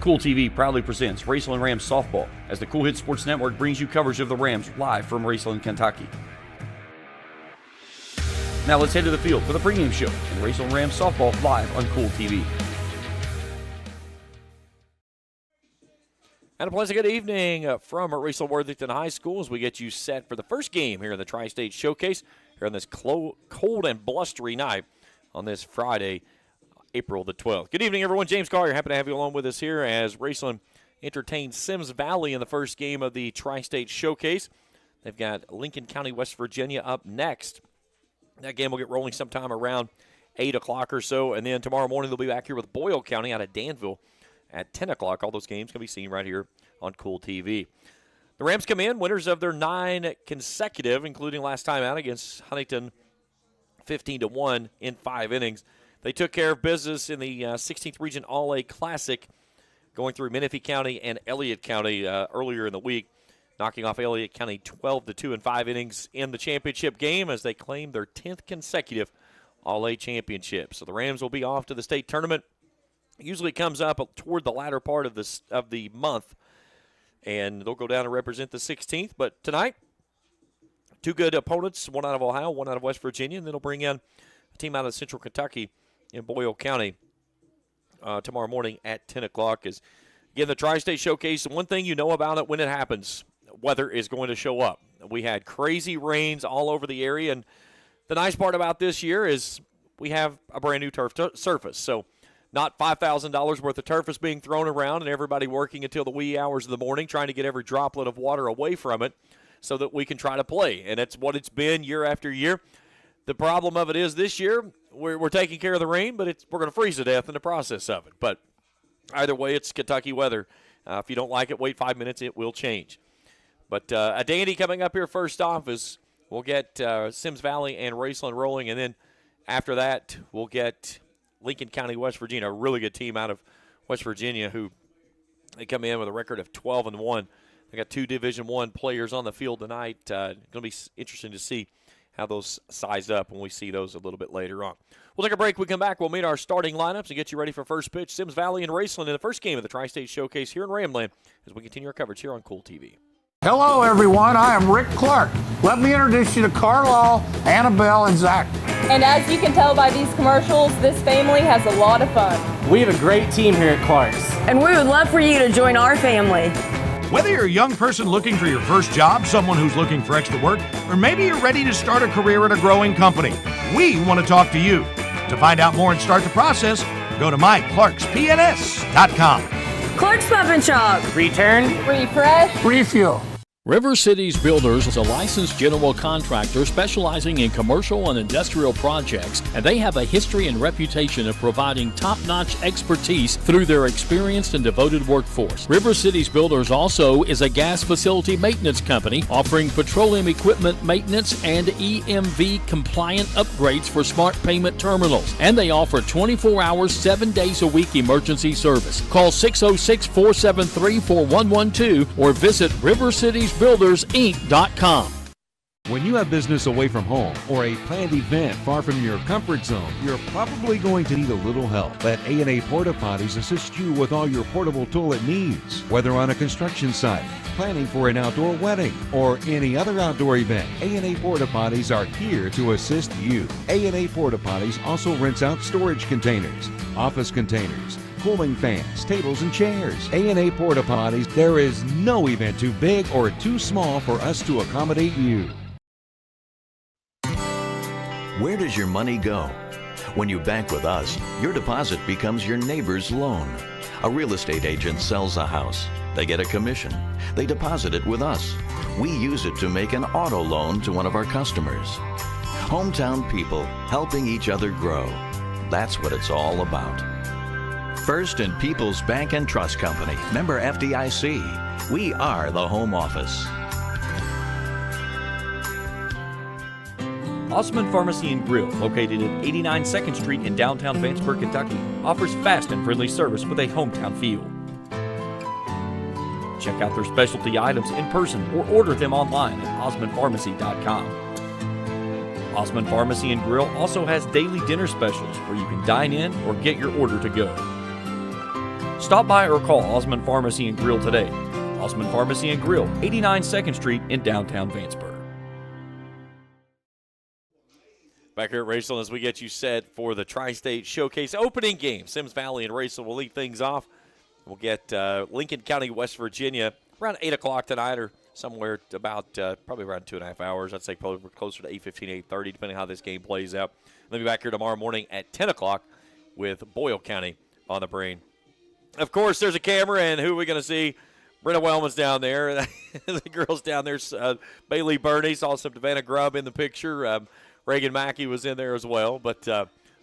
Kool TV proudly presents Raceland Rams softball as the Kool Hit Sports Network brings you coverage of the Rams live from Raceland, Kentucky. Now let's head to the field for the pregame show and Raceland Rams softball live on Kool TV. And a pleasant good evening from Raceland Worthington High School as we get you set for the first game here in the Tri-State Showcase here on this cold and blustery night on this Friday, April the 12th. Good evening, everyone. James Collier, happy to have you along with us here as Raceland entertains Symmes Valley in the first game of the Tri-State Showcase. They've got Lincoln County, West Virginia up next. That game will get rolling sometime around 8 o'clock or so, and then tomorrow morning they'll be back here with Boyle County out of Danville at 10 o'clock. All those games can be seen right here on Kool TV. The Rams come in, winners of their 9 consecutive, including last time out against Huntington, 15-1 in 5 innings. They took care of business in the 16th Region All-A Classic, going through Menifee County and Elliott County earlier in the week, knocking off Elliott County 12-2 in 5 innings in the championship game as they claim their 10th consecutive All-A championship. So the Rams will be off to the state tournament. Usually comes up toward the latter part of the month, and they'll go down and represent the 16th. But tonight, 2 good opponents, one out of Ohio, one out of West Virginia, and then they'll bring in a team out of Central Kentucky in Boyle County tomorrow morning at 10 o'clock. Again, the Tri-State Showcase, one thing you know about it when it happens, weather is going to show up. We had crazy rains all over the area, and the nice part about this year is we have a brand-new turf surface. So not $5,000 worth of turf is being thrown around and everybody working until the wee hours of the morning trying to get every droplet of water away from it so that we can try to play. And that's what it's been year after year. The problem of it is this year we're taking care of the rain, but we're going to freeze to death in the process of it. But either way, it's Kentucky weather. If you don't like it, wait 5 minutes. It will change. But a dandy coming up here first off is we'll get Symmes Valley and Raceland rolling, and then after that we'll get Lincoln County, West Virginia, a really good team out of West Virginia who they come in with a record of 12-1. They got 2 Division I players on the field tonight. Going to be interesting to see how those size up when we see those a little bit later on. We'll take a break. We come back. We'll meet our starting lineups and get you ready for first pitch. Symmes Valley and Raceland in the first game of the Tri-State Showcase here in Ramland as we continue our coverage here on Kool TV. Hello, everyone. I am Rick Clark. Let me introduce you to Carlisle, Annabelle, and Zach. And as you can tell by these commercials, this family has a lot of fun. We have a great team here at Clark's. And we would love for you to join our family. Whether you're a young person looking for your first job, someone who's looking for extra work, or maybe you're ready to start a career at a growing company, we want to talk to you. To find out more and start the process, go to myclarkspns.com. Clark's Pub and Shop. Return. Refresh. Refuel. River Cities Builders is a licensed general contractor specializing in commercial and industrial projects, and they have a history and reputation of providing top-notch expertise through their experienced and devoted workforce. River Cities Builders also is a gas facility maintenance company offering petroleum equipment maintenance and EMV-compliant upgrades for smart payment terminals, and they offer 24 hours, 7 days a week emergency service. Call 606-473-4112 or visit rivercitiesbuildersinc.com. When you have business away from home or a planned event far from your comfort zone, you're probably going to need a little help. Let A&A Porta Potties assist you with all your portable toilet needs. Whether on a construction site, planning for an outdoor wedding, or any other outdoor event, A&A Porta Potties are here to assist you. A&A Porta Potties also rents out storage containers, office containers, cooling fans, tables, and chairs. A&A Porta Potties, there is no event too big or too small for us to accommodate you. Where does your money go? When you bank with us, your deposit becomes your neighbor's loan. A real estate agent sells a house. They get a commission. They deposit it with us. We use it to make an auto loan to one of our customers. Hometown people helping each other grow. That's what it's all about. First and People's Bank and Trust Company, member FDIC. We are the home office. Osman Pharmacy and Grill, located at 89 2nd Street in downtown Vanceburg, Kentucky, offers fast and friendly service with a hometown feel. Check out their specialty items in person or order them online at osmanpharmacy.com. Osman Pharmacy and Grill also has daily dinner specials where you can dine in or get your order to go. Stop by or call Osmond Pharmacy and Grill today. Osmond Pharmacy and Grill, 89 2nd Street in downtown Vanceburg. Back here at Raceland as we get you set for the Tri-State Showcase opening game. Symmes Valley and Raceland will lead things off. We'll get Lincoln County, West Virginia around 8 o'clock tonight or somewhere about probably around 2.5 hours. I'd say probably closer to 8:15, 8:30, depending on how this game plays out. They'll be back here tomorrow morning at 10 o'clock with Boyle County on the brain. Of course, there's a camera, and who are we going to see? Brenna Wellman's down there. The girls down there, Bailey Burney, saw some Savannah Grubb in the picture. Reagan Mackey was in there as well. But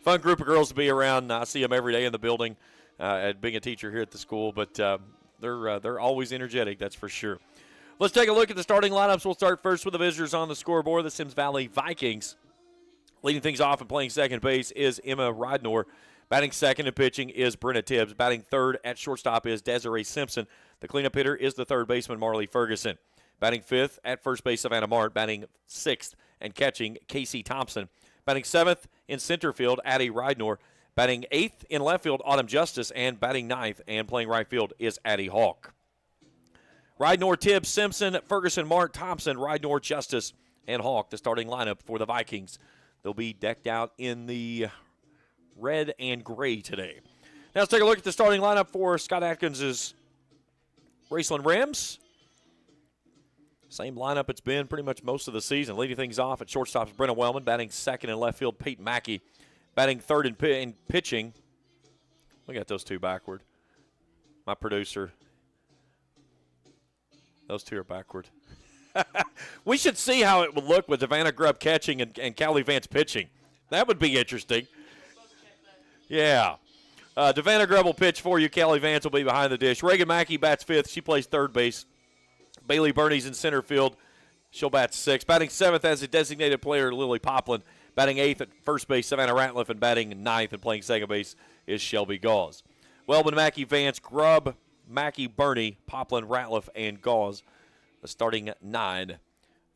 fun group of girls to be around. I see them every day in the building being a teacher here at the school. But they're always energetic, that's for sure. Let's take a look at the starting lineups. We'll start first with the visitors on the scoreboard, the Symmes Valley Vikings. Leading things off and playing second base is Emma Rydnor. Batting second and pitching is Brenna Tibbs. Batting third at shortstop is Desiree Simpson. The cleanup hitter is the third baseman, Marley Ferguson. Batting fifth at first base, Savannah Mart. Batting sixth and catching, Casey Thompson. Batting seventh in center field, Addie Rydnor. Batting eighth in left field, Autumn Justice. And batting ninth and playing right field is Addie Hawk. Rydnor, Tibbs, Simpson, Ferguson, Mart, Thompson, Rydnor, Justice, and Hawk, the starting lineup for the Vikings. They'll be decked out in the red and gray today. Now let's take a look at the starting lineup for Scott Atkins' Raceland Rams. Same lineup it's been pretty much most of the season. Leading things off at shortstop is Brenna Wellman. Batting second in left field, Pete Mackey. Batting third in pitching. We got those two backward. My producer. Those two are backward. We should see how it would look with Savannah Grubb catching and Callie Vance pitching. That would be interesting. Yeah. Savannah Grubb will pitch for you. Callie Vance will be behind the dish. Reagan Mackey bats fifth. She plays third base. Bailey Burney's in center field. She'll bat sixth. Batting seventh as a designated player, Lily Poplin. Batting eighth at first base, Savannah Ratliff. And batting ninth and playing second base is Shelby Gauze. Wellman, Mackey, Vance, Grubb, Mackey, Burney, Poplin, Ratliff, and Gauze. The starting nine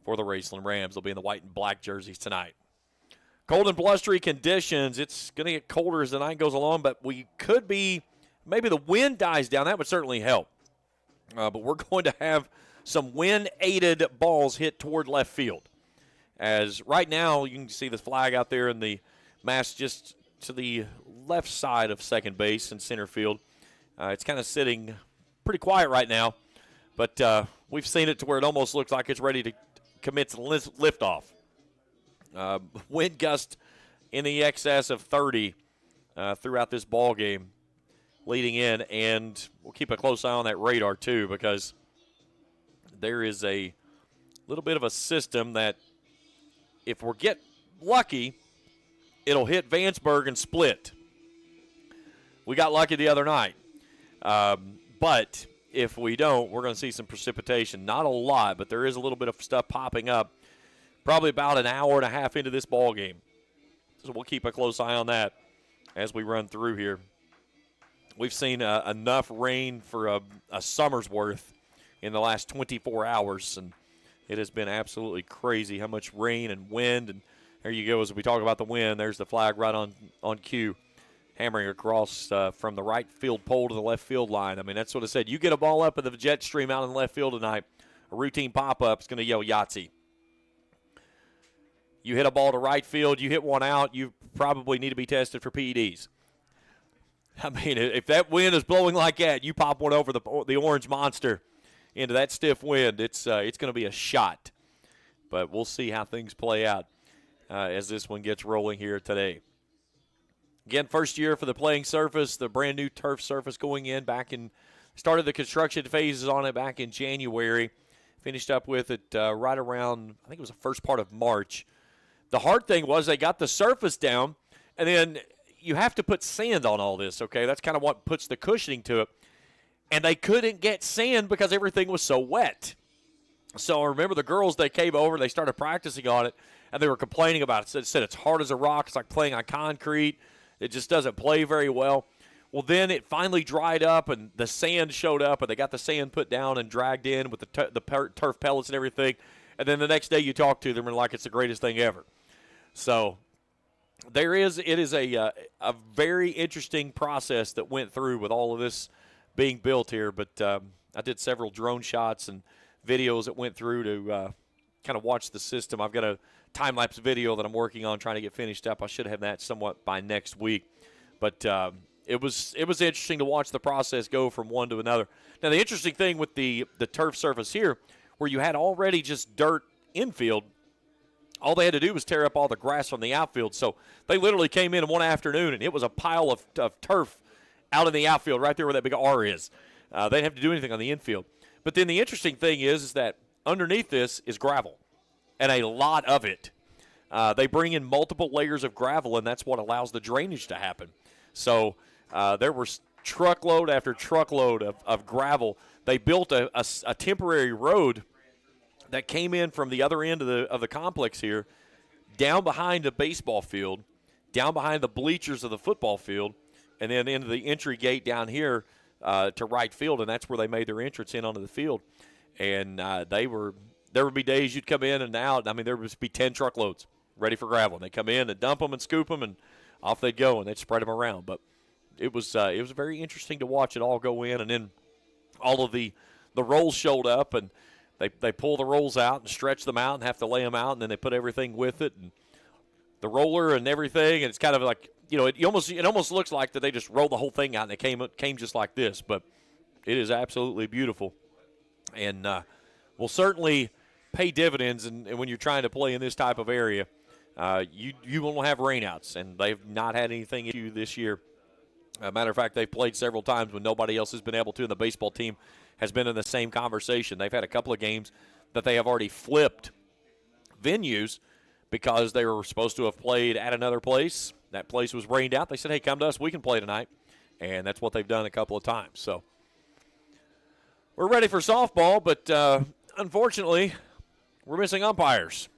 for the Raceland Rams. They'll be in the white and black jerseys tonight. Cold and blustery conditions. It's going to get colder as the night goes along, but we could be, maybe the wind dies down. That would certainly help. But we're going to have some wind-aided balls hit toward left field. As right now, you can see the flag out there in the mast just to the left side of second base and center field. It's kind of sitting pretty quiet right now, but we've seen it to where it almost looks like it's ready to commit liftoff. Wind gust in the excess of 30 throughout this ball game leading in, and we'll keep a close eye on that radar too, because there is a little bit of a system that if we get lucky, it'll hit Vanceburg and split. We got lucky the other night. But if we don't, we're going to see some precipitation. Not a lot, but there is a little bit of stuff popping up probably about an hour and a half into this ball game. So we'll keep a close eye on that as we run through here. We've seen enough rain for a summer's worth in the last 24 hours, and it has been absolutely crazy how much rain and wind. And there you go, as we talk about the wind, there's the flag right on cue, hammering across from the right field pole to the left field line. I mean, that's what I said. You get a ball up in the jet stream out in the left field tonight, a routine pop-up is going to yell Yahtzee. You hit a ball to right field, you hit one out, you probably need to be tested for PEDs. I mean, if that wind is blowing like that, you pop one over the orange monster into that stiff wind, it's going to be a shot. But we'll see how things play out as this one gets rolling here today. Again, first year for the playing surface, the brand new turf surface going in started the construction phases on it back in January. Finished up with it right around, I think it was the first part of March. The hard thing was they got the surface down, and then you have to put sand on all this, okay? That's kind of what puts the cushioning to it. And they couldn't get sand because everything was so wet. So I remember the girls, they came over, they started practicing on it, and they were complaining about it. They said it's hard as a rock. It's like playing on concrete. It just doesn't play very well. Well, then it finally dried up, and the sand showed up, and they got the sand put down and dragged in with the turf pellets and everything. And then the next day you talk to them and like it's the greatest thing ever. So it is a very interesting process that went through with all of this being built here. But I did several drone shots and videos that went through to kind of watch the system. I've got a time-lapse video that I'm working on trying to get finished up. I should have that somewhat by next week. But it was interesting to watch the process go from one to another. Now, the interesting thing with the turf surface here, where you had already just dirt infield, all they had to do was tear up all the grass from the outfield. So they literally came in one afternoon, and it was a pile of turf out in the outfield right there where that big R is. They didn't have to do anything on the infield. But then the interesting thing is that underneath this is gravel, and a lot of it. They bring in multiple layers of gravel, and that's what allows the drainage to happen. So there was truckload after truckload of gravel. They built a temporary road that came in from the other end of the complex here, down behind the baseball field, down behind the bleachers of the football field, and then into the entry gate down here to right field, and that's where they made their entrance in onto the field. And there would be days you'd come in and out. I mean, there would be 10 truckloads ready for gravel. And they'd come in and dump them and scoop them, and off they'd go, and they'd spread them around. But it was very interesting to watch it all go in, and then all of the rolls showed up, and they pull the rolls out and stretch them out and have to lay them out, and then they put everything with it, and the roller and everything, and it's kind of like, it almost looks like that they just rolled the whole thing out and it came just like this, but it is absolutely beautiful, and will certainly pay dividends. And when you're trying to play in this type of area, you won't have rainouts, and they've not had anything issue this year. Matter of fact, they've played several times when nobody else has been able to, and the baseball team has been in the same conversation. They've had a couple of games that they have already flipped venues because they were supposed to have played at another place. That place was rained out. They said, hey, come to us. We can play tonight. And that's what they've done a couple of times. So we're ready for softball, but unfortunately, we're missing umpires.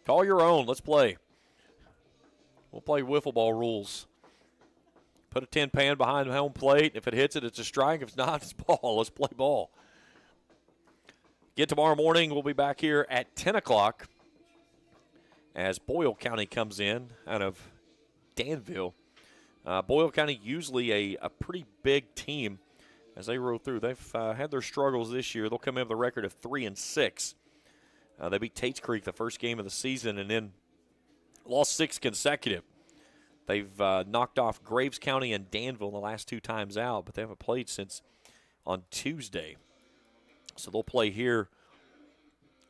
Call your own. Let's play. We'll play wiffle ball rules. Put a tin pan behind the home plate. If it hits it, it's a strike. If it's not, it's ball. Let's play ball. Again, tomorrow morning, we'll be back here at 10 o'clock as Boyle County comes in out of Danville. Boyle County usually a pretty big team as they roll through. They've had their struggles this year. They'll come in with a record of 3-6. They beat Tates Creek the first game of the season and then lost 6 consecutive. They've knocked off Graves County and Danville the last 2 times out, but they haven't played since on Tuesday. So they'll play here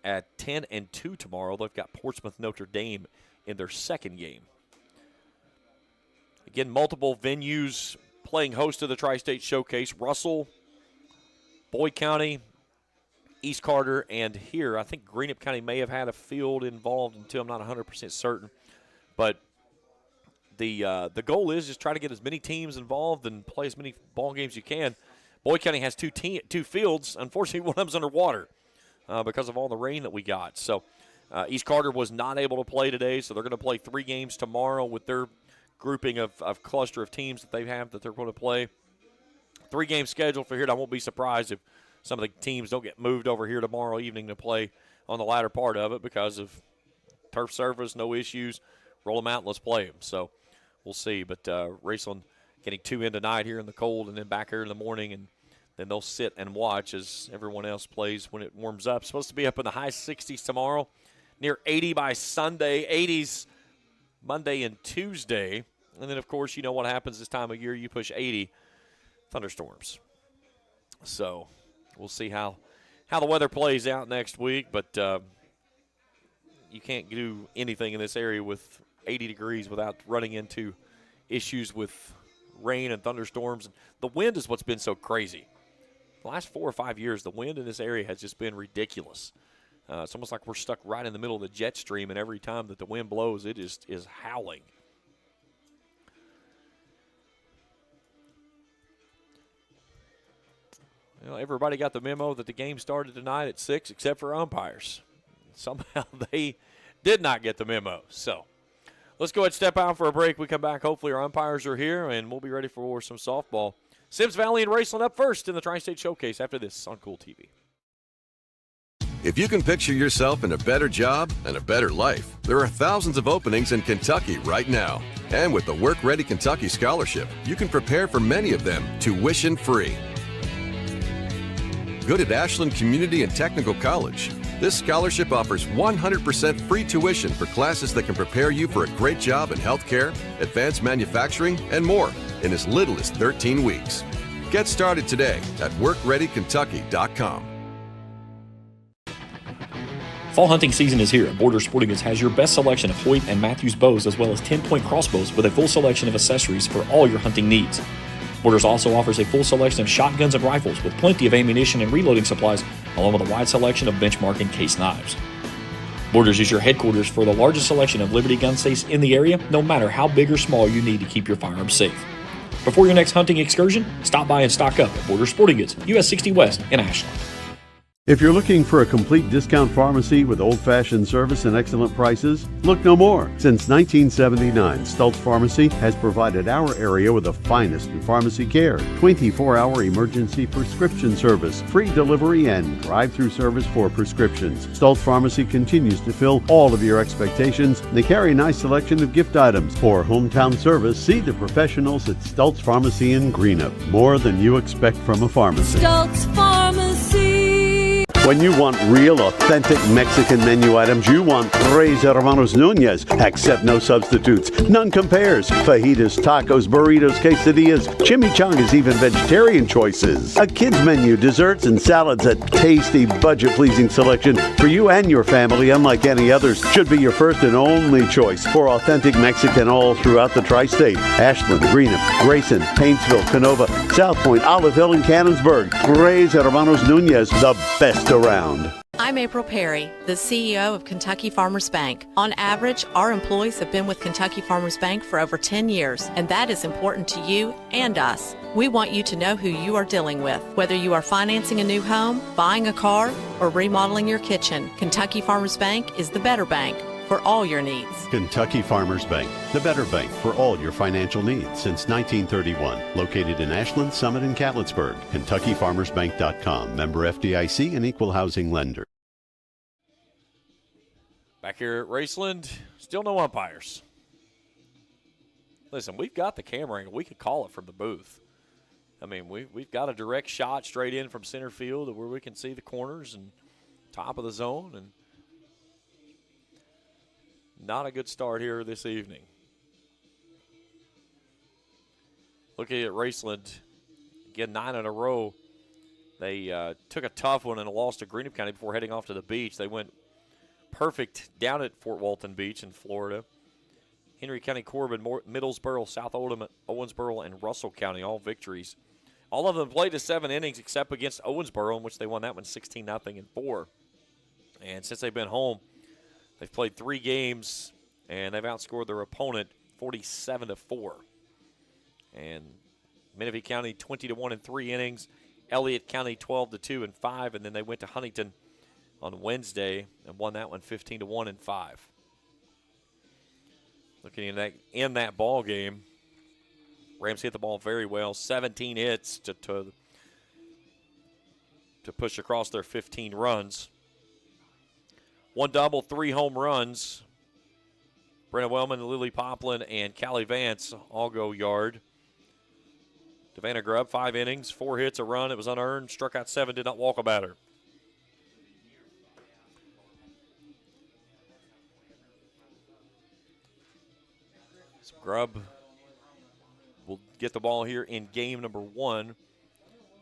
at 10-2 tomorrow. They've got Portsmouth Notre Dame in their second game. Again, multiple venues playing host to the Tri-State Showcase. Russell, Boyd County, East Carter, and here, I think Greenup County may have had a field involved until I'm not 100% certain. But the goal is just try to get as many teams involved and play as many ball games you can. Boyd County has 2 fields. Unfortunately, one of them's underwater because of all the rain that we got. So East Carter was not able to play today, so they're going to play 3 games tomorrow with their grouping of cluster of teams that they have that they're going to play. 3-game schedule for here, and I won't be surprised if some of the teams don't get moved over here tomorrow evening to play on the latter part of it because of turf surface, no issues. Roll them out and let's play them. So we'll see. But Raceland getting 2 in tonight here in the cold and then back here in the morning, and then they'll sit and watch as everyone else plays when it warms up. Supposed to be up in the high 60s tomorrow, near 80 by Sunday, 80s Monday and Tuesday. And then, of course, you know what happens this time of year. You push 80, thunderstorms. So we'll see how the weather plays out next week. But you can't do anything in this area with 80 degrees without running into issues with rain and thunderstorms. The wind is what's been so crazy. The last 4 or 5 years, the wind in this area has just been ridiculous. It's almost like we're stuck right in the middle of the jet stream, and every time that the wind blows, it is howling. You know, everybody got the memo that the game started tonight at 6 except for umpires. Somehow they did not get the memo. So let's go ahead and step out for a break. We come back. Hopefully our umpires are here, and we'll be ready for some softball. Symmes Valley and Raceland up first in the Tri-State Showcase after this on Kool TV. If you can picture yourself in a better job and a better life, there are thousands of openings in Kentucky right now. And with the Work Ready Kentucky Scholarship, you can prepare for many of them tuition-free. Good at Ashland Community and Technical College. This scholarship offers 100% free tuition for classes that can prepare you for a great job in healthcare, advanced manufacturing, and more in as little as 13 weeks. Get started today at workreadykentucky.com. Fall hunting season is here, and Border Sporting Goods has your best selection of Hoyt and Matthews bows, as well as 10-point crossbows with a full selection of accessories for all your hunting needs. Borders also offers a full selection of shotguns and rifles with plenty of ammunition and reloading supplies, along with a wide selection of benchmark and case knives. Borders is your headquarters for the largest selection of Liberty gun safes in the area, no matter how big or small you need to keep your firearms safe. Before your next hunting excursion, stop by and stock up at Border Sporting Goods, US 60 West in Ashland. If you're looking for a complete discount pharmacy with old-fashioned service and excellent prices, look no more. Since 1979, Stultz Pharmacy has provided our area with the finest in pharmacy care, 24-hour emergency prescription service, free delivery, and drive-through service for prescriptions. Stultz Pharmacy continues to fill all of your expectations. They carry a nice selection of gift items. For hometown service, see the professionals at Stultz Pharmacy in Greenup. More than you expect from a pharmacy. Stultz Pharmacy. When you want real, authentic Mexican menu items, you want Tres Hermanos Nunez. Accept no substitutes. None compares. Fajitas, tacos, burritos, quesadillas, chimichangas, even vegetarian choices. A kids menu, desserts and salads, a tasty, budget-pleasing selection for you and your family, unlike any others. Should be your first and only choice for authentic Mexican all throughout the tri-state. Ashland, Greenup, Grayson, Paintsville, Canova, South Point, Olive Hill, and Cannonsburg. Tres Hermanos Nunez, the best around. I'm April Perry, the CEO of Kentucky Farmers Bank. On average, our employees have been with Kentucky Farmers Bank for over 10 years, and that is important to you and us. We want you to know who you are dealing with. Whether you are financing a new home, buying a car, or remodeling your kitchen, Kentucky Farmers Bank is the better bank for all your needs. Kentucky Farmers Bank, the better bank for all your financial needs since 1931. Located in Ashland, Summit, and Catlettsburg. KentuckyFarmersBank.com. Member FDIC and Equal Housing Lender. Back here at Raceland, still no umpires. Listen, we've got the camera angle. We could call it from the booth. I mean, we've got a direct shot straight in from center field where we can see the corners and top of the zone, and not a good start here this evening. Looking at Raceland, again, 9 in a row. They took a tough one and lost to Greenup County before heading off to the beach. They went perfect down at Fort Walton Beach in Florida. Henry County, Corbin, Middlesboro, South Oldham, Owensboro, and Russell County, all victories. All of them played to 7 innings except against Owensboro, in which they won that one 16-0 in 4. And since they've been home, they've played 3 games, and they've outscored their opponent 47-4. And Menifee County 20-1 in 3 innings. Elliott County 12-2 in 5, and then they went to Huntington on Wednesday and won that one 15-1 in 5. Looking in that ball game, Rams hit the ball very well. 17 hits to push across their 15 runs. 1 double, 3 home runs. Brenna Wellman, Lily Poplin, and Callie Vance all go yard. Savannah Grubb, 5 innings, 4 hits, a run. It was unearned. Struck out 7, did not walk a batter. So Grubb will get the ball here in game number 1.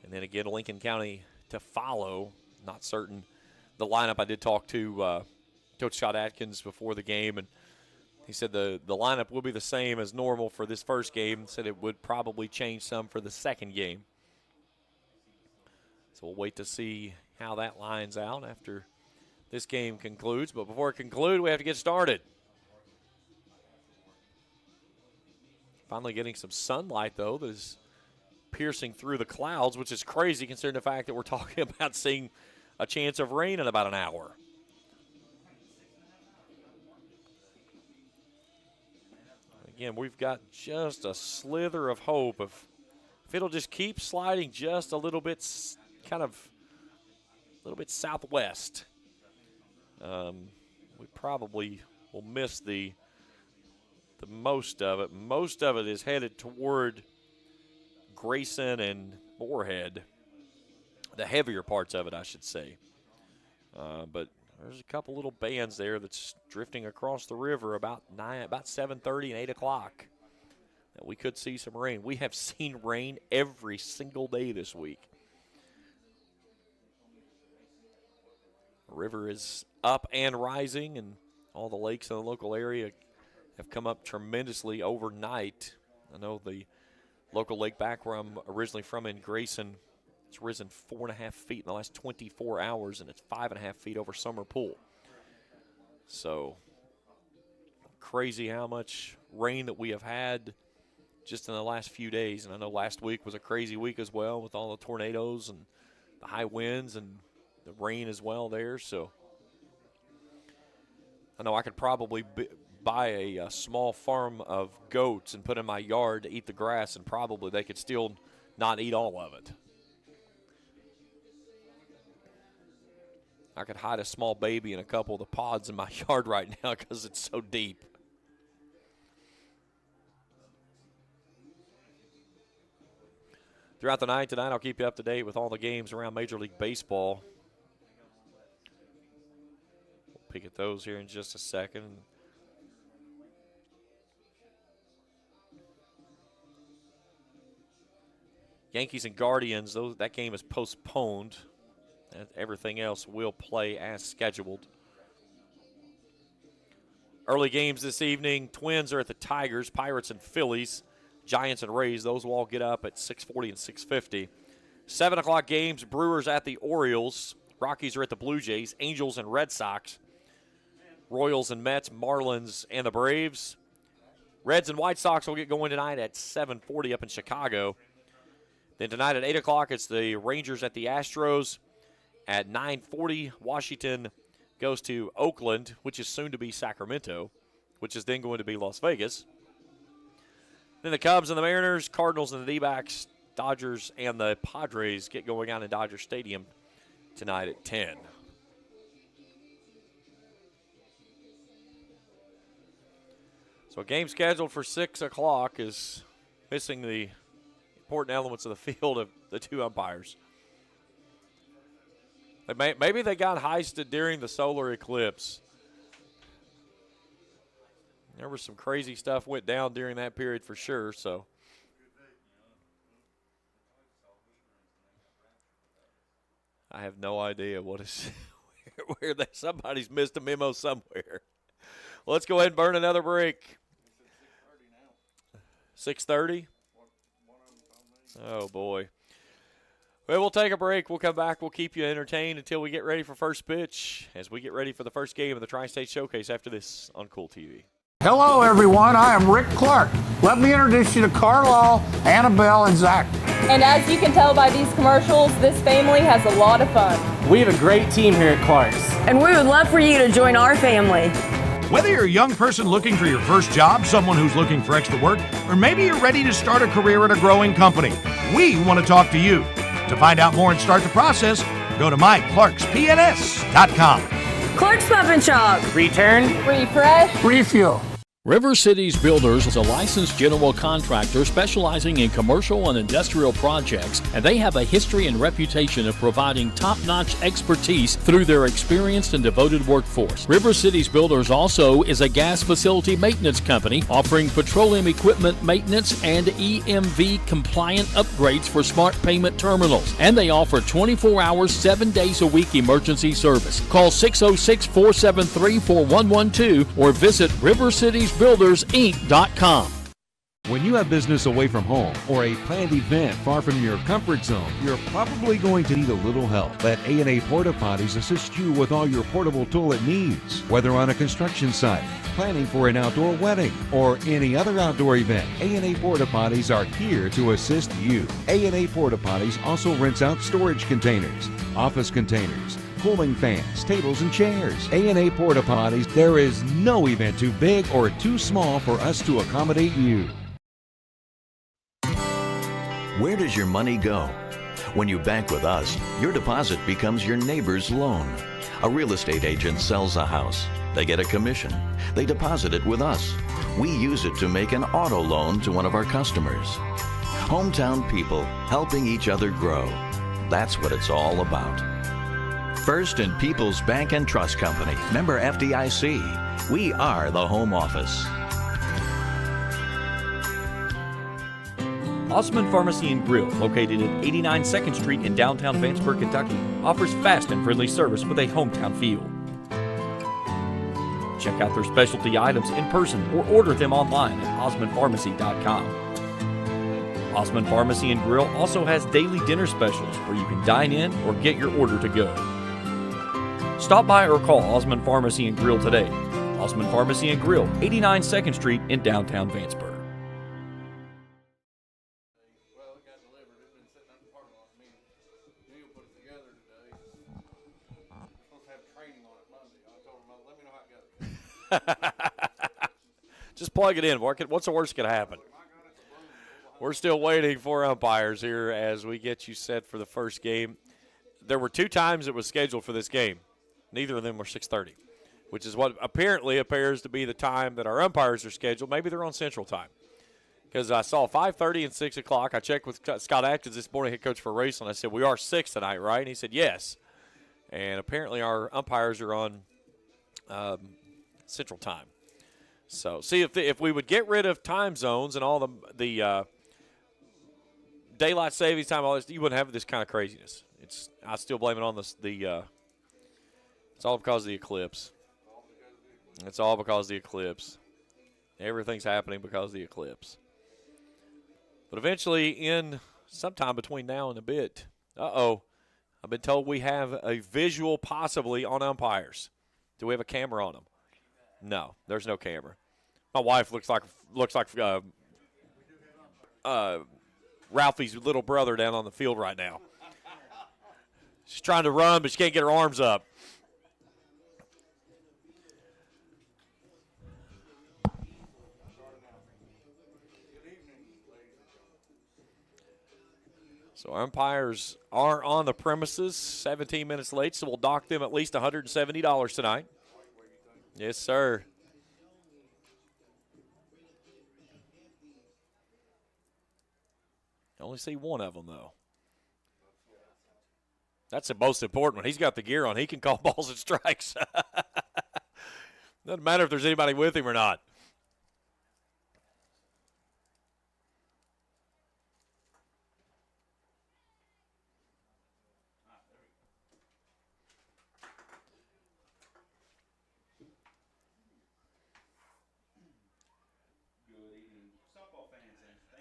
And then again, Lincoln County to follow. Not certain the lineup. I did talk to Coach Scott Atkins before the game, and he said the lineup will be the same as normal for this first game. Said it would probably change some for the second game. So we'll wait to see how that lines out after this game concludes. But before it concludes, we have to get started. Finally getting some sunlight, though, that is piercing through the clouds, which is crazy considering the fact that we're talking about seeing a chance of rain in about an hour. Again, we've got just a slither of hope if it'll just keep sliding just a little bit, kind of a little bit southwest. We probably will miss the most of it. Most of it is headed toward Grayson and Moorhead, the heavier parts of it, I should say. But there's a couple little bands there that's drifting across the river about 7:30 and 8 o'clock. That we could see some rain. We have seen rain every single day this week. The river is up and rising, and all the lakes in the local area have come up tremendously overnight. I know the local lake back where I'm originally from in Grayson, it's risen 4.5 feet in the last 24 hours, and it's 5.5 feet over Summer Pool. So crazy how much rain that we have had just in the last few days. And I know last week was a crazy week as well with all the tornadoes and the high winds and the rain as well there. So I know I could probably buy a small farm of goats and put in my yard to eat the grass, and probably they could still not eat all of it. I could hide a small baby in a couple of the pods in my yard right now because it's so deep. Throughout the night tonight, I'll keep you up to date with all the games around Major League Baseball. We'll peek at those here in just a second. Yankees and Guardians, that game is postponed. Everything else will play as scheduled. Early games this evening, Twins are at the Tigers, Pirates and Phillies, Giants and Rays. Those will all get up at 6:40 and 6:50. 7 o'clock games, Brewers at the Orioles, Rockies are at the Blue Jays, Angels and Red Sox, Royals and Mets, Marlins and the Braves. Reds and White Sox will get going tonight at 7:40 up in Chicago. Then tonight at 8 o'clock, it's the Rangers at the Astros. At 9:40, Washington goes to Oakland, which is soon to be Sacramento, which is then going to be Las Vegas. Then the Cubs and the Mariners, Cardinals and the D-backs, Dodgers and the Padres get going out in Dodger Stadium tonight at 10. So a game scheduled for 6 o'clock is missing the important elements of the field of the two umpires. Maybe they got heisted during the solar eclipse. There was some crazy stuff went down during that period for sure. So I have no idea what is where somebody's missed a memo somewhere. Well, let's go ahead and burn another break. 6:30. Oh boy. Well, we'll take a break. We'll come back. We'll keep you entertained until we get ready for first pitch as we get ready for the first game of the Tri-State Showcase after this on Kool TV. Hello, everyone. I am Rick Clark. Let me introduce you to Carlisle, Annabelle, and Zach. And as you can tell by these commercials, this family has a lot of fun. We have a great team here at Clark's. And we would love for you to join our family. Whether you're a young person looking for your first job, someone who's looking for extra work, or maybe you're ready to start a career at a growing company, we want to talk to you. To find out more and start the process, go to myclarkspns.com. Clark's Pump and Shop. Return. Refresh. Refuel. River Cities Builders is a licensed general contractor specializing in commercial and industrial projects, and they have a history and reputation of providing top-notch expertise through their experienced and devoted workforce. River Cities Builders also is a gas facility maintenance company offering petroleum equipment maintenance and EMV-compliant upgrades for smart payment terminals, and they offer 24 hours, 7 days a week emergency service. Call 606-473-4112 or visit rivercitiesbuildersinc.com. When you have business away from home or a planned event far from your comfort zone, you're probably going to need a little help. Let A&A Porta Potties assist you with all your portable toilet needs. Whether on a construction site, planning for an outdoor wedding, or any other outdoor event, A&A Porta Potties are here to assist you. A&A Porta Potties also rents out storage containers, office containers, cooling fans, tables, and chairs. A&A Porta Potties, there is no event too big or too small for us to accommodate you. Where does your money go? When you bank with us, your deposit becomes your neighbor's loan. A real estate agent sells a house. They get a commission. They deposit it with us. We use it to make an auto loan to one of our customers. Hometown people helping each other grow. That's what it's all about. First and People's Bank and Trust Company, member FDIC. We are the home office. Osman Pharmacy and Grill, located at 89 2nd Street in downtown Vanceburg, Kentucky, offers fast and friendly service with a hometown feel. Check out their specialty items in person or order them online at osmanpharmacy.com. Osman Pharmacy and Grill also has daily dinner specials where you can dine in or get your order to go. Stop by or call Osman Pharmacy and Grill today. Osman Pharmacy and Grill, 89 2nd Street in downtown Vanceburg. Just plug it in. What's the worst that could happen? We're still waiting for umpires here as we get you set for the first game. There were 2 times it was scheduled for this game. Neither of them were 6:30, which is what apparently appears to be the time that our umpires are scheduled. Maybe they're on Central Time, because I saw 5:30 and 6 o'clock. I checked with Scott Atkins this morning, head coach for Raceland. I said, we are 6 tonight, right? And he said, yes. And apparently our umpires are on Central Time. So see if we would get rid of time zones and all the daylight savings time, all this, you wouldn't have this kind of craziness. I still blame it on it's all because of the eclipse. It's all because of the eclipse. Everything's happening because of the eclipse. But eventually, in sometime between now and a bit, I've been told we have a visual possibly on umpires. Do we have a camera on them? No, there's no camera. My wife looks like Ralphie's little brother down on the field right now. She's trying to run, but she can't get her arms up. So umpires are on the premises, 17 minutes late, so we'll dock them at least $170 tonight. Yes, sir. I only see one of them, though. That's the most important one. He's got the gear on. He can call balls and strikes. Doesn't matter if there's anybody with him or not.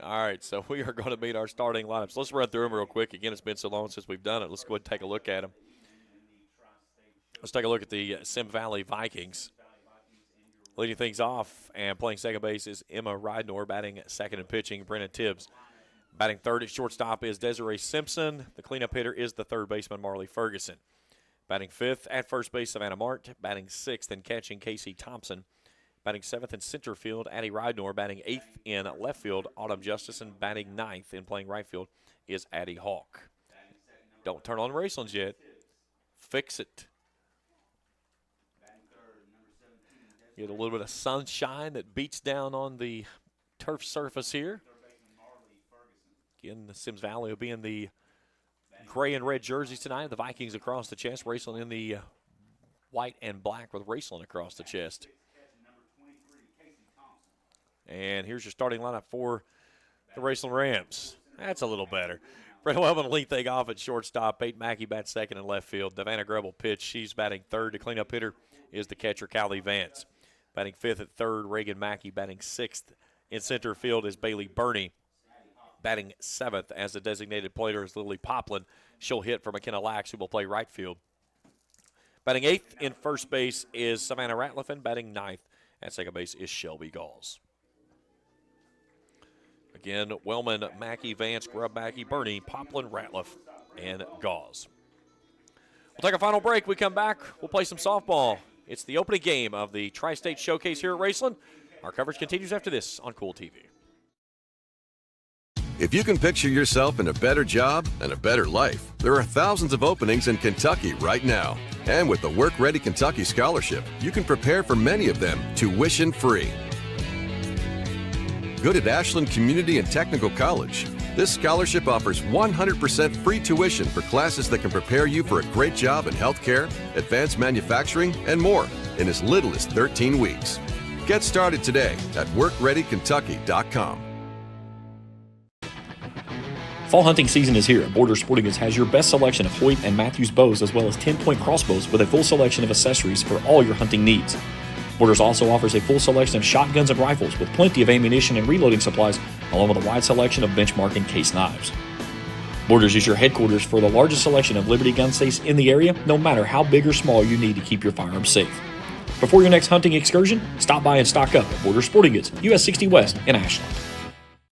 All right, so we are going to meet our starting lineups. Let's run through them real quick. Again, it's been so long since we've done it. Let's go ahead and take a look at them. Let's take a look at the Symmes Valley Vikings. Leading things off and playing second base is Emma Rydnor, batting second and pitching Brennan Tibbs. Batting third at shortstop is Desiree Simpson. The cleanup hitter is the third baseman Marley Ferguson. Batting fifth at first base, Savannah Mart. Batting sixth and catching Casey Thompson. Batting seventh in center field, Addie Rydnor. Batting eighth in left field, Autumn Justison. Batting ninth in playing right field is Addie Hawk. Don't turn on Raceland yet. Fix it. Get a little bit of sunshine that beats down on the turf surface here. Again, the Symmes Valley will be in the gray and red jerseys tonight. The Vikings across the chest. Raceland in the white and black with Raceland across the chest. And here's your starting lineup for the Raceland Rams. That's a little better. Brett Wellman will lead things off at shortstop. Peyton Mackey bats second in left field. Davana Greb will pitch. She's batting third. The cleanup hitter is the catcher, Callie Vance. Batting fifth at third, Reagan Mackey. Batting sixth in center field is Bailey Burney. Batting seventh as the designated player is Lily Poplin. She'll hit for McKenna Lax, who will play right field. Batting eighth in first base is Savannah Ratliff. Batting ninth at second base is Shelby Galls. Again, Wellman, Mackey, Vance, Grubb, Mackey, Burney, Poplin, Ratliff, and Gauze. We'll take a final break. We come back, we'll play some softball. It's the opening game of the Tri-State Showcase here at Raceland. Our coverage continues after this on Kool TV. If you can picture yourself in a better job and a better life, there are thousands of openings in Kentucky right now. And with the Work Ready Kentucky Scholarship, you can prepare for many of them tuition-free. Good at Ashland Community and Technical College. This scholarship offers 100% free tuition for classes that can prepare you for a great job in healthcare, advanced manufacturing, and more in as little as 13 weeks. Get started today at workreadykentucky.com. Fall hunting season is here, and Border Sporting Goods has your best selection of Hoyt and Matthews bows as well as 10-point crossbows with a full selection of accessories for all your hunting needs. Borders also offers a full selection of shotguns and rifles with plenty of ammunition and reloading supplies, along with a wide selection of benchmark and case knives. Borders is your headquarters for the largest selection of Liberty gun safes in the area, no matter how big or small you need to keep your firearms safe. Before your next hunting excursion, stop by and stock up at Border Sporting Goods, US 60 West in Ashland.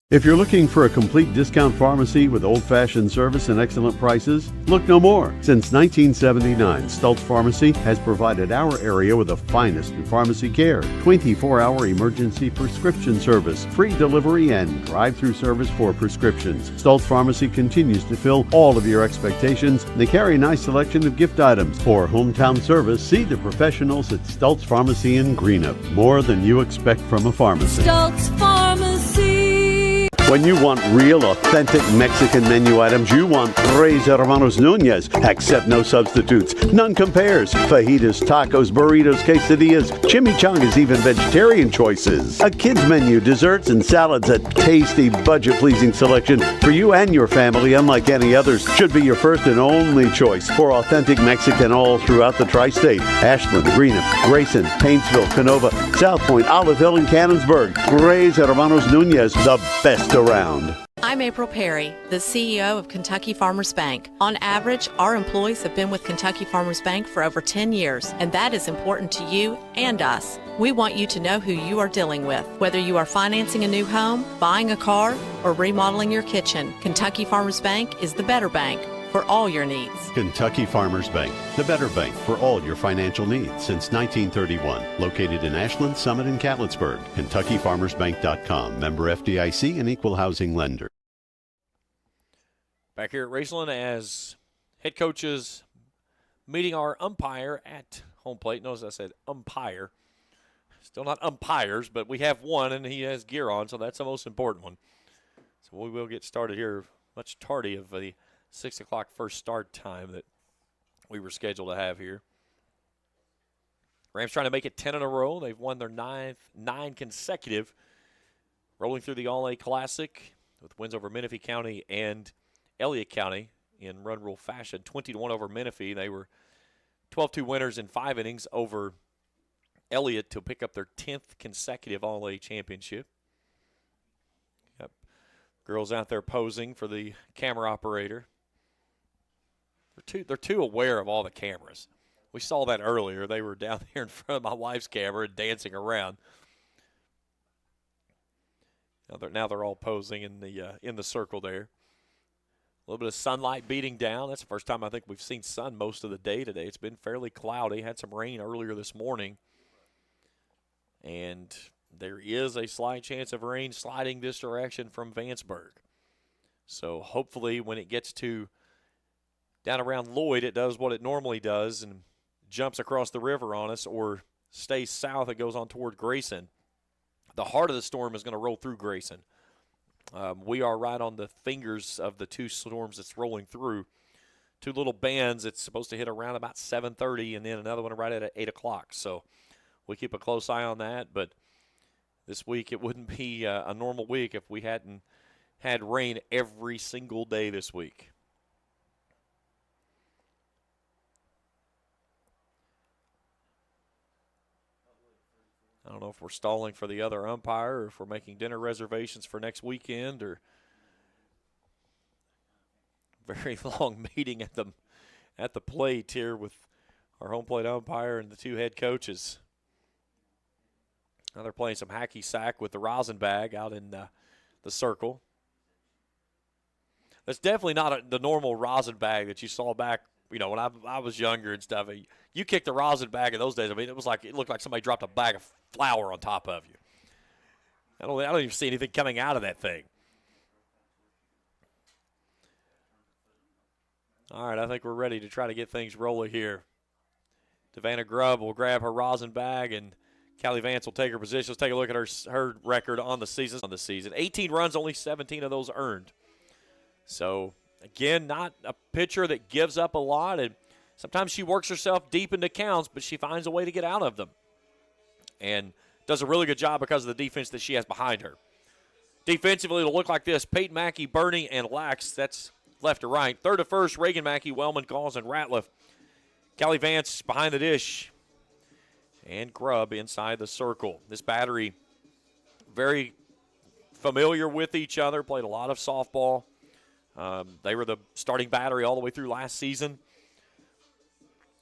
If you're looking for a complete discount pharmacy with old-fashioned service and excellent prices, look no more. Since 1979, Stultz Pharmacy has provided our area with the finest in pharmacy care, 24-hour emergency prescription service, free delivery, and drive-through service for prescriptions. Stultz Pharmacy continues to fill all of your expectations. They carry a nice selection of gift items. For hometown service, see the professionals at Stultz Pharmacy in Greenup. More than you expect from a pharmacy. Stultz Pharmacy. When you want real, authentic Mexican menu items, you want Tres Hermanos Núñez. Accept no substitutes. None compares. Fajitas, tacos, burritos, quesadillas, chimichangas, even vegetarian choices. A kids menu, desserts and salads, a tasty, budget-pleasing selection for you and your family, unlike any others. Should be your first and only choice for authentic Mexican all throughout the tri-state. Ashland, Greenup, Grayson, Paintsville, Canova, South Point, Olive Hill, and Cannonsburg. Tres Hermanos Núñez, the best around. I'm April Perry, the CEO of Kentucky Farmers Bank. On average, our employees have been with Kentucky Farmers Bank for over 10 years, and that is important to you and us. We want you to know who you are dealing with. Whether you are financing a new home, buying a car, or remodeling your kitchen, Kentucky Farmers Bank is the better bank for all your needs. Kentucky Farmers Bank, the better bank for all your financial needs since 1931. Located in Ashland, Summit, and Catlettsburg. KentuckyFarmersBank.com. Member FDIC and equal housing lender. Back here at Raceland as head coaches meeting our umpire at home plate. Notice I said umpire. Still not umpires, but we have one, and he has gear on, so that's the most important one. So we will get started here much tardy of the 6 o'clock first start time that we were scheduled to have here. Rams trying to make it 10 in a row. They've won their nine consecutive, rolling through the All-A Classic with wins over Menifee County and Elliott County in run rule fashion. 20-1 over Menifee. They were 12-2 winners in 5 innings over Elliott to pick up their 10th consecutive All-A championship. Yep. Girls out there posing for the camera operator. They're too aware of all the cameras. We saw that earlier. They were down there in front of my wife's camera and dancing around. Now they're all posing in the circle there. A little bit of sunlight beating down. That's the first time I think we've seen sun most of the day today. It's been fairly cloudy. Had some rain earlier this morning. And there is a slight chance of rain sliding this direction from Vanceburg. So hopefully when it gets to down around Lloyd, it does what it normally does and jumps across the river on us, or stays south, it goes on toward Grayson. The heart of the storm is going to roll through Grayson. We are right on the fingers of the two storms that's rolling through. Two little bands. It's supposed to hit around about 7:30, and then another one right at 8 o'clock. So we keep a close eye on that. But this week it wouldn't be a normal week if we hadn't had rain every single day this week. I don't know if we're stalling for the other umpire or if we're making dinner reservations for next weekend, or very long meeting at the plate here with our home plate umpire and the two head coaches. Now they're playing some hacky sack with the rosin bag out in the circle. That's definitely not the normal rosin bag that you saw back, when I was younger and stuff. You kicked the rosin bag in those days. I mean, it looked like somebody dropped a bag of flour on top of you. I don't even see anything coming out of that thing. All right, I think we're ready to try to get things rolling here. Savannah Grubb will grab her rosin bag, and Callie Vance will take her position. Let's take a look at her record on the season. 18 runs, only 17 of those earned. So, again, not a pitcher that gives up a lot, and sometimes she works herself deep into counts, but she finds a way to get out of them. And does a really good job because of the defense that she has behind her. Defensively, it'll look like this. Peyton Mackey, Bernie, and Lax. That's left to right. Third to first, Reagan Mackey, Wellman, Galls, and Ratliff. Callie Vance behind the dish. And Grubb inside the circle. This battery very familiar with each other, played a lot of softball. They were the starting battery all the way through last season.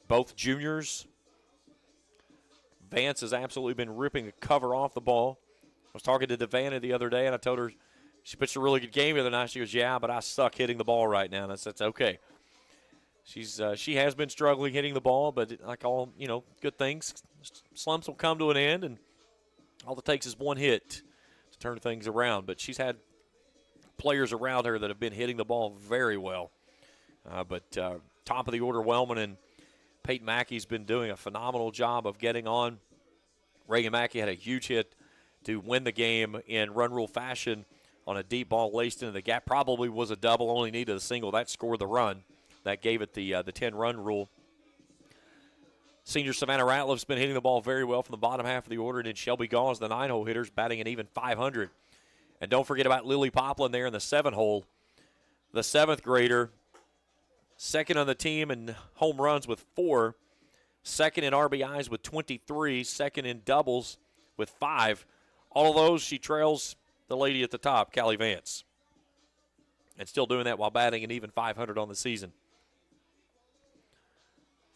Both juniors. Vance has absolutely been ripping the cover off the ball. I was talking to Devanna the other day, and I told her she pitched a really good game the other night. She goes, yeah, but I suck hitting the ball right now. And I said, that's okay. She has been struggling hitting the ball, but like all, good things, slumps will come to an end, and all it takes is one hit to turn things around. But she's had players around her that have been hitting the ball very well. But top of the order, Wellman and Peyton Mackey's been doing a phenomenal job of getting on. Reagan Mackey had a huge hit to win the game in run rule fashion on a deep ball laced into the gap. Probably was a double, only needed a single. That scored the run. That gave it the 10-run rule. Senior Savannah Ratliff's been hitting the ball very well from the bottom half of the order, and then Shelby Gauls, the 9-hole hitters, batting an even .500. And don't forget about Lily Poplin there in the 7-hole. The 7th grader, second on the team in home runs with 4, second in RBIs with 23, second in doubles with 5. All of those, she trails the lady at the top, Callie Vance. And still doing that while batting an even .500 on the season.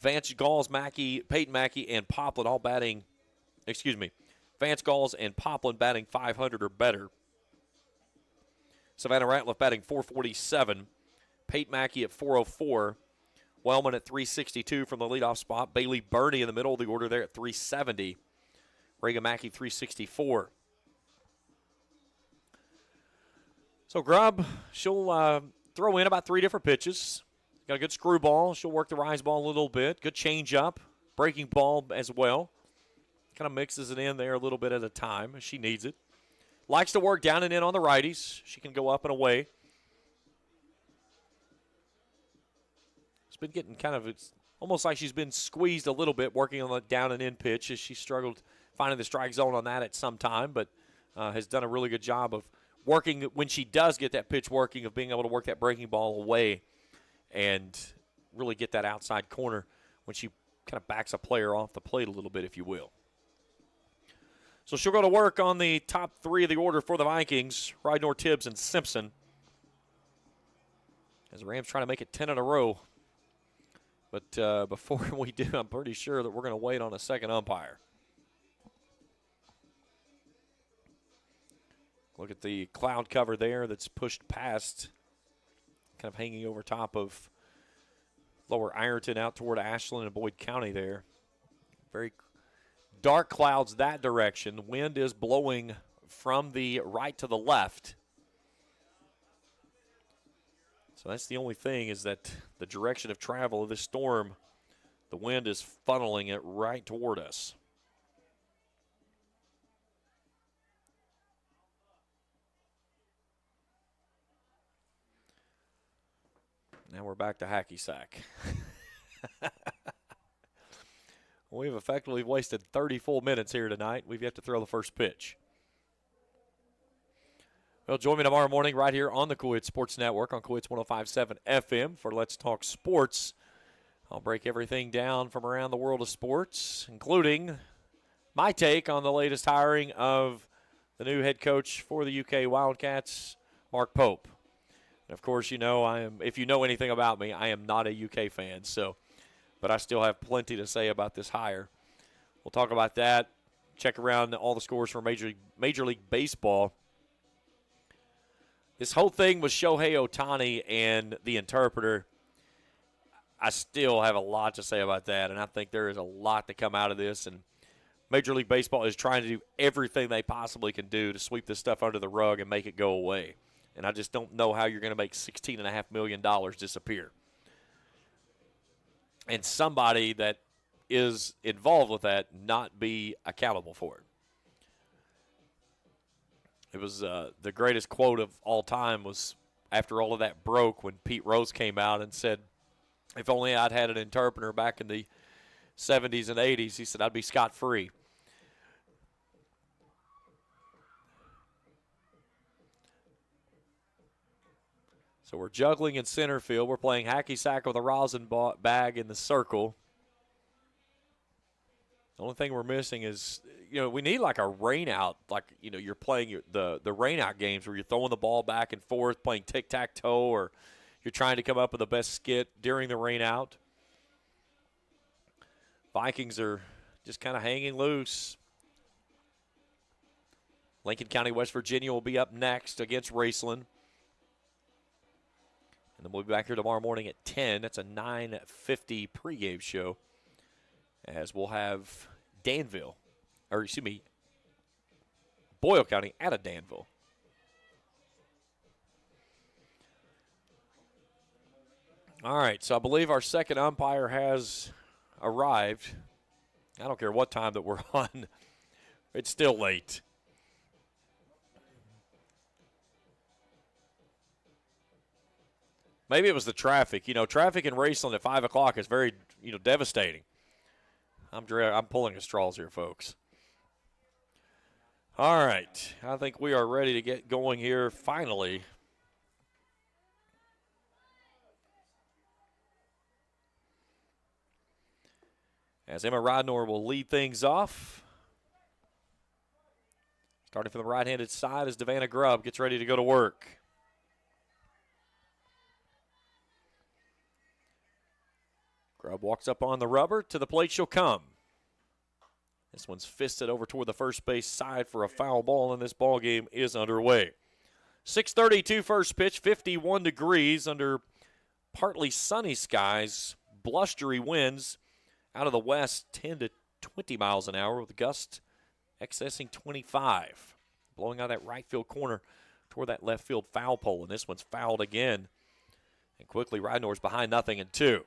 Vance, Galls, Mackey, Peyton Mackey, and Poplin all batting, Vance, Galls, and Poplin batting .500 or better. Savannah Ratliff batting .447. Peyton Mackey at .404. Wellman at .362 from the leadoff spot. Bailey Burney in the middle of the order there at .370. Reagan Mackey .364. So Grubb, she'll throw in about 3 different pitches. Got a good screwball. She'll work the rise ball a little bit. Good changeup. Breaking ball as well. Kind of mixes it in there a little bit at a time as she needs it. Likes to work down and in on the righties. She can go up and away. It's been getting it's almost like she's been squeezed a little bit working on the down and in pitch as she struggled finding the strike zone on that at some time, but has done a really good job of working when she does get that pitch working, of being able to work that breaking ball away and really get that outside corner when she kind of backs a player off the plate a little bit, if you will. So she'll go to work on the top 3 of the order for the Vikings, Rydnor, Tibbs, and Simpson. As the Rams try to make it 10 in a row. But before we do, I'm pretty sure that we're going to wait on a second umpire. Look at the cloud cover there that's pushed past, kind of hanging over top of Lower Ironton out toward Ashland and Boyd County there. Very dark clouds that direction. The wind is blowing from the right to the left. So that's the only thing, is that the direction of travel of this storm, the wind is funneling it right toward us. Now we're back to hacky sack. We've effectively wasted 30 full minutes here tonight. We've yet to throw the first pitch. Well, join me tomorrow morning right here on the Kool Sports Network on Kool 105.7 FM for Let's Talk Sports. I'll break everything down from around the world of sports, including my take on the latest hiring of the new head coach for the UK Wildcats, Mark Pope. And of course, if you know anything about me, I am not a UK fan, but I still have plenty to say about this hire. We'll talk about that, check around all the scores for Major League Baseball. This whole thing with Shohei Ohtani and the interpreter, I still have a lot to say about that, and I think there is a lot to come out of this. And Major League Baseball is trying to do everything they possibly can do to sweep this stuff under the rug and make it go away. And I just don't know how you're going to make $16.5 million disappear. and somebody that is involved with that not be accountable for it. It was the greatest quote of all time was after all of that broke when Pete Rose came out and said, if only I'd had an interpreter back in the 70s and 80s, he said, I'd be scot-free. So we're juggling in center field. We're playing hacky sack with a rosin bag in the circle. The only thing we're missing is, we need like a rain out. Like, you're playing the rain out games where you're throwing the ball back and forth, playing tic-tac-toe, or you're trying to come up with the best skit during the rain out. Vikings are just kind of hanging loose. Lincoln County, West Virginia will be up next against Raceland. And then we'll be back here tomorrow morning at 10. That's a 9:50 pregame show, as we'll have Boyle County out of Danville. All right, so I believe our second umpire has arrived. I don't care what time that we're on. It's still late. Maybe it was the traffic. Traffic in Raceland at 5 o'clock is very, devastating. I'm pulling at straws here, folks. All right. I think we are ready to get going here finally. As Emma Rodnor will lead things off. Starting from the right-handed side as Devanna Grubb gets ready to go to work. Grubb walks up on the rubber. To the plate she'll come. This one's fisted over toward the first base side for a foul ball, and this ball game is underway. 6:32 first pitch, 51 degrees under partly sunny skies. Blustery winds out of the west, 10 to 20 miles an hour with gusts excessing 25. Blowing out that right field corner toward that left field foul pole, and this one's fouled again. And quickly, Rydnor's behind 0-2.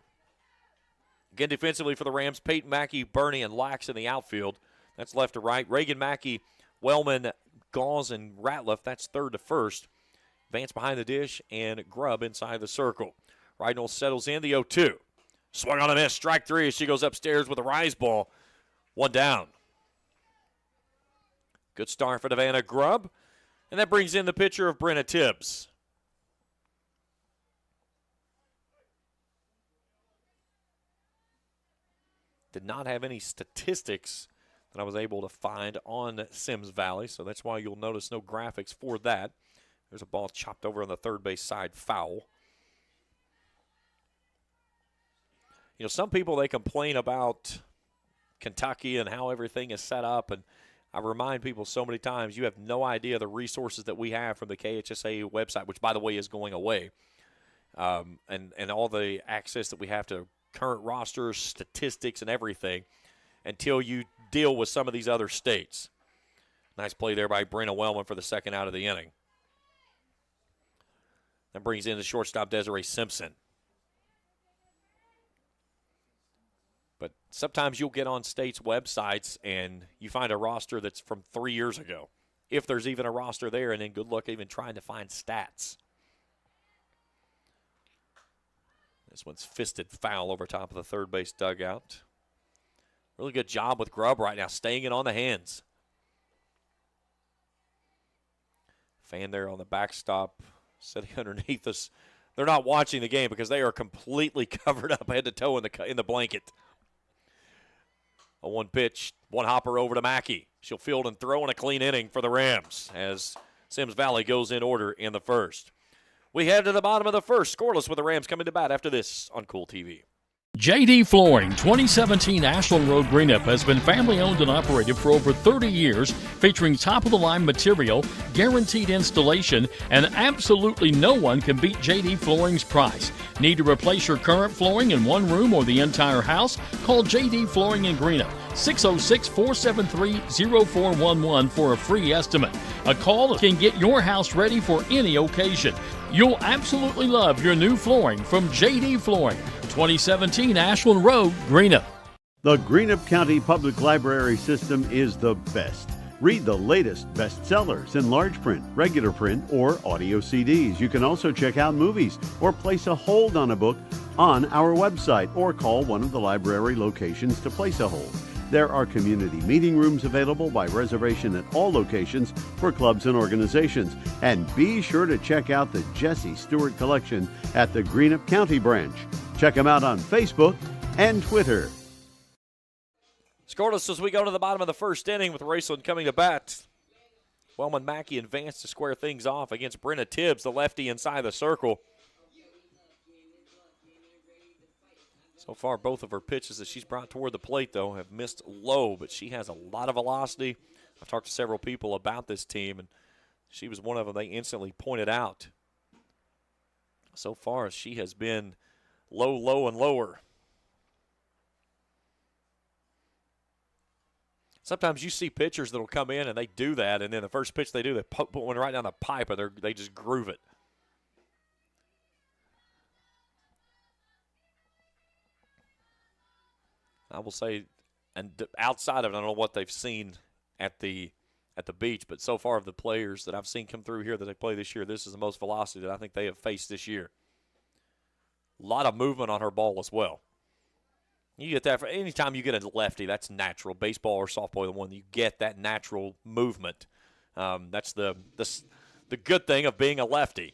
Again, defensively for the Rams, Peyton Mackey, Burney, and Lax in the outfield. That's left to right. Reagan Mackey, Wellman, Gauze, and Ratliff. That's third to first. Vance behind the dish, and Grubb inside the circle. Rydnor settles in the 0-2. Swung on a miss. Strike three as she goes upstairs with a rise ball. One down. Good start for Devanna Grubb. And that brings in the pitcher of Brenna Tibbs. Did not have any statistics that I was able to find on Symmes Valley, so that's why you'll notice no graphics for that. There's a ball chopped over on the third base side, foul. Some people, they complain about Kentucky and how everything is set up, and I remind people so many times, you have no idea the resources that we have from the KHSAA website, which, by the way, is going away, and all the access that we have to current rosters, statistics, and everything until you deal with some of these other states. Nice play there by Brenna Wellman for the second out of the inning. That brings in the shortstop, Desiree Simpson. But sometimes you'll get on states' websites and you find a roster that's from 3 years ago, if there's even a roster there, and then good luck even trying to find stats. This one's fisted foul over top of the third base dugout. Really good job with Grubb right now, staying it on the hands. Fan there on the backstop, sitting underneath us. They're not watching the game because they are completely covered up head to toe in the blanket. A one pitch, one hopper over to Mackey. She'll field and throw in a clean inning for the Rams as Symmes Valley goes in order in the first. We head to the bottom of the first, scoreless with the Rams coming to bat after this on Kool TV. JD Flooring 2017 Ashland Road Greenup has been family owned and operated for over 30 years, featuring top-of-the-line material, guaranteed installation, and absolutely no one can beat JD Flooring's price. Need to replace your current flooring in one room or the entire house? Call JD Flooring in Greenup, 606-473-0411 for a free estimate. A call can get your house ready for any occasion. You'll absolutely love your new flooring from JD Flooring, 2017 Ashland Road, Greenup. The Greenup County Public Library system is the best. Read the latest bestsellers in large print, regular print, or audio CDs. You can also check out movies or place a hold on a book on our website or call one of the library locations to place a hold. There are community meeting rooms available by reservation at all locations for clubs and organizations. And be sure to check out the Jesse Stewart collection at the Greenup County branch. Check them out on Facebook and Twitter. Scoreless as we go to the bottom of the first inning with Raceland coming to bat. Wellman Mackey advanced to square things off against Brenna Tibbs, the lefty inside the circle. So far, both of her pitches that she's brought toward the plate, though, have missed low, but she has a lot of velocity. I've talked to several people about this team, and she was one of them they instantly pointed out. So far, she has been low, low, and lower. Sometimes you see pitchers that will come in and they do that, and then the first pitch they do, they put one right down the pipe, and they just groove it. I will say, and outside of it, I don't know what they've seen at the beach, but so far of the players that I've seen come through here that they play this year, this is the most velocity that I think they have faced this year. A lot of movement on her ball as well. You get that for any time you get a lefty, that's natural. Baseball or softball, the one you get that natural movement. That's the good thing of being a lefty.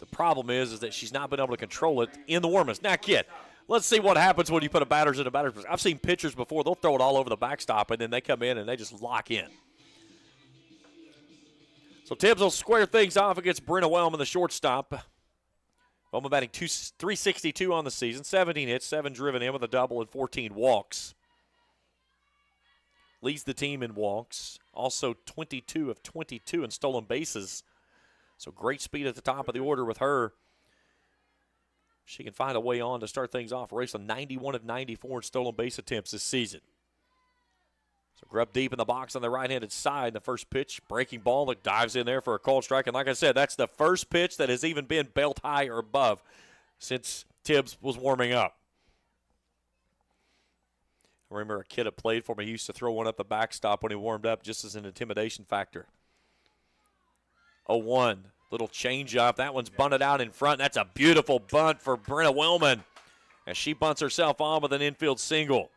The problem is that she's not been able to control it in the warm-ups. Now, kid, let's see what happens when you put a batters in a batter's position. I've seen pitchers before, they'll throw it all over the backstop, and then they come in and they just lock in. So Tibbs will square things off against Brenna Wellman, the shortstop. Wellman batting 362 on the season, 17 hits, 7 driven in with a double and 14 walks. Leads the team in walks. Also 22 of 22 in stolen bases. So great speed at the top of the order with her. She can find a way on to start things off. Raceland 91 of 94 in stolen base attempts this season. So Grubb deep in the box on the right-handed side. The first pitch, breaking ball that dives in there for a called strike. And like I said, that's the first pitch that has even been belt high or above since Tibbs was warming up. I remember a kid that played for me. He used to throw one up the backstop when he warmed up just as an intimidation factor. 0-1. Little change-up. That one's bunted out in front. That's a beautiful bunt for Brenna Wellman as she bunts herself on with an infield single.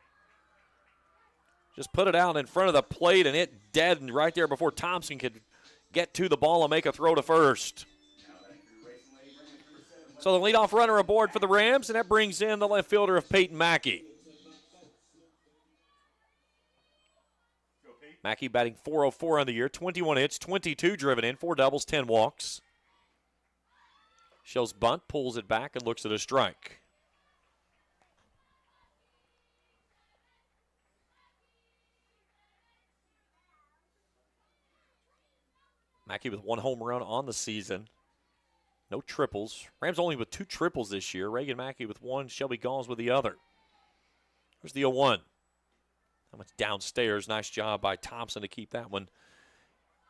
Just put it out in front of the plate, and it deadened right there before Thompson could get to the ball and make a throw to first. So the leadoff runner aboard for the Rams, and that brings in the left fielder of Peyton Mackey. Mackey batting .404 on the year, 21 hits, 22 driven in, 4 doubles, 10 walks. Shows bunt, pulls it back, and looks at a strike. Mackey with 1 home run on the season. No triples. Rams only with 2 triples this year. Reagan Mackey with 1, Shelby Gauls with the other. Here's the 0-1. That one's downstairs. Nice job by Thompson to keep that one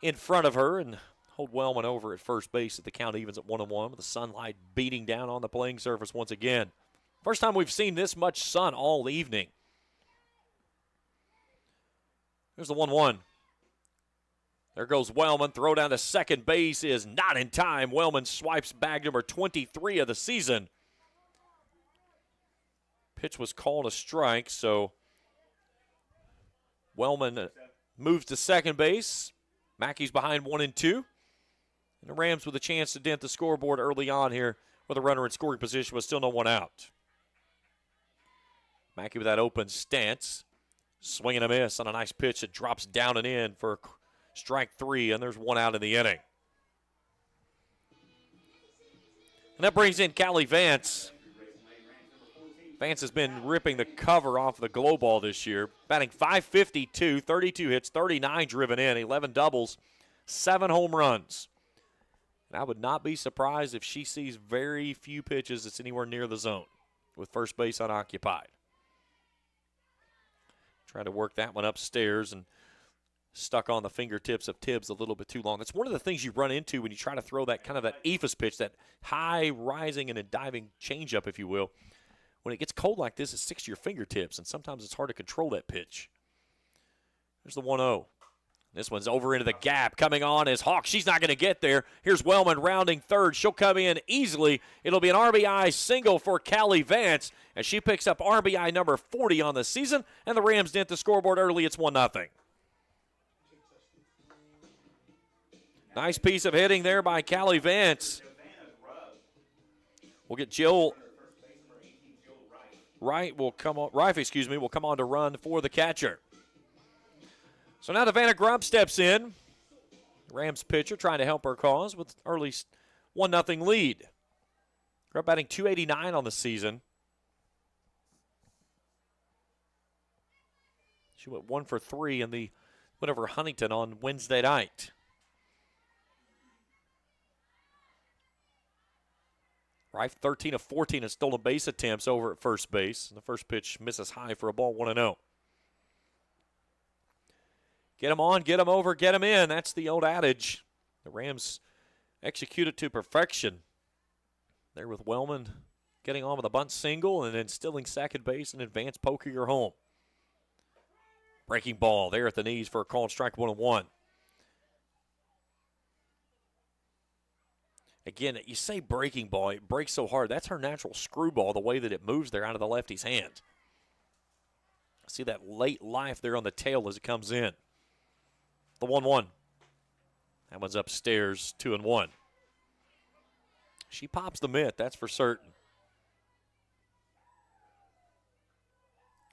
in front of her and hold Wellman over at first base at the count evens at 1-1 with the sunlight beating down on the playing surface once again. First time we've seen this much sun all evening. Here's the 1-1. There goes Wellman. Throw down to second base is not in time. Wellman swipes bag number 23 of the season. Pitch was called a strike, so Wellman moves to second base. Mackey's behind 1 and 2. And the Rams with a chance to dent the scoreboard early on here with a runner in scoring position with still no one out. Mackey with that open stance. Swing and a miss on a nice pitch that drops down and in for strike 3, and there's 1 out in the inning. And that brings in Callie Vance. Vance has been ripping the cover off the glow ball this year. Batting .552, 32 hits, 39 driven in, 11 doubles, 7 home runs. And I would not be surprised if she sees very few pitches that's anywhere near the zone with first base unoccupied. Tried to work that one upstairs and stuck on the fingertips of Tibbs a little bit too long. That's one of the things you run into when you try to throw that kind of that eephus pitch, that high rising and a diving changeup, if you will. When it gets cold like this, it sticks to your fingertips, and sometimes it's hard to control that pitch. There's the 1-0. This one's over into the gap. Coming on is Hawk. She's not going to get there. Here's Wellman rounding third. She'll come in easily. It'll be an RBI single for Callie Vance as she picks up RBI number 40 on the season, and the Rams dent the scoreboard early. It's 1-0. Nice piece of hitting there by Callie Vance. We'll get Jill Rife will come on to run for the catcher. So now Vanna Grubb steps in. Rams pitcher trying to help her cause with early 1-0 lead. Grubb batting .289 on the season. She went 1 for 3 in the win over Huntington on Wednesday night. Rife 13 of 14 in stolen base attempts over at first base. And the first pitch misses high for a ball, 1-0. Get him on, get him over, get him in. That's the old adage. The Rams execute it to perfection. There with Wellman getting on with a bunt single and then stealing second base and advance poker her home. Breaking ball there at the knees for a called strike, 1-1. Again, you say breaking ball, it breaks so hard. That's her natural screwball, the way that it moves there out of the lefty's hand. See that late life there on the tail as it comes in. The 1-1. That one's upstairs, 2-1. She pops the mitt, that's for certain.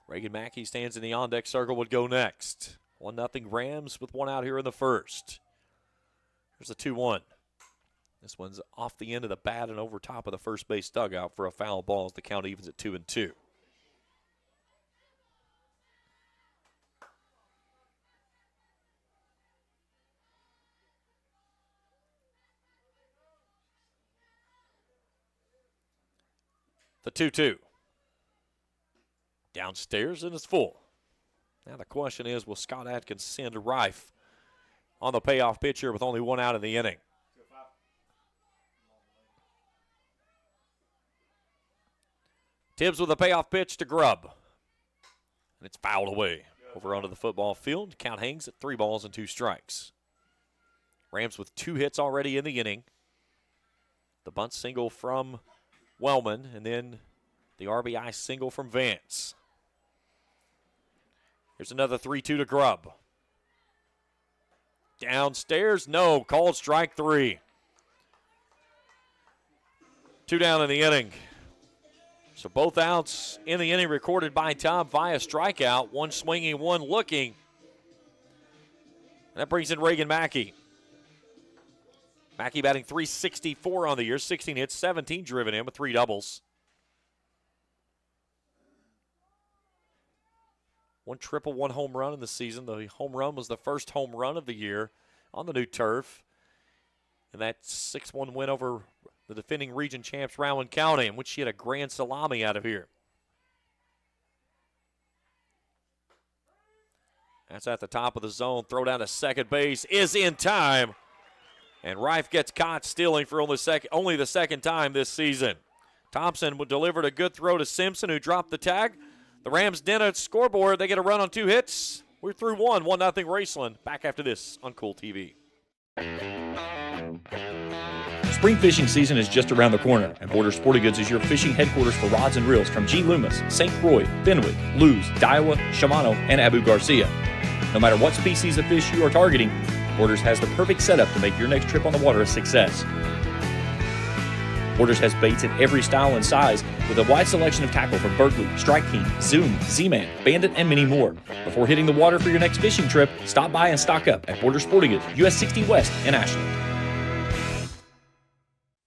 Reagan Mackey stands in the on-deck circle, would go next. 1-0 Rams with one out here in the first. Here's the 2-1. This one's off the end of the bat and over top of the first base dugout for a foul ball as the count evens at 2-2. The 2-2. Downstairs and it's full. Now the question is, will Scott Atkins send Rife on the payoff pitch here with only one out in the inning? Tibbs with a payoff pitch to Grubb. And it's fouled away over onto the football field. Count hangs at 3-2. Rams with 2 hits already in the inning. The bunt single from Wellman, and then the RBI single from Vance. Here's another 3-2 to Grubb. Downstairs, no, called strike 3. 2 down in the inning. So both outs in the inning recorded by Tom via strikeout. One swinging, one looking. And that brings in Reagan Mackey. Mackey batting .364 on the year, 16 hits, 17 driven in with 3 doubles. 1 triple, 1 home run in the season. The home run was the first home run of the year on the new turf. And that 6-1 win over the defending region champs, Rowan County, in which she had a grand salami out of here. That's at the top of the zone. Throw down to second base is in time. And Rife gets caught stealing for only the second time this season. Thompson delivered a good throw to Simpson, who dropped the tag. The Rams dent a scoreboard. They get a run on 2 hits. We're through 1 0 Raceland. Back after this on Kool TV. Spring fishing season is just around the corner, and Border Sporting Goods is your fishing headquarters for rods and reels from G. Loomis, St. Croix, Fenwick, Lewes, Daiwa, Shimano, and Abu Garcia. No matter what species of fish you are targeting, Borders has the perfect setup to make your next trip on the water a success. Borders has baits in every style and size with a wide selection of tackle from Berkeley, Strike King, Zoom, Z-Man, Bandit, and many more. Before hitting the water for your next fishing trip, stop by and stock up at Border Sporting Goods, US 60 West in Ashland.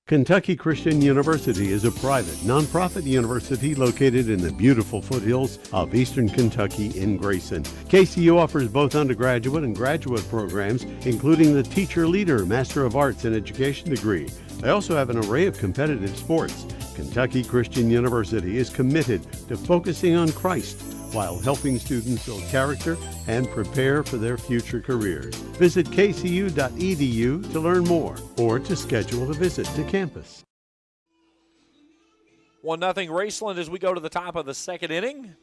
Kentucky Christian University is a private, nonprofit university located in the beautiful foothills of eastern Kentucky in Grayson. KCU offers both undergraduate and graduate programs, including the Teacher Leader Master of Arts in Education degree. They also have an array of competitive sports. Kentucky Christian University is committed to focusing on Christ, while helping students build character and prepare for their future careers. Visit kcu.edu to learn more or to schedule a visit to campus. 1-0 Raceland as we go to the top of the second inning.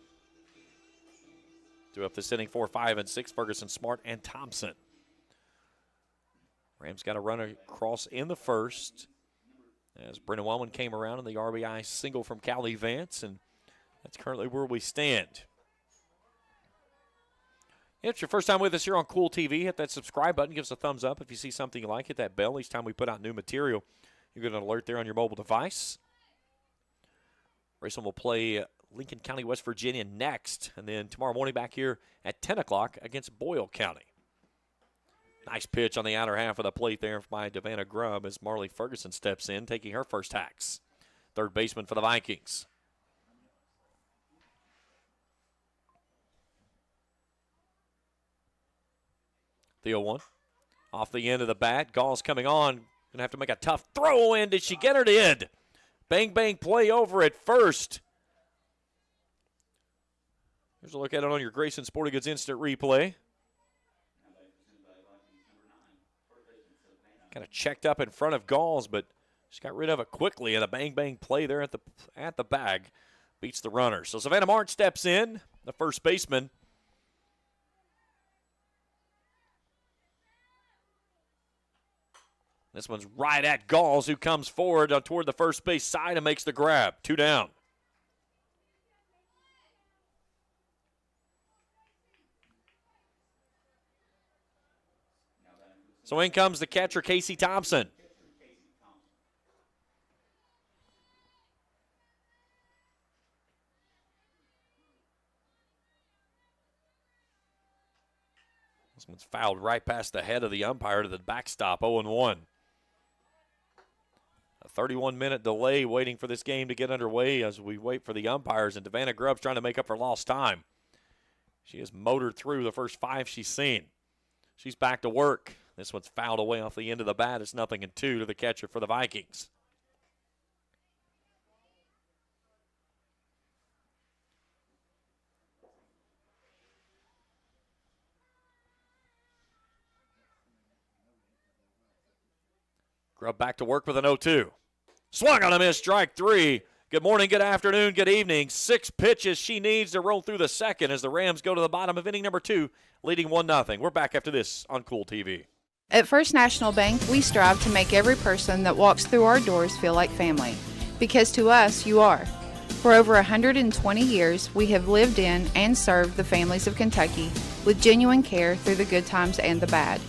Two up this inning, 4, 5, and 6, Ferguson, Smart, and Thompson. Rams got a run across in the first as Brendan Wellman came around in the RBI single from Callie Vance, and that's currently where we stand. If it's your first time with us here on Kool TV, hit that subscribe button, give us a thumbs up. If you see something you like, hit that bell. Each time we put out new material, you get an alert there on your mobile device. Raceland will play Lincoln County, West Virginia next, and then tomorrow morning back here at 10 o'clock against Boyle County. Nice pitch on the outer half of the plate there by Devana Grubb as Marley Ferguson steps in, taking her first hacks. Third baseman for the Vikings. The 0-1. Off the end of the bat. Gall's coming on. Going to have to make a tough throw in. Did she get her? Did. Bang, bang play over at first. Here's a look at it on your Grayson Sporting Goods Instant Replay. Kind of checked up in front of Galls, but she got rid of it quickly, and a bang-bang play there at the bag beats the runner. So Savannah Martin steps in, the first baseman. This one's right at Galls, who comes forward toward the first base side and makes the grab. 2 down. So in comes the catcher, Casey Thompson. This one's fouled right past the head of the umpire to the backstop, 0-1. A 31-minute delay waiting for this game to get underway as we wait for the umpires, and Devana Grubb's trying to make up for lost time. She has motored through the first 5 she's seen. She's back to work. This one's fouled away off the end of the bat. It's 0-2 to the catcher for the Vikings. Grubb back to work with an 0-2. Swung on a miss, strike 3. Good morning, good afternoon, good evening. 6 pitches she needs to roll through the second as the Rams go to the bottom of inning number 2, leading 1-0. We're back after this on Kool TV. At First National Bank, we strive to make every person that walks through our doors feel like family, because to us, you are. For over 120 years, we have lived in and served the families of Kentucky with genuine care through the good times and the bad.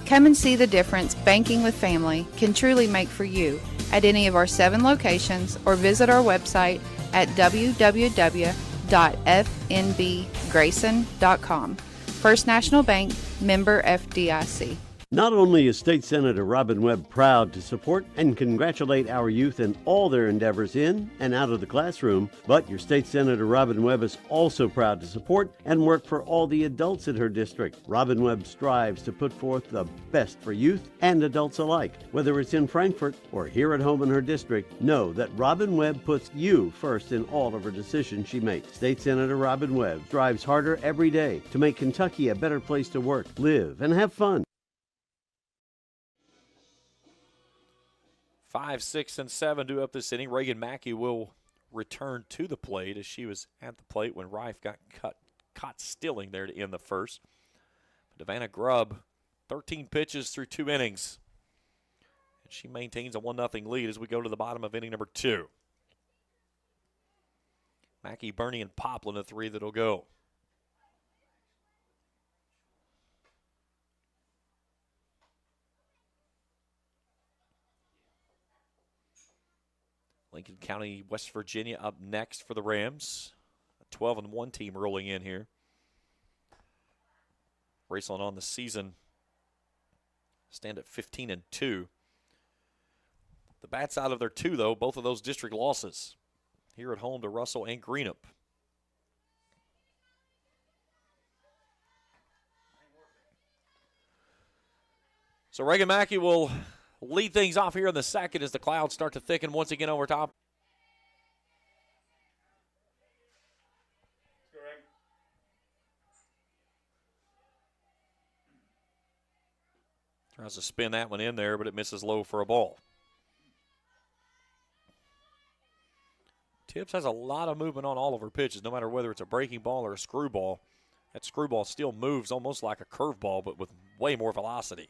Come and see the difference banking with family can truly make for you at any of our 7 locations, or visit our website at www.fnbgrayson.com. First National Bank, member FDIC. Not only is State Senator Robin Webb proud to support and congratulate our youth in all their endeavors in and out of the classroom, but your State Senator Robin Webb is also proud to support and work for all the adults in her district. Robin Webb strives to put forth the best for youth and adults alike. Whether it's in Frankfort or here at home in her district, know that Robin Webb puts you first in all of her decisions she makes. State Senator Robin Webb strives harder every day to make Kentucky a better place to work, live, and have fun. 5, 6, and 7 do up this inning. Reagan Mackey will return to the plate as she was at the plate when Rife got caught stealing there to end the first. But Devana Grubb, 13 pitches through 2 innings. And she maintains a 1-0 lead as we go to the bottom of inning number 2. Mackey, Bernie, and Poplin, the 3 that'll go. Lincoln County, West Virginia up next for the Rams. A 12-1 team rolling in here. Raceland on the season stand at 15-2. The bats out of their 2, though, both of those district losses here at home to Russell and Greenup. So Reagan Mackey will lead things off here in the second as the clouds start to thicken once again over top. Tries to spin that one in there, but it misses low for a ball. Tibbs has a lot of movement on all of her pitches, no matter whether it's a breaking ball or a screwball. That screwball still moves almost like a curveball, but with way more velocity.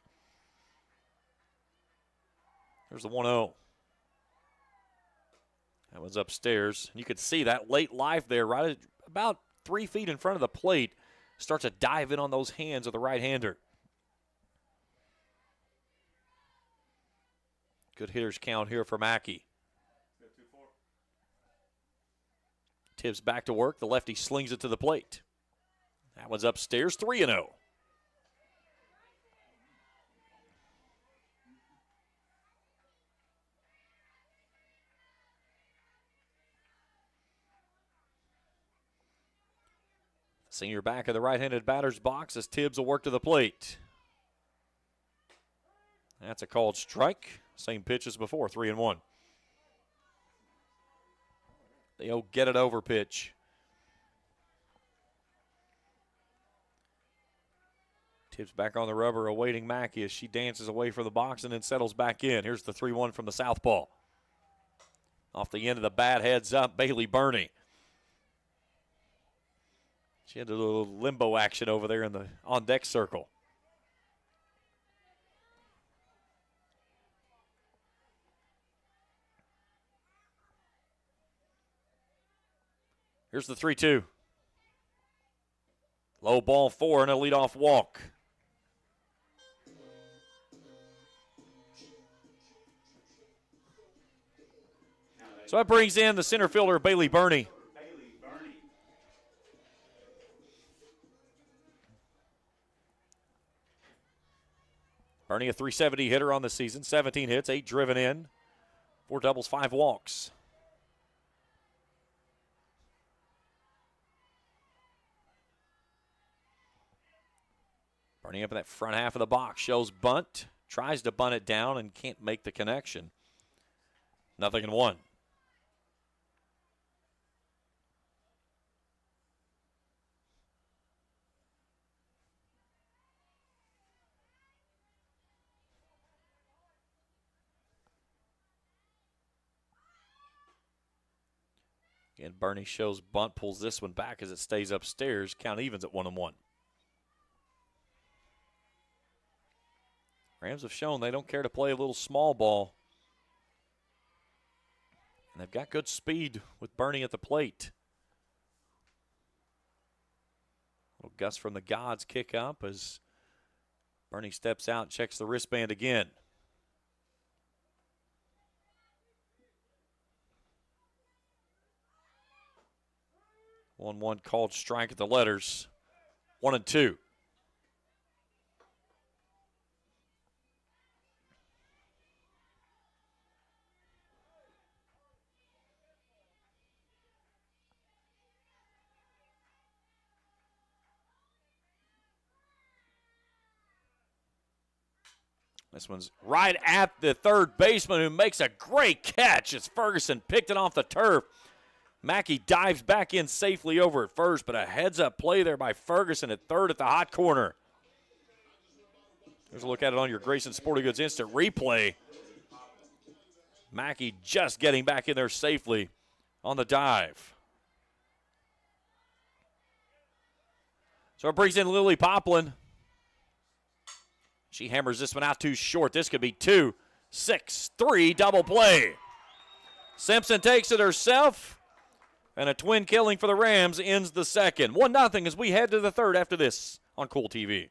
There's the 1-0. That one's upstairs. You could see that late life there, right about 3 feet in front of the plate. Starts to dive in on those hands of the right-hander. Good hitters count here for Mackey. Tibbs back to work. The lefty slings it to the plate. That one's upstairs, 3-0. Senior back of the right-handed batter's box as Tibbs will work to the plate. That's a called strike. Same pitch as before, 3-1. They'll get it over pitch. Tibbs back on the rubber, awaiting Mackey as she dances away from the box and then settles back in. Here's the 3-1 from the southpaw. Off the end of the bat, heads up, Bailey Burney. She had a little limbo action over there in the on-deck circle. Here's the 3-2. Low ball 4 and a leadoff walk. So that brings in the center fielder, Bailey Burney. Burney, a .370 hitter on the season, 17 hits, 8 driven in, 4 doubles, 5 walks. Burney up in that front half of the box, shows bunt, tries to bunt it down and can't make the connection. 0-1. Again, Burney shows bunt, pulls this one back as it stays upstairs. Count evens at 1-1. Rams have shown they don't care to play a little small ball. And they've got good speed with Burney at the plate. Little gust from the gods kick up as Burney steps out and checks the wristband again. 1-1 called strike at the letters. 1-2. This one's right at the third baseman, who makes a great catch as Ferguson picked it off the turf. Mackey dives back in safely over at first, but a heads-up play there by Ferguson at third at the hot corner. There's a look at it on your Grayson Sporting Goods instant replay. Mackey just getting back in there safely on the dive. So it brings in Lily Poplin. She hammers this one out too short. This could be 2-6-3 double play. Simpson takes it herself. And a twin killing for the Rams ends the second. 1-0 as we head to the third after this on Kool TV.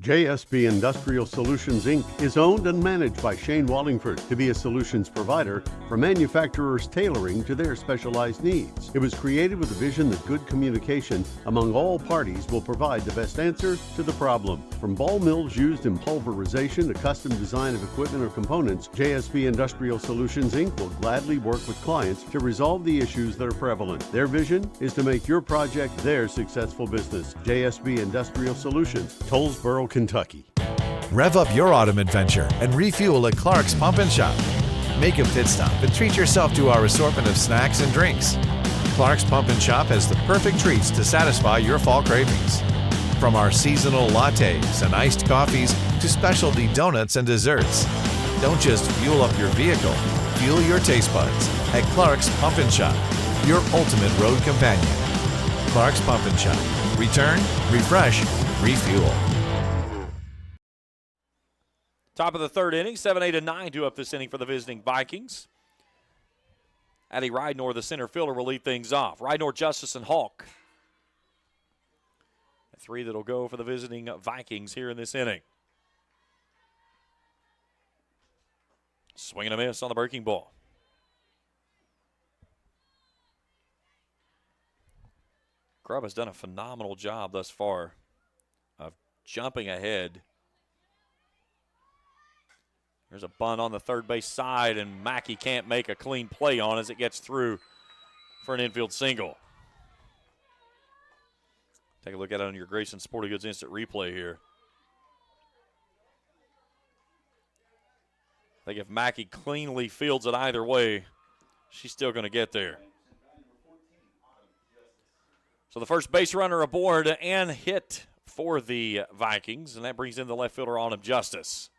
JSB Industrial Solutions, Inc. is owned and managed by Shane Wallingford to be a solutions provider for manufacturers tailoring to their specialized needs. It was created with the vision that good communication among all parties will provide the best answer to the problem. From ball mills used in pulverization to custom design of equipment or components, JSB Industrial Solutions, Inc. will gladly work with clients to resolve the issues that are prevalent. Their vision is to make your project their successful business. JSB Industrial Solutions, Tollsboro, Kentucky. Rev up your autumn adventure and refuel at Clark's Pump and Shop. Make a pit stop and treat yourself to our assortment of snacks and drinks. Clark's Pump and Shop has the perfect treats to satisfy your fall cravings. From our seasonal lattes and iced coffees to specialty donuts and desserts. Don't just fuel up your vehicle, fuel your taste buds at Clark's Pump and Shop, your ultimate road companion. Clark's Pump and Shop. Return, refresh, refuel. Top of the third inning, 7-8 and 9 due up this inning for the visiting Vikings. Addie Rydnor, the center fielder, will lead things off. Rydnor, Justice, and Hawk. The three that will go for the visiting Vikings here in this inning. Swing and a miss on the breaking ball. Grubb has done a phenomenal job thus far of jumping ahead. There's a bunt on the third base side, and Mackey can't make a clean play on as it gets through for an infield single. Take a look at it on your Grayson Sporting Goods instant replay here. I think if Mackey cleanly fields it either way, she's still going to get there. So the first base runner aboard and hit for the Vikings, and that brings in the left fielder Autumn Justice.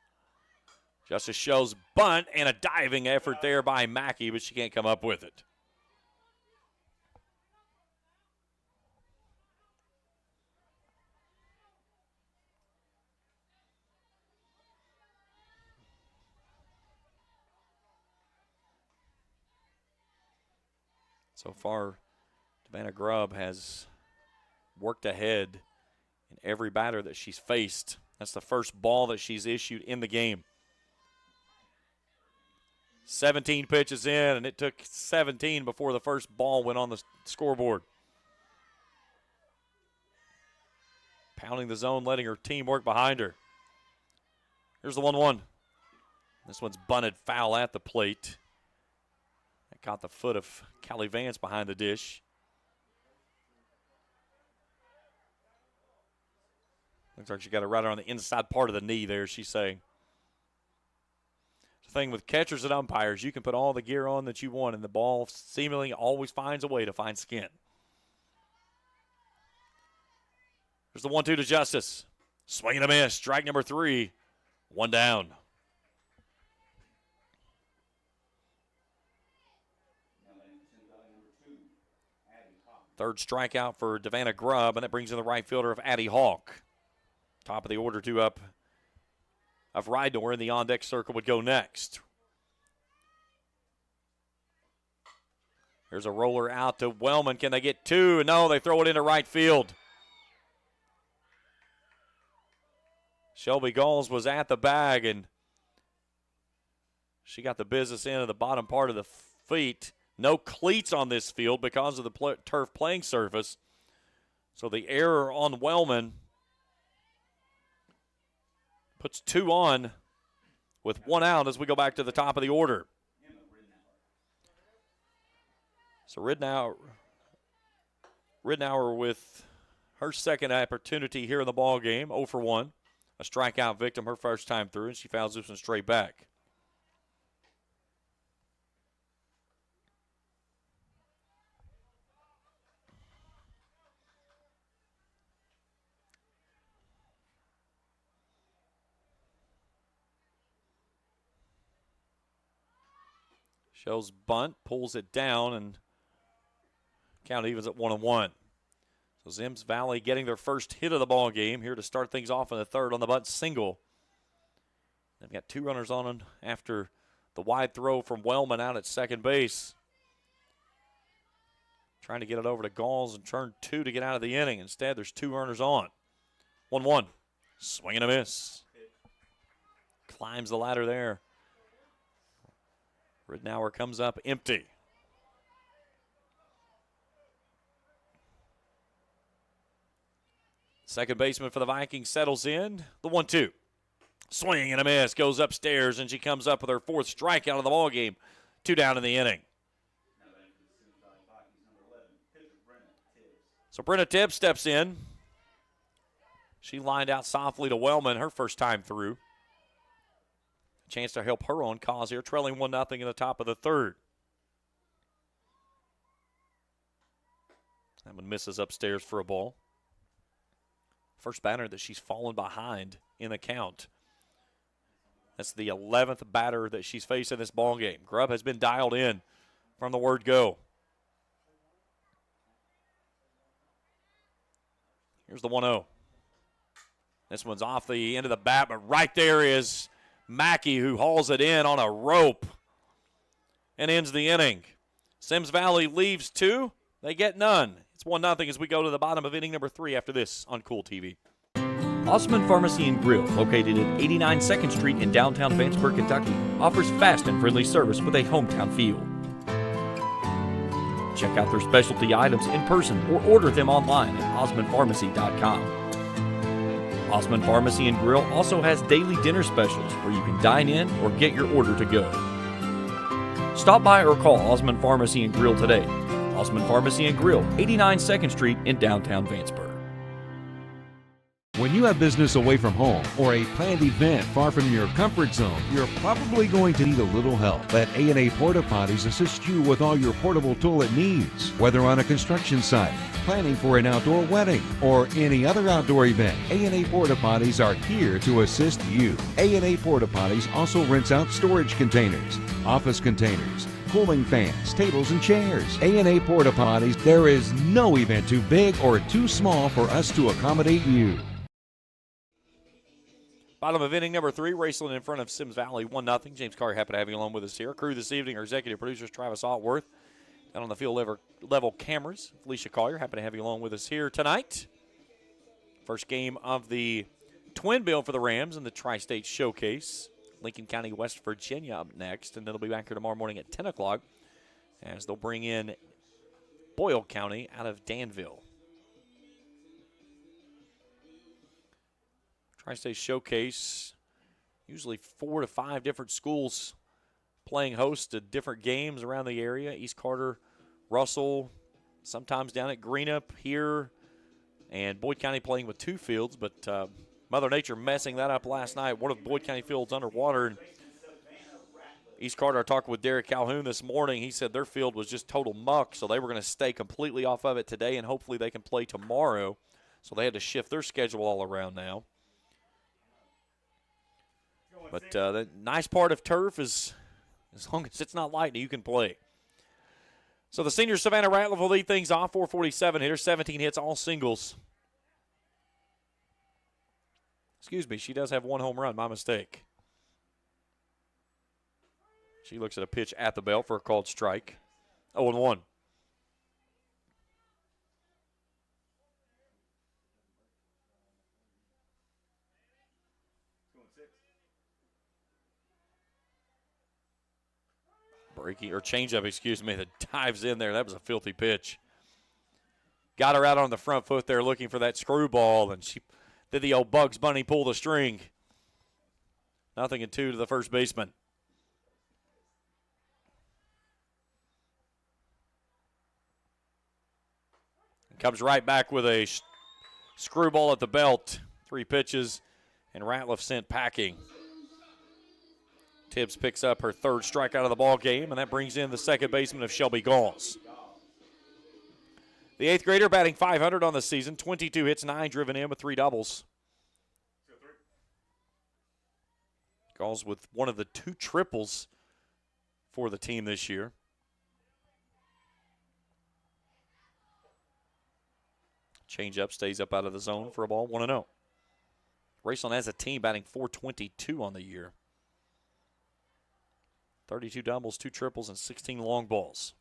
Justice shows bunt and a diving effort there by Mackey, but she can't come up with it. So far, Savannah Grubb has worked ahead in every batter that she's faced. That's the first ball that she's issued in the game. 17 pitches in, and it took 17 before the first ball went on the scoreboard. Pounding the zone, letting her team work behind her. Here's the 1-1. This one's bunted foul at the plate. That caught the foot of Callie Vance behind the dish. Looks like she got it right on the inside part of the knee there, she's saying. The thing with catchers and umpires, you can put all the gear on that you want, and the ball seemingly always finds a way to find skin. There's the 1-2 to Justice. Swing and a miss. Strike number 3. One down. Third strikeout for Devana Grubb, and that brings in the right fielder of Addie Hawk. Top of the order, 2 up of Rydnor, and the on-deck circle would go next. There's a roller out to Wellman. Can they get 2? No, they throw it into right field. Shelby Galls was at the bag, and she got the business in at the bottom part of the feet. No cleats on this field because of the turf playing surface. So the error on Wellman puts 2 on with 1 out as we go back to the top of the order. So Ridnour with her second opportunity here in the ball game, 0 for 1. A strikeout victim her first time through, and she fouls this one straight back. Shows bunt, pulls it down, and count evens at 1-1. So Symmes Valley getting their first hit of the ball game here to start things off in the third on the bunt single. They've got 2 runners on them after the wide throw from Wellman out at second base. Trying to get it over to Galls and turn 2 to get out of the inning. Instead, there's 2 runners on. 1-1. Swing and a miss. Climbs the ladder there. Ridnour comes up empty. Second baseman for the Vikings settles in. The 1-2. Swing and a miss. Goes upstairs, and she comes up with her 4th strikeout of the ball game. 2 down in the inning. So Brenna Tibbs steps in. She lined out softly to Wellman her first time through. Chance to help her own cause here, trailing 1-0 in the top of the third. That one misses upstairs for a ball. First batter that she's fallen behind in the count. That's the 11th batter that she's faced in this ball game. Grubb has been dialed in from the word go. Here's the 1-0. This one's off the end of the bat, but right there is Mackey, who hauls it in on a rope and ends the inning. Symmes Valley leaves 2. They get none. It's 1-0 as we go to the bottom of inning number 3 after this on Kool TV. Osman Pharmacy and Grill, located at 89 2nd Street in downtown Vanceburg, Kentucky, offers fast and friendly service with a hometown feel. Check out their specialty items in person or order them online at osmanpharmacy.com. Osman Pharmacy and Grill also has daily dinner specials where you can dine in or get your order to go. Stop by or call Osman Pharmacy and Grill today. Osman Pharmacy and Grill, 89 2nd Street in downtown Vanceburg. When you have business away from home or a planned event far from your comfort zone, you're probably going to need a little help. Let A&A Porta Potties assist you with all your portable toilet needs. Whether on a construction site, planning for an outdoor wedding, or any other outdoor event, A&A Porta Potties are here to assist you. A&A Porta Potties also rents out storage containers, office containers, cooling fans, tables, and chairs. A&A Porta Potties, there is no event too big or too small for us to accommodate you. Bottom of inning number 3, Raceland in front of Symmes Valley, 1-0. James Carr, happy to have you along with us here. Crew this evening, our executive producers, Travis Altworth. Down on the field level cameras, Felicia Collier, happy to have you along with us here tonight. First game of the twin bill for the Rams in the Tri-State Showcase. Lincoln County, West Virginia up next, and then they'll be back here tomorrow morning at 10 o'clock as they'll bring in Boyle County out of Danville. Tri-State Showcase, usually 4 to 5 different schools playing host to different games around the area. East Carter, Russell, sometimes down at Greenup here, and Boyd County playing with 2 fields, but Mother Nature messing that up last night. One of Boyd County fields underwater. And East Carter, I talked with Derek Calhoun this morning. He said their field was just total muck, so they were going to stay completely off of it today, and hopefully they can play tomorrow. So they had to shift their schedule all around now. But the nice part of turf is as long as it's not lightning, you can play. So the senior Savannah Ratliff will lead things off. 447 hitter, 17 hits, all singles. Excuse me, she does have 1 home run. My mistake. She looks at a pitch at the belt for a called strike. 0-1. Breaking, or changeup, excuse me, that dives in there. That was a filthy pitch. Got her out on the front foot there looking for that screwball, and she did the old Bugs Bunny pull the string. 0-2 to the first baseman. Comes right back with a screwball at the belt. 3 pitches, and Ratliff sent packing. Tibbs picks up her 3rd strikeout of the ball game, and that brings in the second baseman of Shelby Galls. The 8th grader batting .500 on the season, 22 hits, 9 driven in with 3 doubles. Galls with one of the 2 triples for the team this year. Changeup stays up out of the zone for a ball, 1-0. Raceland as a team batting .422 on the year. 32 doubles, 2 triples, and 16 long balls.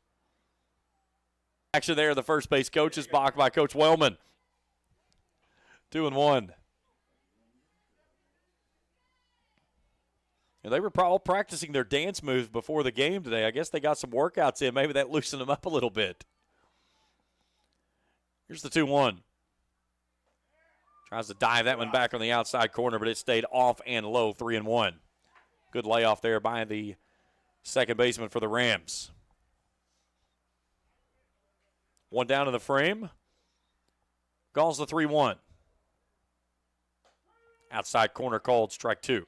Action there, the first base coach is blocked by Coach Wellman. 2-1. And they were all practicing their dance moves before the game today. I guess they got some workouts in. Maybe that loosened them up a little bit. Here's the 2-1. Tries to dive that one back on the outside corner, but it stayed off and low, 3-1. Good layoff there by the second baseman for the Rams. 1 down in the frame. Galls the 3-1. Outside corner called, strike 2.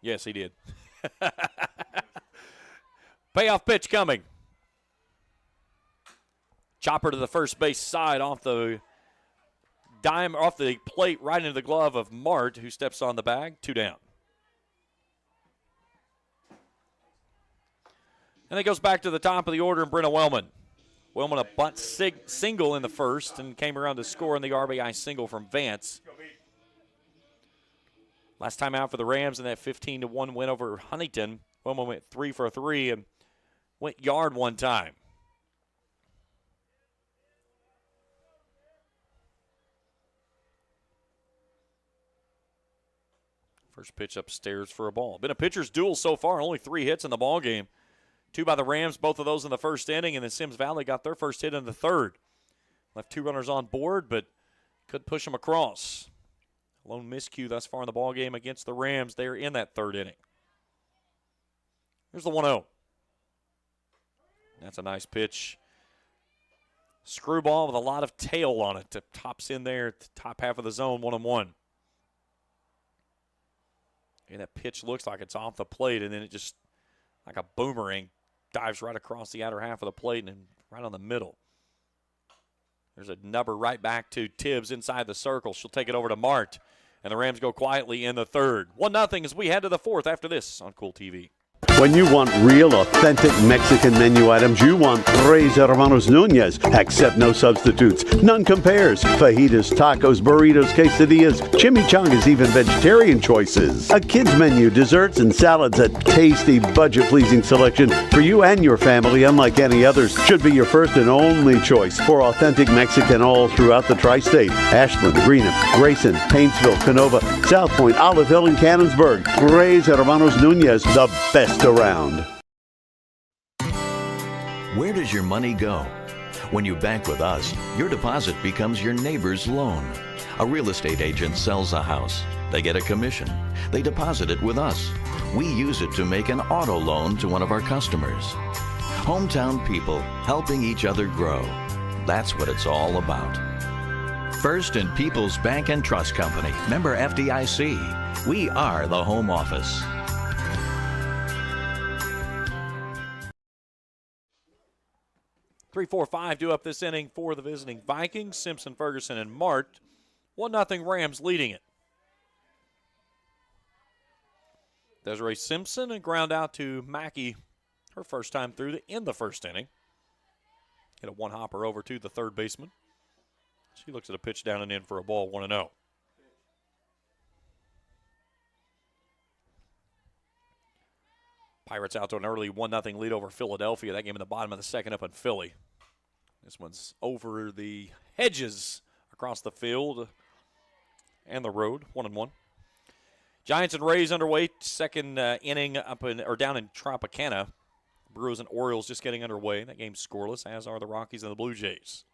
Yes, he did. Payoff pitch coming. Chopper to the first base side off the plate right into the glove of Mart, who steps on the bag. 2 down. And it goes back to the top of the order and Brenna Wellman. Wellman a bunt single in the first and came around to score in the RBI single from Vance. Last time out for the Rams in that 15-1 win over Huntington, Wellman went 3 for 3 and went yard one time. First pitch upstairs for a ball. Been a pitcher's duel so far, only 3 hits in the ball game. 2 by the Rams, both of those in the first inning, and then Symmes Valley got their first hit in the third. Left 2 runners on board, but could push them across. Lone miscue thus far in the ball game against the Rams. They're in that third inning. Here's the 1-0. That's a nice pitch. Screwball with a lot of tail on it. Tops in there at the top half of the zone, 1-1. And that pitch looks like it's off the plate, and then it just, like a boomerang, dives right across the outer half of the plate and right on the middle. There's a number right back to Tibbs inside the circle. She'll take it over to Mart, and the Rams go quietly in the third. 1-0 as we head to the fourth after this on Kool TV. When you want real, authentic Mexican menu items, you want Tres Hermanos Nunez. Accept no substitutes. None compares. Fajitas, tacos, burritos, quesadillas, chimichangas, even vegetarian choices. A kids menu, desserts, and salads. A tasty, budget-pleasing selection for you and your family, unlike any others. Should be your first and only choice for authentic Mexican all throughout the tri-state. Ashland, Greenham, Grayson, Paintsville, Canova, South Point, Olive Hill, and Cannonsburg. Tres Hermanos Nunez, the best around. Where does your money go? When you bank with us, your deposit becomes your neighbor's loan. A real estate agent sells a house. They get a commission. They deposit it with us. We use it to make an auto loan to one of our customers. Hometown people helping each other grow. That's what it's all about. First and People's Bank and Trust Company. Member FDIC. We are the home office. 3-4-5 due up this inning for the visiting Vikings. Simpson, Ferguson, and Mart. 1-0 Rams leading it. Desiree Simpson and ground out to Mackey her first time through in the first inning. Hit a one-hopper over to the third baseman. She looks at a pitch down and in for a ball, 1-0. Pirates out to an early 1-0 lead over Philadelphia. That game in the bottom of the second up in Philly. This one's over the hedges across the field and the road, 1-1. Giants and Rays underway. Second inning down in Tropicana. Brewers and Orioles just getting underway. That game's scoreless, as are the Rockies and the Blue Jays.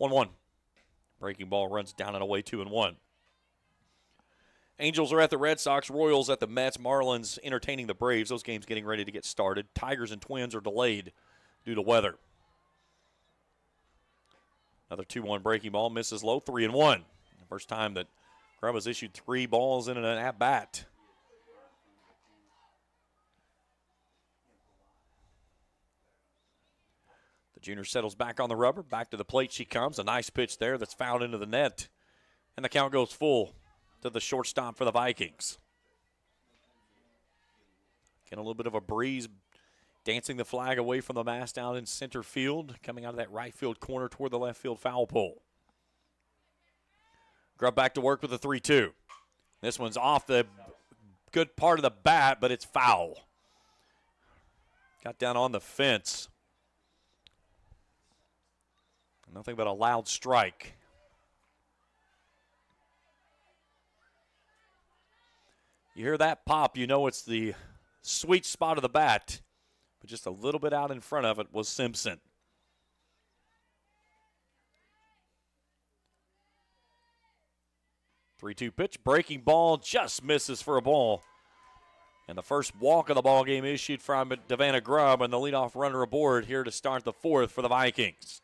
1-1. Breaking ball runs down and away, 2-1. Angels are at the Red Sox, Royals at the Mets, Marlins entertaining the Braves. Those games getting ready to get started. Tigers and Twins are delayed due to weather. Another 2-1 breaking ball, misses low, 3-1. First time that Grubb has issued 3 balls in an at-bat. The junior settles back on the rubber, back to the plate she comes. A nice pitch there that's fouled into the net. And the count goes full to the shortstop for the Vikings. Getting a little bit of a breeze, dancing the flag away from the mast out in center field, coming out of that right field corner toward the left field foul pole. Grubb back to work with the 3-2. This one's off the good part of the bat, but it's foul. Got down on the fence. Nothing but a loud strike. You hear that pop, you know it's the sweet spot of the bat. But just a little bit out in front of it was Simpson. Three-two pitch, breaking ball, just misses for a ball. And the first walk of the ball game issued from Davana Grubb, and the leadoff runner aboard here to start the fourth for the Vikings.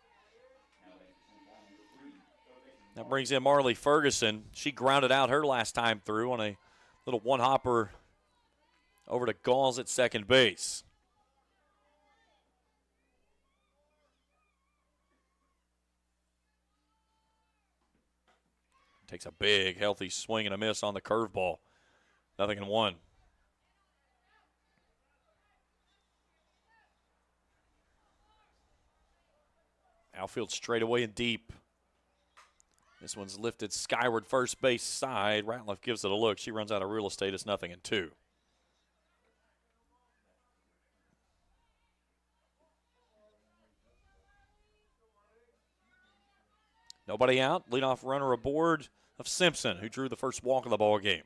That brings in Marley Ferguson. She grounded out her last time through on a little one-hopper over to Galls at second base. Takes a big, healthy swing and a miss on the curveball. 0-1. Outfield straight away and deep. This one's lifted skyward first base side. Ratliff gives it a look. She runs out of real estate. It's 0-2. Nobody out. Leadoff runner aboard of Simpson, who drew the first walk of the ball game.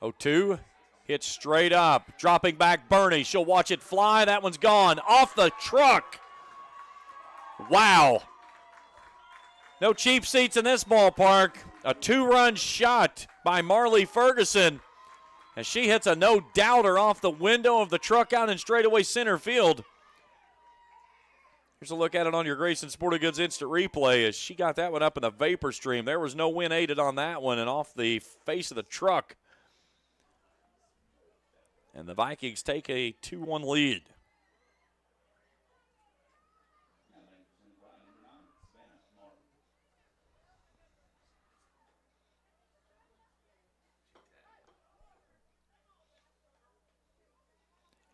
0-2. Hit straight up. Dropping back Bernie. She'll watch it fly. That one's gone. Off the truck. Wow. No cheap seats in this ballpark. A 2-run shot by Marley Ferguson. And she hits a no-doubter off the window of the truck out in straightaway center field. Here's a look at it on your Grayson Sporting Goods instant replay as she got that one up in the vapor stream. There was no wind aided on that one and off the face of the truck. And the Vikings take a 2-1 lead.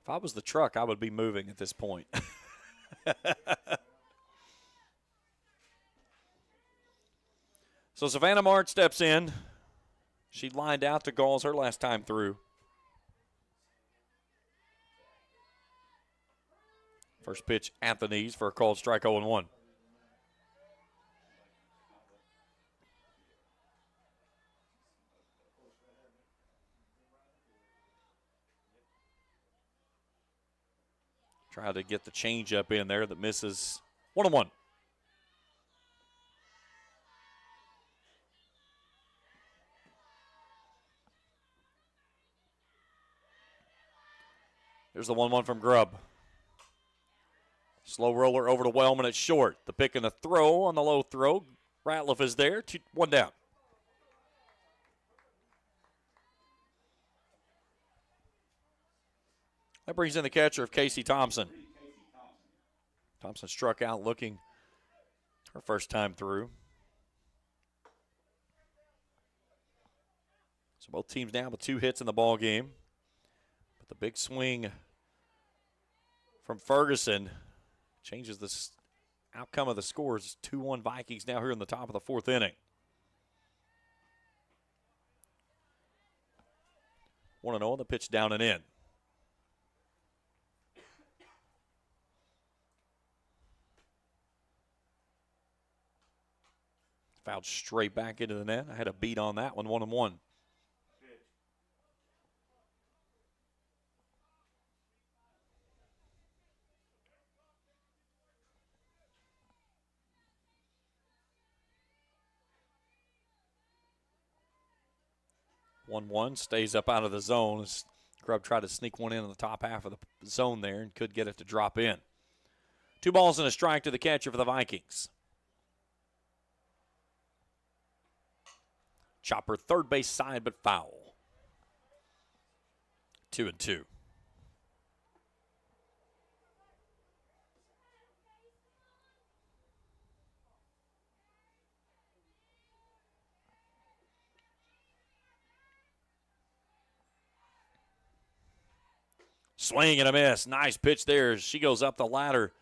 If I was the truck, I would be moving at this point. So Savannah Mart steps in. She lined out to Gauls her last time through. First pitch at the knees for a called strike 0-1. Try to get the changeup in there that misses. 1-1. There's the 1-1 from Grubb. Slow roller over to Wellman at short. The pick and the throw on the low throw. Ratliff is there. 1 down. That brings in the catcher of Casey Thompson. Thompson struck out looking her first time through. So both teams now with 2 hits in the ball game. But the big swing from Ferguson changes the outcome of the scores. 2-1 Vikings now here in the top of the 4th inning. 1-0, the pitch down and in. Fouled straight back into the net. I had a beat on that one, 1-1. One stays up out of the zone. Grubb tried to sneak one in the top half of the zone there and could get it to drop in. 2 balls and a strike to the catcher for the Vikings. Chopper third base side, but foul. 2-2. Swing and a miss. Nice pitch there. She goes up the ladder.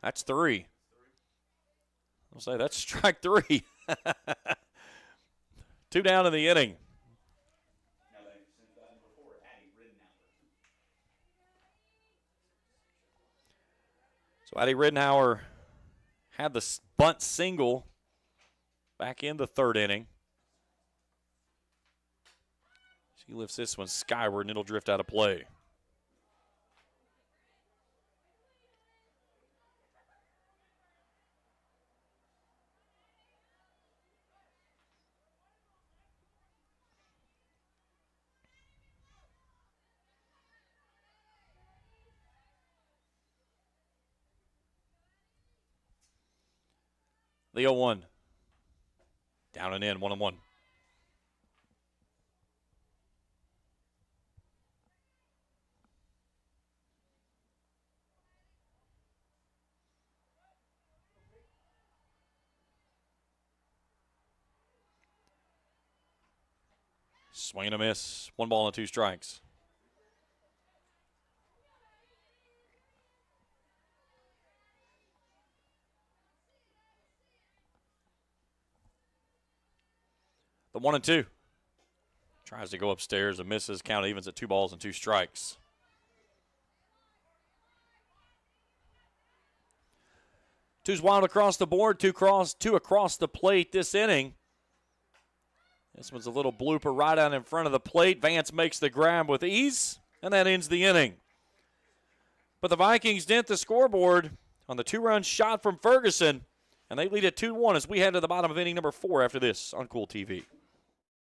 That's 3. I'll say that's strike 3. 2 down in the inning. So Addie Riddenhauer had the bunt single back in the 3rd inning. She lifts this one skyward and it'll drift out of play. The 0-1. Down and in, 1-1. Swing and a miss. 1 ball and 2 strikes. The 1-2. Tries to go upstairs and misses. Count evens at 2 balls and 2 strikes. Two's wild across the board. Two across the plate this inning. This one's a little blooper right out in front of the plate. Vance makes the grab with ease, and that ends the inning. But the Vikings dent the scoreboard on the 2-run shot from Ferguson, and they lead at 2-1 as we head to the bottom of inning number 4 after this on Kool TV.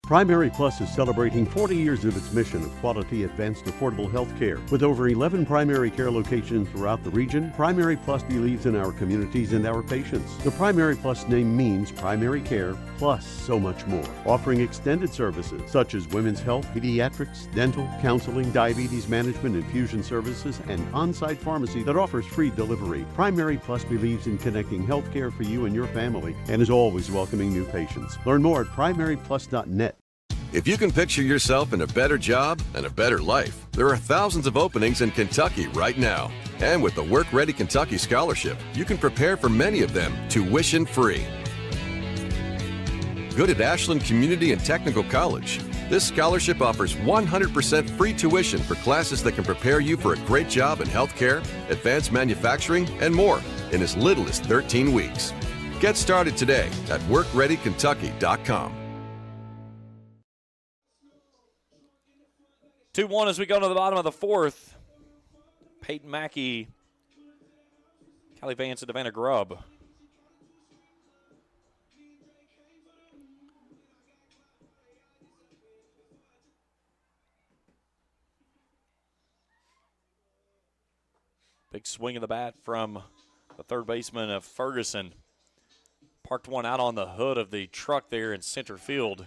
Primary Plus is celebrating 40 years of its mission of quality, advanced, affordable health care. With over 11 primary care locations throughout the region, Primary Plus believes in our communities and our patients. The Primary Plus name means primary care plus so much more. Offering extended services such as women's health, pediatrics, dental, counseling, diabetes management, infusion services, and on-site pharmacy that offers free delivery. Primary Plus believes in connecting health care for you and your family and is always welcoming new patients. Learn more at primaryplus.net. If you can picture yourself in a better job and a better life, there are thousands of openings in Kentucky right now. And with the Work Ready Kentucky Scholarship, you can prepare for many of them tuition-free. Good at Ashland Community and Technical College. This scholarship offers 100% free tuition for classes that can prepare you for a great job in healthcare, advanced manufacturing, and more in as little as 13 weeks. Get started today at workreadykentucky.com. 2-1 as we go to the bottom of the 4th. Peyton Mackey, Callie Vance, and Savannah Grubb. Big swing of the bat from the third baseman of Ferguson. Parked one out on the hood of the truck there in center field.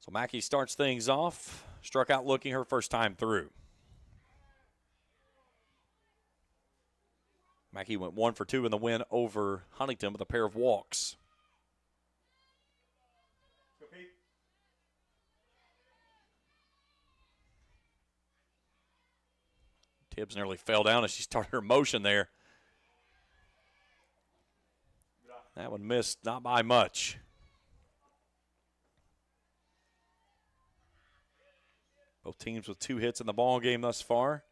So Mackey starts things off. Struck out looking her first time through. Mackey went 1 for 2 in the win over Huntington with a pair of walks. Tibbs nearly fell down as she started her motion there. That one missed, not by much. Both teams with 2 hits in the ball game thus far.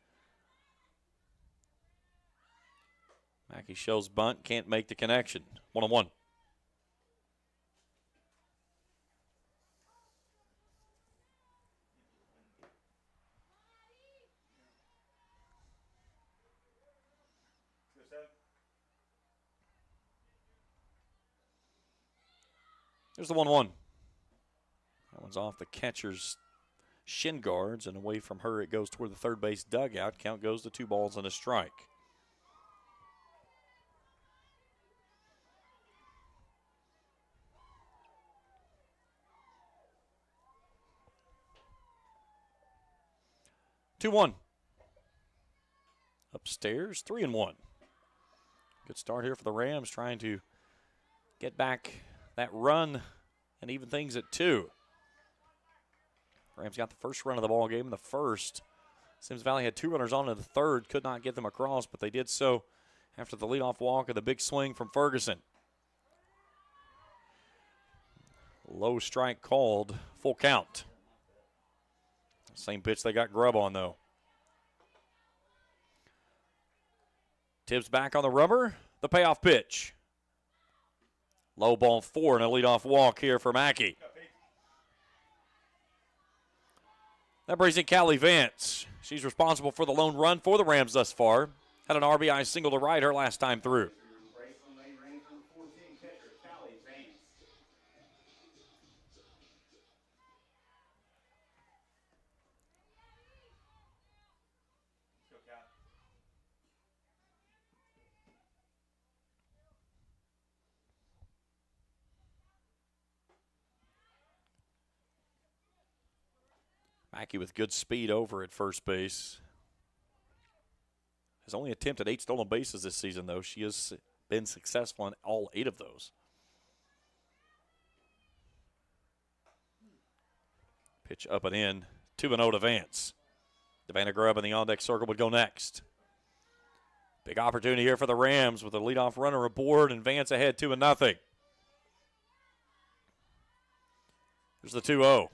Mackey shows bunt, can't make the connection. 1-1. There's the 1-1. That one's off the catcher's shin guards, and away from her it goes toward the third base dugout. Count goes to 2 balls and a strike. Two-1. Upstairs, 3-1. Good start here for the Rams, trying to get back that run and even things at 2. Rams got the first run of the ball game in the first. Symmes Valley had 2 runners on in the third, could not get them across, but they did so after the leadoff walk and the big swing from Ferguson. Low strike called, full count. Same pitch they got Grubb on, though. Tibbs back on the rubber, the payoff pitch. Low ball 4 and a leadoff walk here for Mackey. That brings in Callie Vance. She's responsible for the lone run for the Rams thus far. Had an RBI single to right her last time through. Mackey with good speed over at first base. has only attempted 8 stolen bases this season, though. She has been successful in all 8 of those. Pitch up and in. 2-0 to Vance. Savannah Grubb in the on-deck circle would go next. Big opportunity here for the Rams with the leadoff runner aboard and Vance ahead 2-0. Here's the 2-0.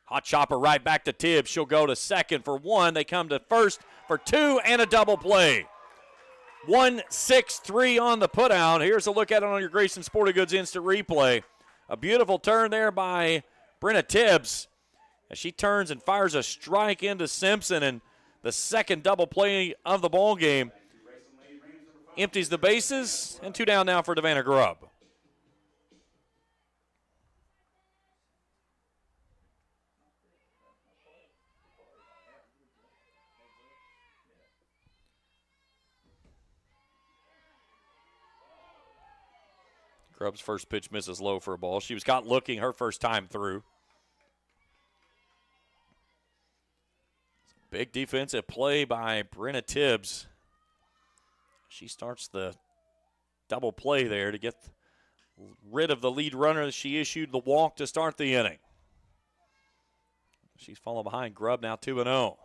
Hot chopper right back to Tibbs. She'll go to second for 1. They come to first for 2 and a double play. 1-6-3 on the putout. Here's a look at it on your Grayson Sporting Goods instant replay. A beautiful turn there by Brenna Tibbs as she turns and fires a strike into Simpson, and the second double play of the ball game empties the bases, and 2 down now for Savannah Grubb. Grubb's first pitch misses low for a ball. She was caught looking her first time through. Big defensive play by Brenna Tibbs. She starts the double play there to get rid of the lead runner. She issued the walk to start the inning. She's falling behind Grubb now 2-0.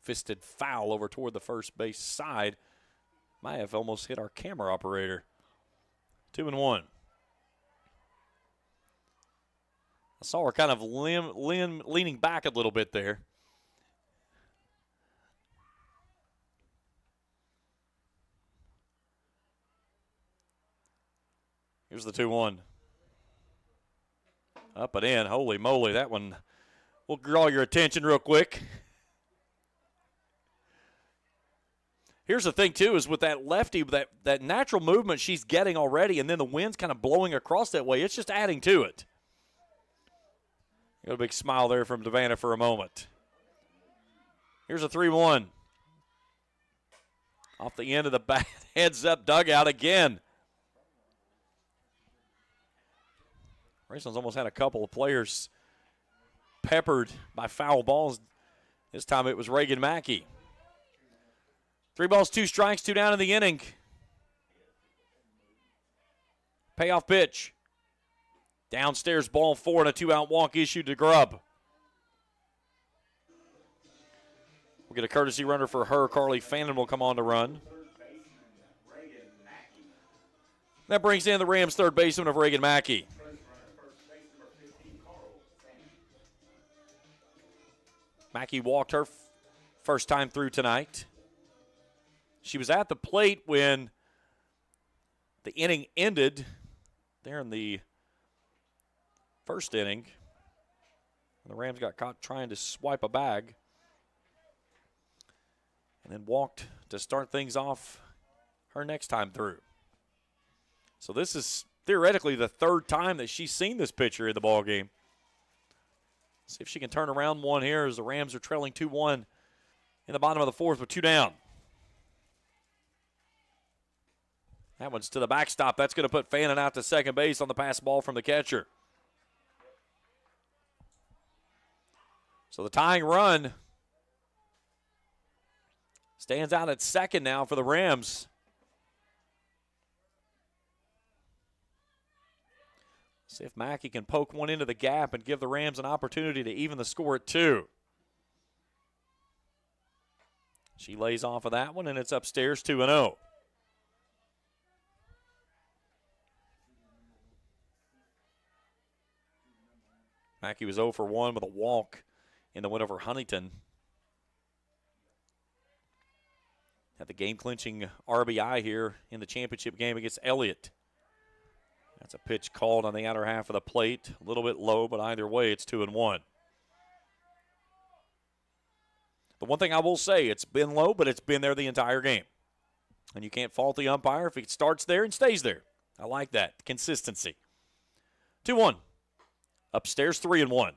Fisted foul over toward the first base side. Might have almost hit our camera operator. 2-1. I saw her kind of leaning back a little bit there. Here's the 2-1. Up and in. Holy moly, that one will draw your attention real quick. Here's the thing, too, is with that lefty, that natural movement she's getting already, and then the wind's kind of blowing across that way. It's just adding to it. Got a big smile there from Savannah for a moment. Here's a 3-1. Off the end of the bat, heads-up dugout again. Raceland's almost had a couple of players peppered by foul balls. This time it was Reagan Mackey. 3 balls, 2 strikes, 2 down in the inning. Payoff pitch. Downstairs ball 4 and a 2-out walk issued to Grubb. We'll get a courtesy runner for her. Carly Fannin will come on to run. That brings in the Rams' third baseman of Reagan Mackey. Mackey walked her first time through tonight. She was at the plate when the inning ended there in the first inning. The Rams got caught trying to swipe a bag and then walked to start things off her next time through. So this is theoretically the third time that she's seen this pitcher in the ballgame. See if she can turn around one here as the Rams are trailing 2-1 in the bottom of the fourth with 2 down. That one's to the backstop. That's going to put Fannin out to second base on the pass ball from the catcher. So the tying run stands out at second now for the Rams. See if Mackey can poke one into the gap and give the Rams an opportunity to even the score at 2. She lays off of that one, and it's upstairs 2-0. Mackey was 0 for 1 with a walk in the win over Huntington. Had the game-clinching RBI here in the championship game against Elliott. That's a pitch called on the outer half of the plate. A little bit low, but either way, it's 2-1. The one thing I will say, it's been low, but it's been there the entire game. And you can't fault the umpire if it starts there and stays there. I like that. Consistency. 2-1. Upstairs 3-1.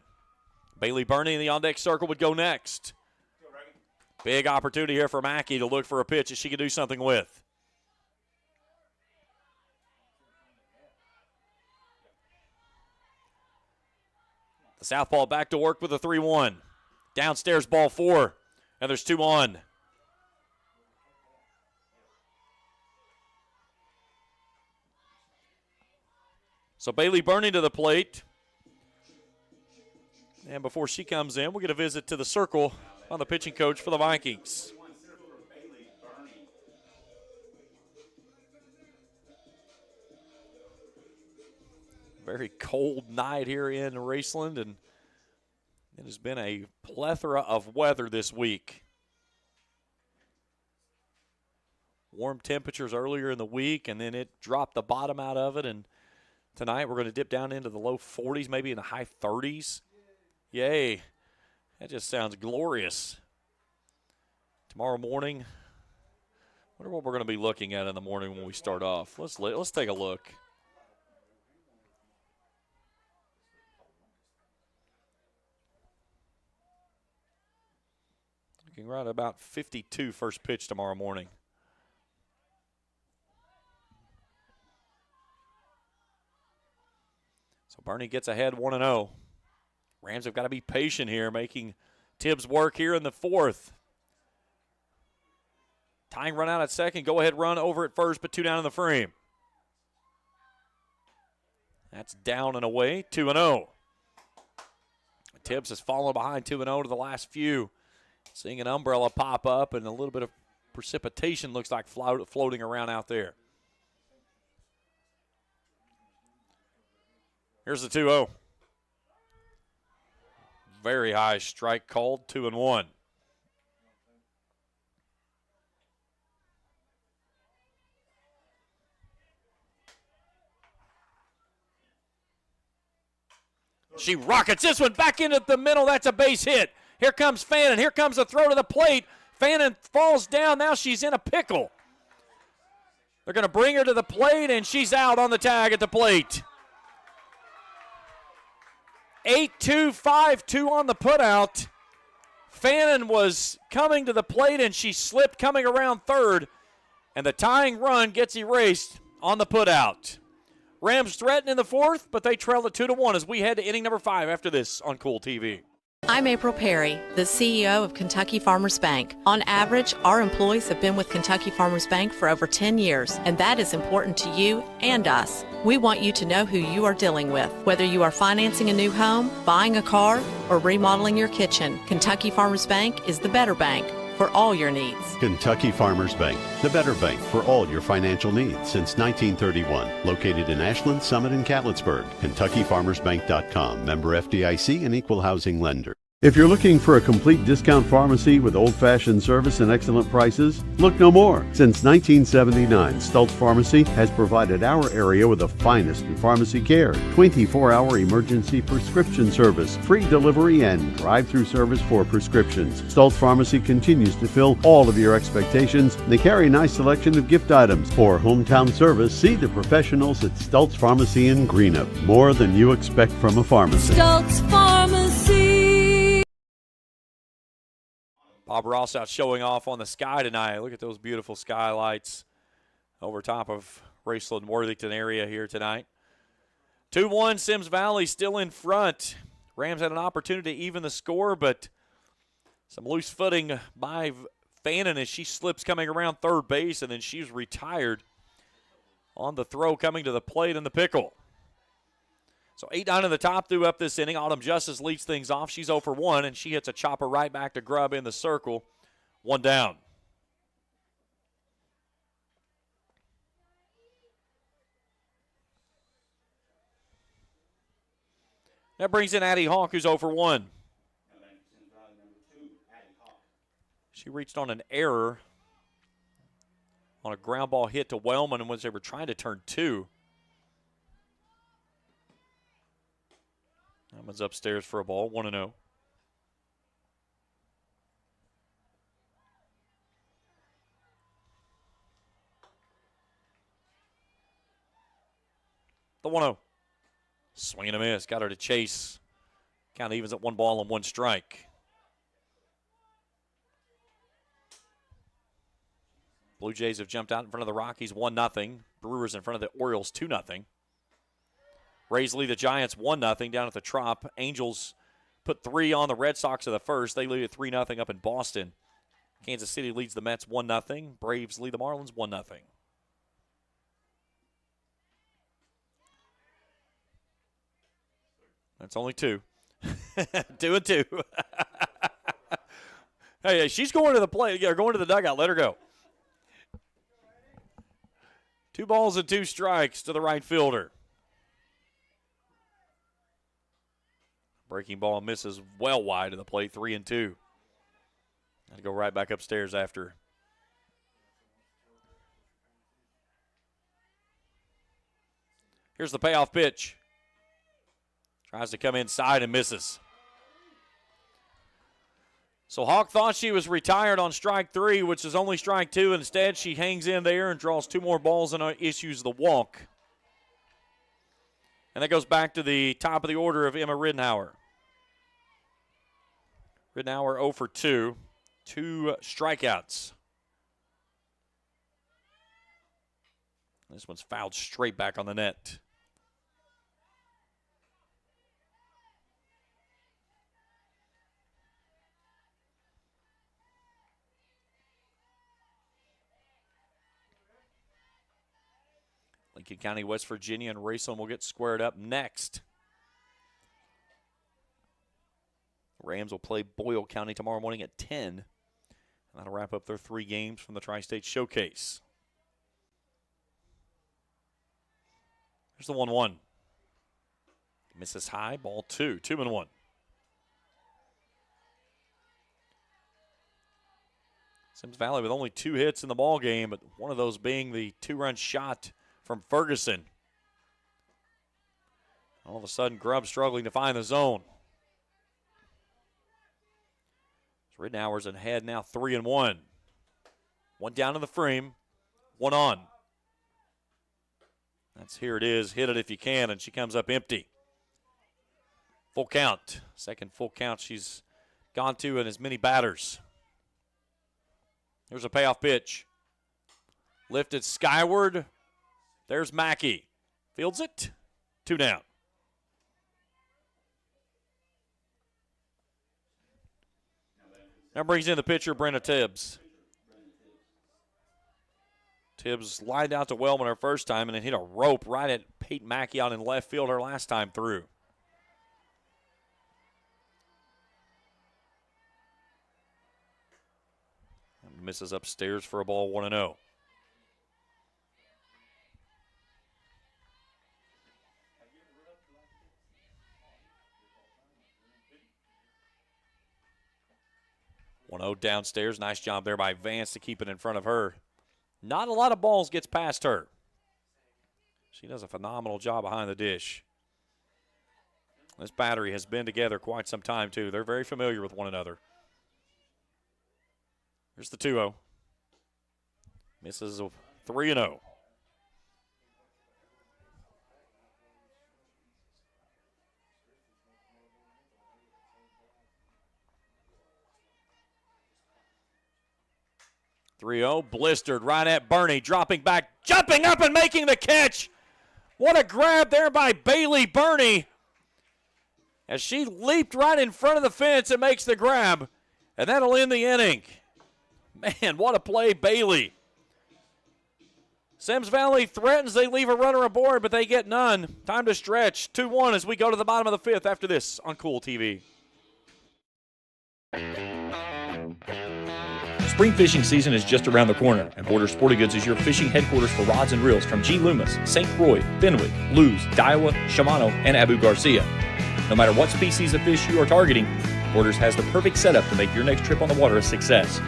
Bailey Burney in the on-deck circle would go next. Big opportunity here for Mackey to look for a pitch that she could do something with. The southpaw back to work with a 3-1. Downstairs ball 4, and there's 2 on. So Bailey Burney to the plate. And before she comes in, we'll get a visit to the circle on the pitching coach for the Vikings. Very cold night here in Raceland, and it has been a plethora of weather this week. Warm temperatures earlier in the week, and then it dropped the bottom out of it, and tonight we're going to dip down into the low 40s, maybe in the high 30s. Yay. That just sounds glorious. Tomorrow morning, I wonder what we're going to be looking at in the morning when we start off. Let's take a look. Looking right about 52 first pitch tomorrow morning. So Bernie gets ahead 1-0. Rams have got to be patient here, making Tibbs work here in the 4th. Tying run out at second. Go ahead run over at first, but 2 down in the frame. That's down and away, 2-0. Tibbs has fallen behind 2-0 to the last few. Seeing an umbrella pop up and a little bit of precipitation looks like floating around out there. Here's the 2-0. Very high strike called, 2-1. She rockets this one back into the middle. That's a base hit. Here comes Fannin. Here comes a throw to the plate. Fannin falls down. Now she's in a pickle. They're going to bring her to the plate, and she's out on the tag at the plate. 8-2, 5-2 on the putout. Fannin was coming to the plate, and she slipped coming around third, and the tying run gets erased on the putout. Rams threaten in the 4th, but they trail it 2-1 as we head to inning number 5 after this on Kool TV. I'm April Perry, the CEO of Kentucky Farmers Bank. On average, our employees have been with Kentucky Farmers Bank for over 10 years, and that is important to you and us. We want you to know who you are dealing with. Whether you are financing a new home, buying a car, or remodeling your kitchen, Kentucky Farmers Bank is the better bank for all your needs. Kentucky Farmers Bank, the better bank for all your financial needs since 1931. Located in Ashland, Summit, and Catlettsburg. KentuckyFarmersBank.com. Member FDIC and equal housing lender. If you're looking for a complete discount pharmacy with old-fashioned service and excellent prices, look no more. Since 1979, Stultz Pharmacy has provided our area with the finest in pharmacy care, 24-hour emergency prescription service, free delivery, and drive-through service for prescriptions. Stultz Pharmacy continues to fill all of your expectations. They carry a nice selection of gift items. For hometown service, see the professionals at Stultz Pharmacy in Greenup. More than you expect from a pharmacy. Stultz Pharmacy. Bob Ross out showing off on the sky tonight. Look at those beautiful skylights over top of Raceland Worthington area here tonight. 2-1, Symmes Valley still in front. Rams had an opportunity to even the score, but some loose footing by Fannin as she slips coming around third base, and then she's retired on the throw coming to the plate in the pickle. So 8-9 in the top threw up this inning. Autumn Justice leads things off. She's 0 for 1, and she hits a chopper right back to Grubb in the circle. 1 down. That brings in Addie Hawk, who's 0 for 1. She reached on an error on a ground ball hit to Wellman, and once they were trying to turn 2. That upstairs for a ball, 1-0. The 1-0. Swing and a miss. Got her to chase. Count evens at 1 ball and 1 strike. Blue Jays have jumped out in front of the Rockies 1-0. Brewers in front of the Orioles 2-0. Rays lead the Giants 1-0 down at the Trop. Angels put 3 on the Red Sox in the first. They lead it 3-0 up in Boston. Kansas City leads the Mets 1-0. Braves lead the Marlins 1-0. That's only 2. 2-2. Hey, she's going to the plate. Yeah, going to the dugout. Let her go. 2 balls and 2 strikes to the right fielder. Breaking ball misses well wide of the plate, 3-2. Had to go right back upstairs after. Here's the payoff pitch. Tries to come inside and misses. So Hawk thought she was retired on strike 3, which is only strike 2. Instead, she hangs in there and draws 2 more balls and issues the walk. And that goes back to the top of the order of Emma Riddenauer. Riddenauer 0 for 2. 2 strikeouts. This one's fouled straight back on the net. Lincoln County, West Virginia, and Raceland will get squared up next. Rams will play Boyle County tomorrow morning at 10. And that'll wrap up their 3 games from the Tri-State Showcase. Here's the 1-1. Misses high, ball 2. 2-1. Symmes Valley with only 2 hits in the ball game, but one of those being the 2-run shot from Ferguson. All of a sudden, Grubb struggling to find the zone. Riddenauer's ahead now 3-1. 1 down in the frame, 1 on. Here it is. Hit it if you can, and she comes up empty. Full count. Second full count she's gone to in as many batters. Here's a payoff pitch. Lifted skyward. There's Mackey. Fields it. 2 down. Now brings in the pitcher, Brenna Tibbs. Tibbs lined out to Wellman her first time and then hit a rope right at Peyton Mackey out in left field her last time through. And misses upstairs for a ball, 1-0. Downstairs. Nice job there by Vance to keep it in front of her. Not a lot of balls gets past her. She does a phenomenal job behind the dish. This battery has been together quite some time, too. They're very familiar with one another. Here's the 2-0. Misses a 3-0. Blistered right at Bernie, dropping back, jumping up and making the catch. What a grab there by Bailey Bernie as she leaped right in front of the fence and makes the grab, and that'll end the inning. Man, what a play, Bailey. Symmes Valley threatens they leave a runner aboard, but they get none. Time to stretch. 2-1 as we go to the bottom of the 5th after this on Kool TV. Spring fishing season is just around the corner, and Border Sporting Goods is your fishing headquarters for rods and reels from G. Loomis, St. Croix, Fenwick, Lewes, Daiwa, Shimano, and Abu Garcia. No matter what species of fish you are targeting, Borders has the perfect setup to make your next trip on the water a success.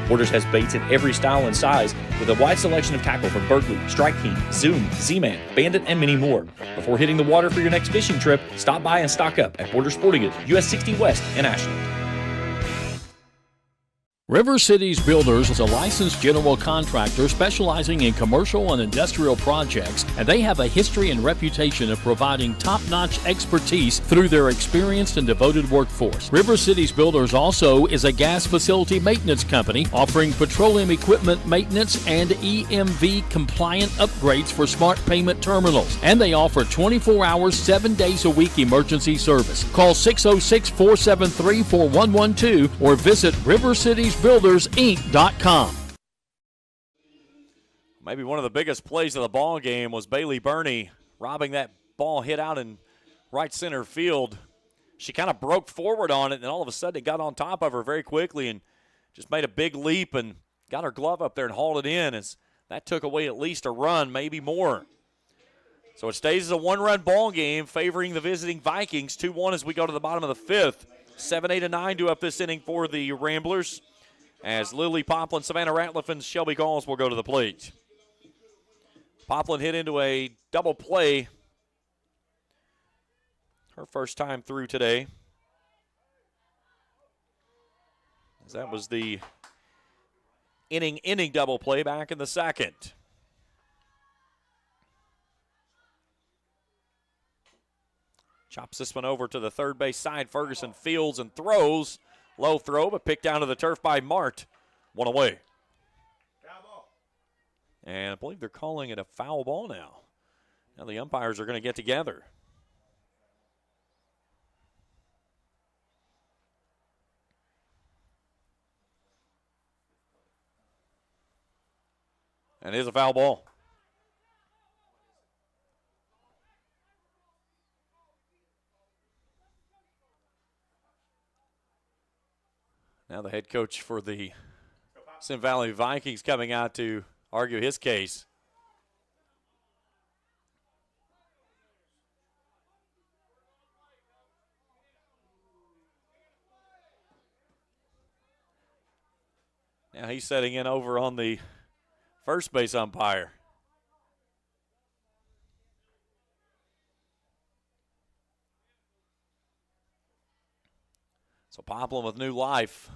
Borders has baits in every style and size with a wide selection of tackle from Berkeley, Strike King, Zoom, Z-Man, Bandit, and many more. Before hitting the water for your next fishing trip, stop by and stock up at Border Sporting Goods, US 60 West in Ashland. River Cities Builders is a licensed general contractor specializing in commercial and industrial projects, and they have a history and reputation of providing top-notch expertise through their experienced and devoted workforce. River Cities Builders also is a gas facility maintenance company offering petroleum equipment maintenance and EMV-compliant upgrades for smart payment terminals, and they offer 24 hours, 7 days a week emergency service. Call 606-473-4112 or visit rivercitiesbuildersinc.com. Maybe one of the biggest plays of the ball game was Bailey Burney robbing that ball hit out in right center field. She kind of broke forward on it, and then all of a sudden it got on top of her very quickly and just made a big leap and got her glove up there and hauled it in. As that took away at least a run, maybe more. So it stays as a one-run ball game favoring the visiting Vikings. 2-1 as we go to the bottom of the fifth. 7, 8, and 9 do up this inning for the Ramblers as Lily Poplin, Savannah Ratliff, and Shelby Galls will go to the plate. Poplin hit into a double play her first time through today. As that was the inning double play back in the second. Chops this one over to the third base side. Ferguson fields and throws. Low throw, but picked down to the turf by Mart. One away. And I believe they're calling it a foul ball now. Now the umpires are going to get together. And it is a foul ball. Now the head coach for the Sim Valley Vikings coming out to argue his case. Now he's setting in over on the first base umpire. So Poplin with new life.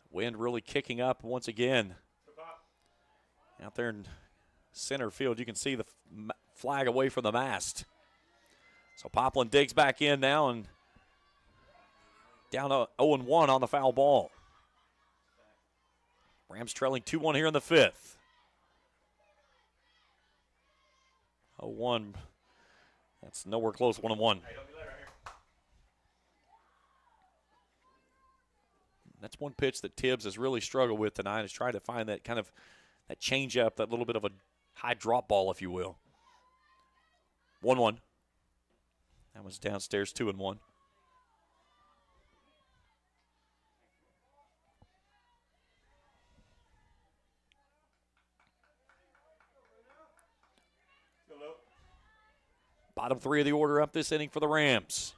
Wind really kicking up once again. Out there in center field, you can see the flag away from the mast. So Poplin digs back in now and down 0-1 on the foul ball. Rams trailing 2-1 here in the fifth. 0-1. That's nowhere close, 1-1. That's one pitch that Tibbs has really struggled with tonight, is trying to find that kind of that change up, that little bit of a high drop ball, if you will. 1-1. That was downstairs, 2-1. Bottom three of the order up this inning for the Rams.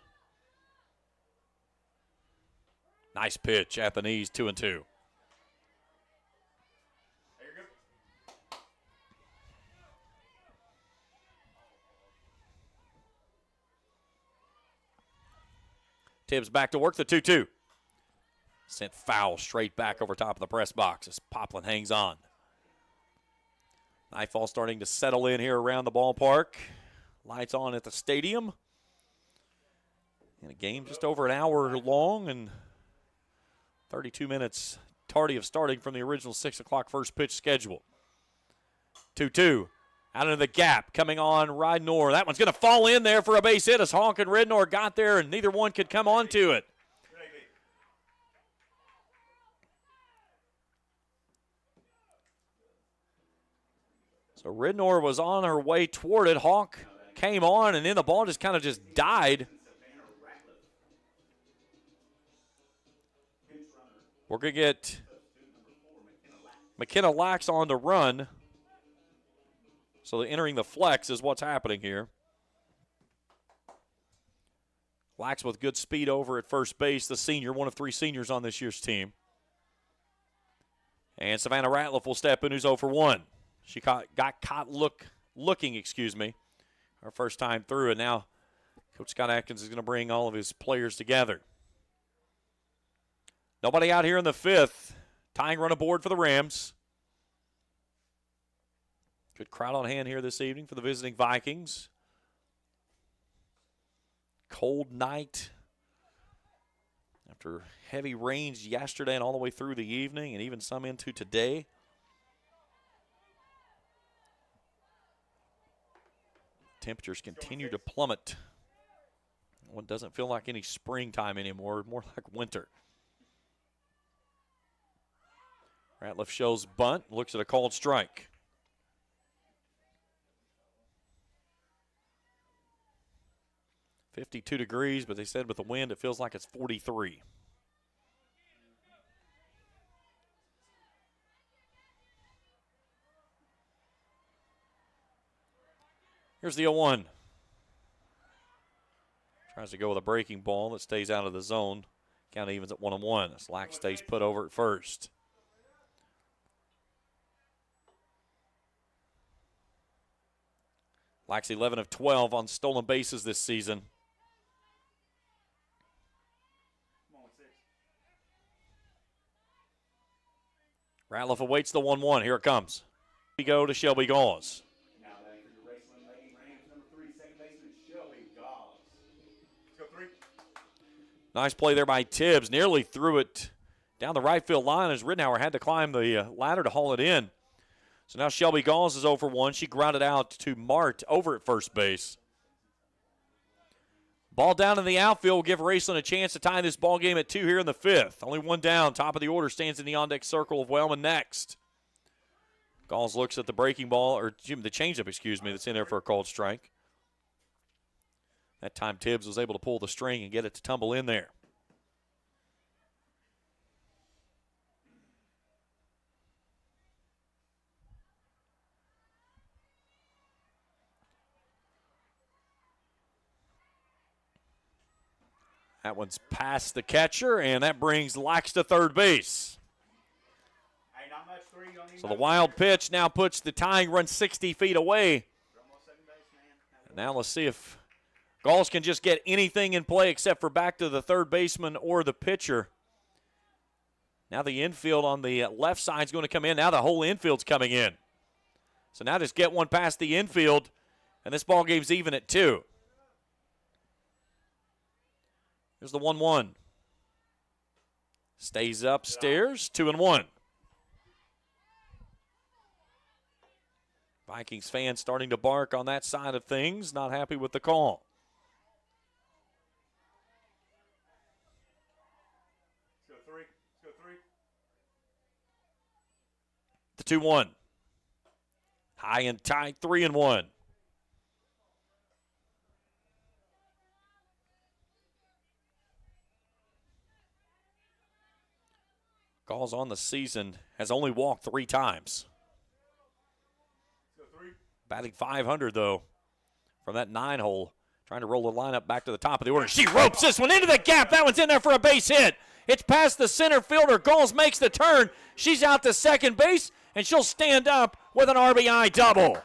Nice pitch at the knees, 2-2. Tibbs back to work, the 2-2. Sent foul straight back over top of the press box as Poplin hangs on. Nightfall starting to settle in here around the ballpark. Lights on at the stadium. And a game just over an hour long and 32 minutes tardy of starting from the original 6 o'clock first pitch schedule. 2-2. Out into the gap, coming on Ridnor. That one's going to fall in there for a base hit as Honk and Ridnor got there, and neither one could come onto it. So Ridnor was on her way toward it. Honk came on, and then the ball just kind of died. We're going to get McKenna Lax on to run. So entering the flex is what's happening here. Lax with good speed over at first base, the senior, one of three seniors on this year's team. And Savannah Ratliff will step in, who's 0 for 1. She got caught looking, our first time through, and now Coach Scott Atkins is going to bring all of his players together. Nobody out here in the 5th. Tying run aboard for the Rams. Good crowd on hand here this evening for the visiting Vikings. Cold night after heavy rains yesterday and all the way through the evening and even some into today. Temperatures continue to plummet. One doesn't feel like any springtime anymore, more like winter. Ratliff shows bunt, looks at a called strike. "52 degrees, but they said with the wind it feels like it's 43. Here's the 0-1. Tries to go with a breaking ball that stays out of the zone. Count evens at 1-1 as Lack stays put over at first. Lack's 11 of 12 on stolen bases this season. Ratliff awaits the 1-1. Here it comes. We go to Shelby Gauze. Nice play there by Tibbs. Nearly threw it down the right field line as Ridenour had to climb the ladder to haul it in. So now Shelby Gauze is 0 for 1. She grounded out to Mart over at first base. Ball down in the outfield will give Raceland a chance to tie this ball game at 2 here in the 5th. Only one down. Top of the order stands in the on-deck circle of Wellman next. Gauze looks at the breaking ball, or the changeup, excuse me, that's in there for a called strike. That time Tibbs was able to pull the string and get it to tumble in there. That one's past the catcher, and that brings Lax to third base. So the wild pitch now puts the tying run 60 feet away. And now let's see if Gauze can just get anything in play except for back to the third baseman or the pitcher. Now the infield on the left side is going to come in. Now the whole infield's coming in. So now just get one past the infield, and this ball game's even at 2. Here's the 1-1. Stays upstairs, 2-1. Vikings fans starting to bark on that side of things, not happy with the call. Let's go 3. Let's go 3. The 2-1. High and tight, 3-1. Gauze on the season has only walked 3 times. Batting .500, though, from that 9-hole. Trying to roll the lineup back to the top of the order. She ropes this one into the gap. That one's in there for a base hit. It's past the center fielder. Gauze makes the turn. She's out to second base, and she'll stand up with an RBI double.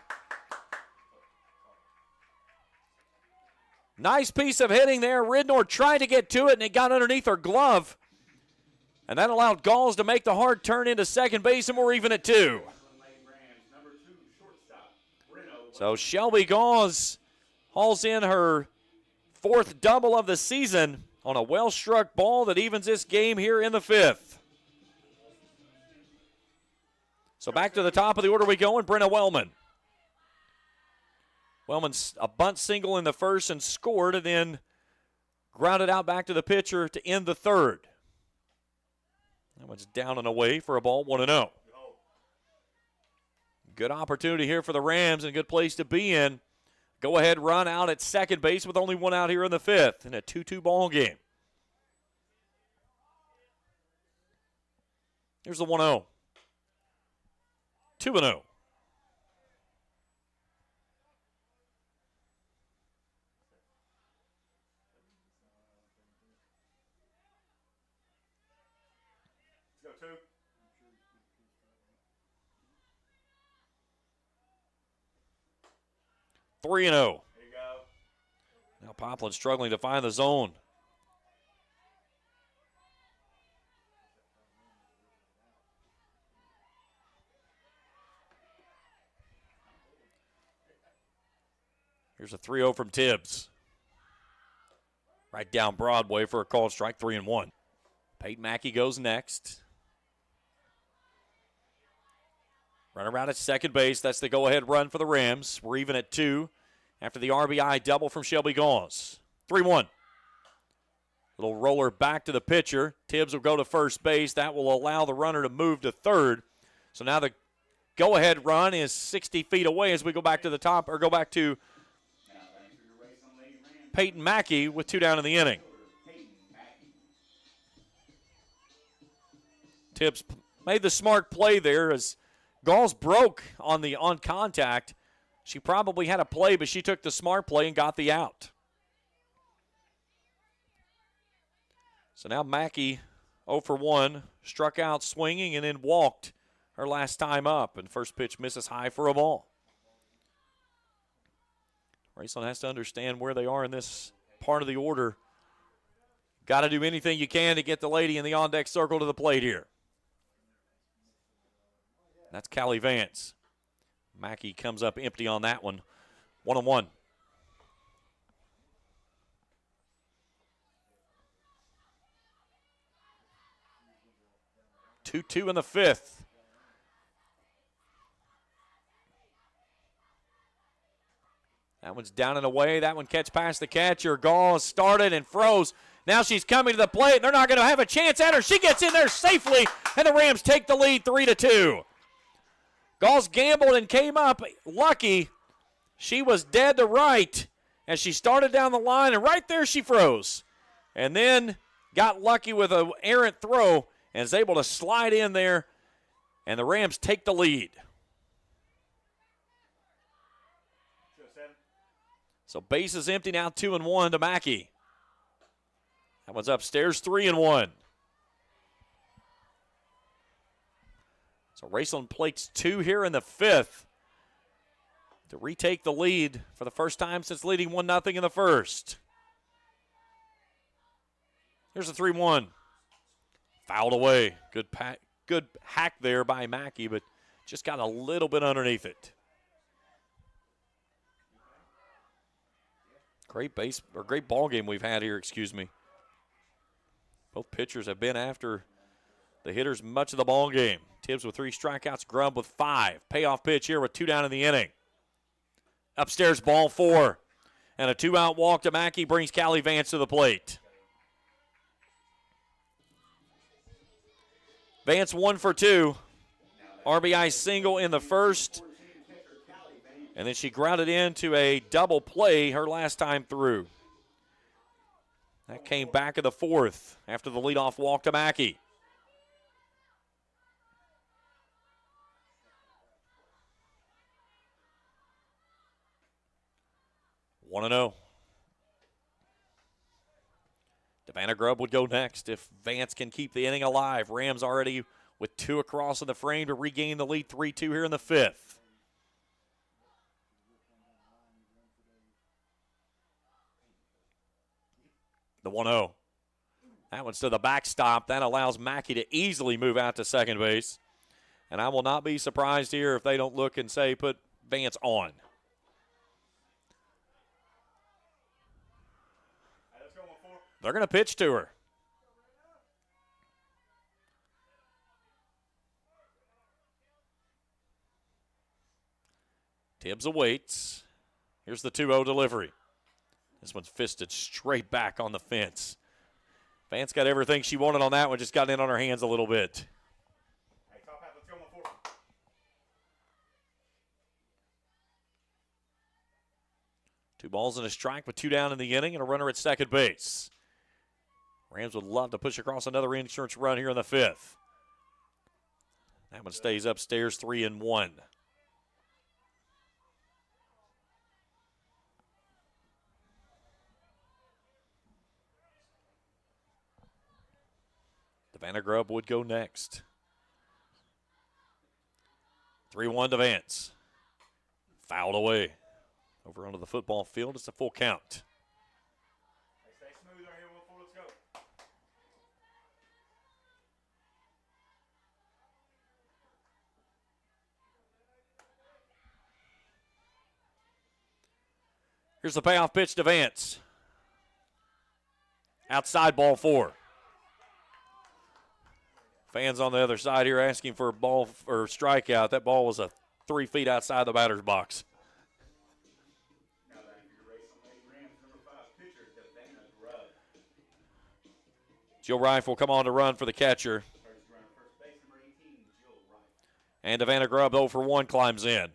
Nice piece of hitting there. Ridenour tried to get to it, and it got underneath her glove. And that allowed Gauze to make the hard turn into second base, and we're even at 2. So Shelby Gauze hauls in her 4th double of the season on a well-struck ball that evens this game here in the 5th. So back to the top of the order we go, and Brenna Wellman. Wellman's a bunt single in the 1st and scored, and then grounded out back to the pitcher to end the 3rd. That one's down and away for a ball, 1-0. Good opportunity here for the Rams and a good place to be in. Go-ahead run out at second base with only one out here in the 5th in a 2-2 ball game. Here's the 1-0. 2-0. Let's go 2. 3-0. There you go. Now Poplin struggling to find the zone. Here's a 3-0 from Tibbs. Right down Broadway for a called strike, 3-1. Peyton Mackey goes next. Run around at second base. That's the go-ahead run for the Rams. We're even at 2 after the RBI double from Shelby Gauze. 3-1. Little roller back to the pitcher. Tibbs will go to first base. That will allow the runner to move to third. So now the go-ahead run is 60 feet away as we go back to the top, or go back to Peyton Mackey with 2 down in the inning. Tibbs made the smart play there as Gauze broke on contact. She probably had a play, but she took the smart play and got the out. So now Mackey 0 for 1, struck out swinging and then walked her last time up, and first pitch misses high for a ball. Raceland has to understand where they are in this part of the order. Got to do anything you can to get the lady in the on-deck circle to the plate here. That's Callie Vance. Mackey comes up empty on that one. 1-1. Two in the fifth. That one's down and away. That one catch past the catcher. Gauze started and froze. Now she's coming to the plate. They're not going to have a chance at her. She gets in there safely, and the Rams take the lead 3-2. Gauze gambled and came up lucky. She was dead to right as she started down the line, and right there she froze. And then got lucky with an errant throw and is able to slide in there, and the Rams take the lead. So base is empty now, 2-1 to Mackey. That one's upstairs, 3-1. So Raceland plates 2 here in the fifth to retake the lead for the first time since leading 1-0 in the first. Here's a 3-1. Fouled away. Good hack there by Mackey, but just got a little bit underneath it. Great ball game we've had here, excuse me. Both pitchers have been after the hitters much of the ball game. Tibbs with 3 strikeouts, Grubb with 5. Payoff pitch here with 2 down in the inning. Upstairs, ball 4. And a 2-out walk to Mackey brings Callie Vance to the plate. Vance 1 for 2. RBI single in the first. And then she grounded into a double play her last time through. That came back in the fourth after the leadoff walk to Mackey. One 1-0. Savannah Grubb would go next if Vance can keep the inning alive. Rams already with 2 across in the frame to regain the lead 3-2 here in the fifth. The 1-0. That one's to the backstop. That allows Mackey to easily move out to second base. And I will not be surprised here if they don't look and say, put Vance on. They're going to pitch to her. Tibbs awaits. Here's the 2-0 delivery. This one's fisted straight back on the fence. Vance got everything she wanted on that one, just got in on her hands a little bit. Hey, top half, let's go 1-4. 2 balls and a strike with 2 down in the inning and a runner at second base. Rams would love to push across another insurance run here in the fifth. That one stays upstairs, 3-1. Savannah Grubb would go next. 3-1 to Vance. Fouled away. Over onto the football field. It's a full count. Here's the payoff pitch to Vance. Outside, ball 4. Fans on the other side here asking for a ball or strikeout. That ball was 3 feet outside the batter's box. Jill Reif will come on to run for the catcher. And Savannah Grubb 0 for 1 climbs in.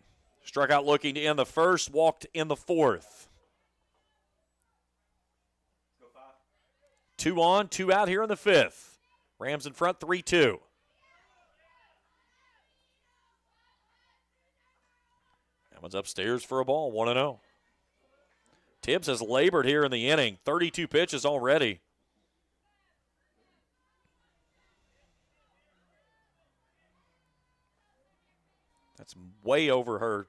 Struck out looking to end the first, walked in the 4th. 2 on, 2 out here in the 5th. Rams in front 3-2. That one's upstairs for a ball, 1-0. Tibbs has labored here in the inning. 32 pitches already. That's way over her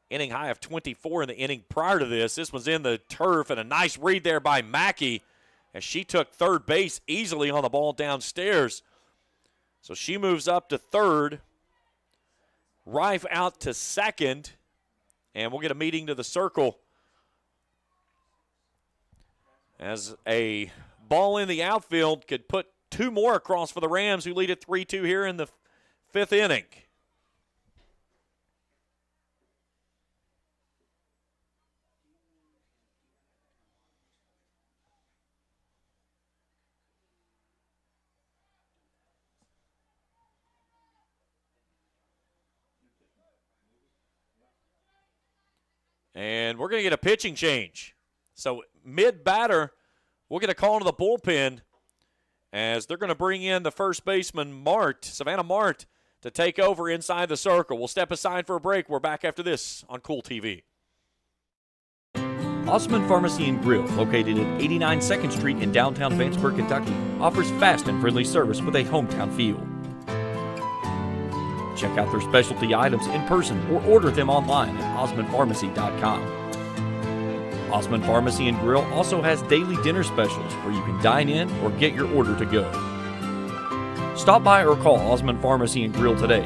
inning high of 24 in the inning prior to this. This one's in the turf, and a nice read there by Mackey as she took third base easily on the ball downstairs. So she moves up to third. Reif out to second, and we'll get a meeting to the circle as a ball in the outfield could put 2 more across for the Rams, who lead at 3-2 here in the 5th inning. And we're going to get a pitching change. So mid-batter, we'll get a call to the bullpen as they're going to bring in the first baseman, Savannah Mart, to take over inside the circle. We'll step aside for a break. We're back after this on Kool TV. Osman Pharmacy and Grill, located at 89 2nd Street in downtown Vanceburg, Kentucky, offers fast and friendly service with a hometown feel. Check out their specialty items in person or order them online at osmanpharmacy.com. Osman Pharmacy and Grill also has daily dinner specials where you can dine in or get your order to go. Stop by or call Osman Pharmacy and Grill today.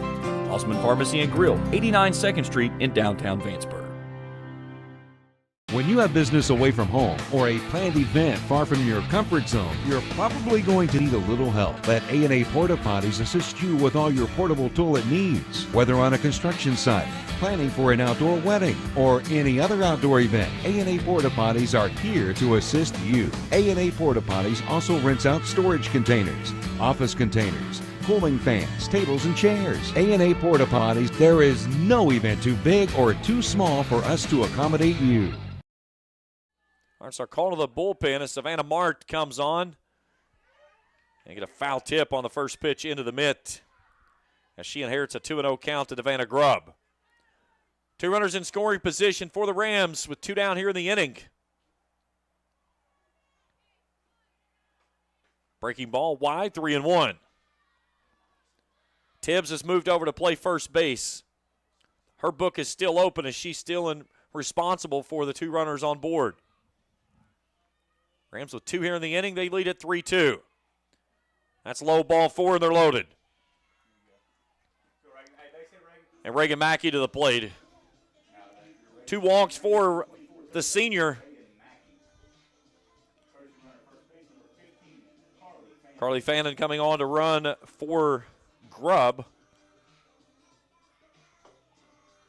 Osman Pharmacy and Grill, 89 2nd Street in downtown Vanceburg. When you have business away from home or a planned event far from your comfort zone, you're probably going to need a little help. Let A&A Porta Potties assist you with all your portable toilet needs. Whether on a construction site, planning for an outdoor wedding, or any other outdoor event, A&A Porta Potties are here to assist you. A&A Porta Potties also rents out storage containers, office containers, cooling fans, tables, and chairs. A&A Porta Potties, there is no event too big or too small for us to accommodate you. All right, so our call to the bullpen as Savannah Mart comes on. And get a foul tip on the first pitch into the mitt as she inherits a 2-0 count to Savannah Grubb. 2 runners in scoring position for the Rams with 2 down here in the inning. Breaking ball wide, 3-1. Tibbs has moved over to play first base. Her book is still open as she's still responsible for the 2 runners on board. Rams with 2 here in the inning. They lead at 3-2. That's low, ball 4, and they're loaded. And Reagan Mackey to the plate. 2 walks for the senior. Carly Fannin coming on to run for Grubb.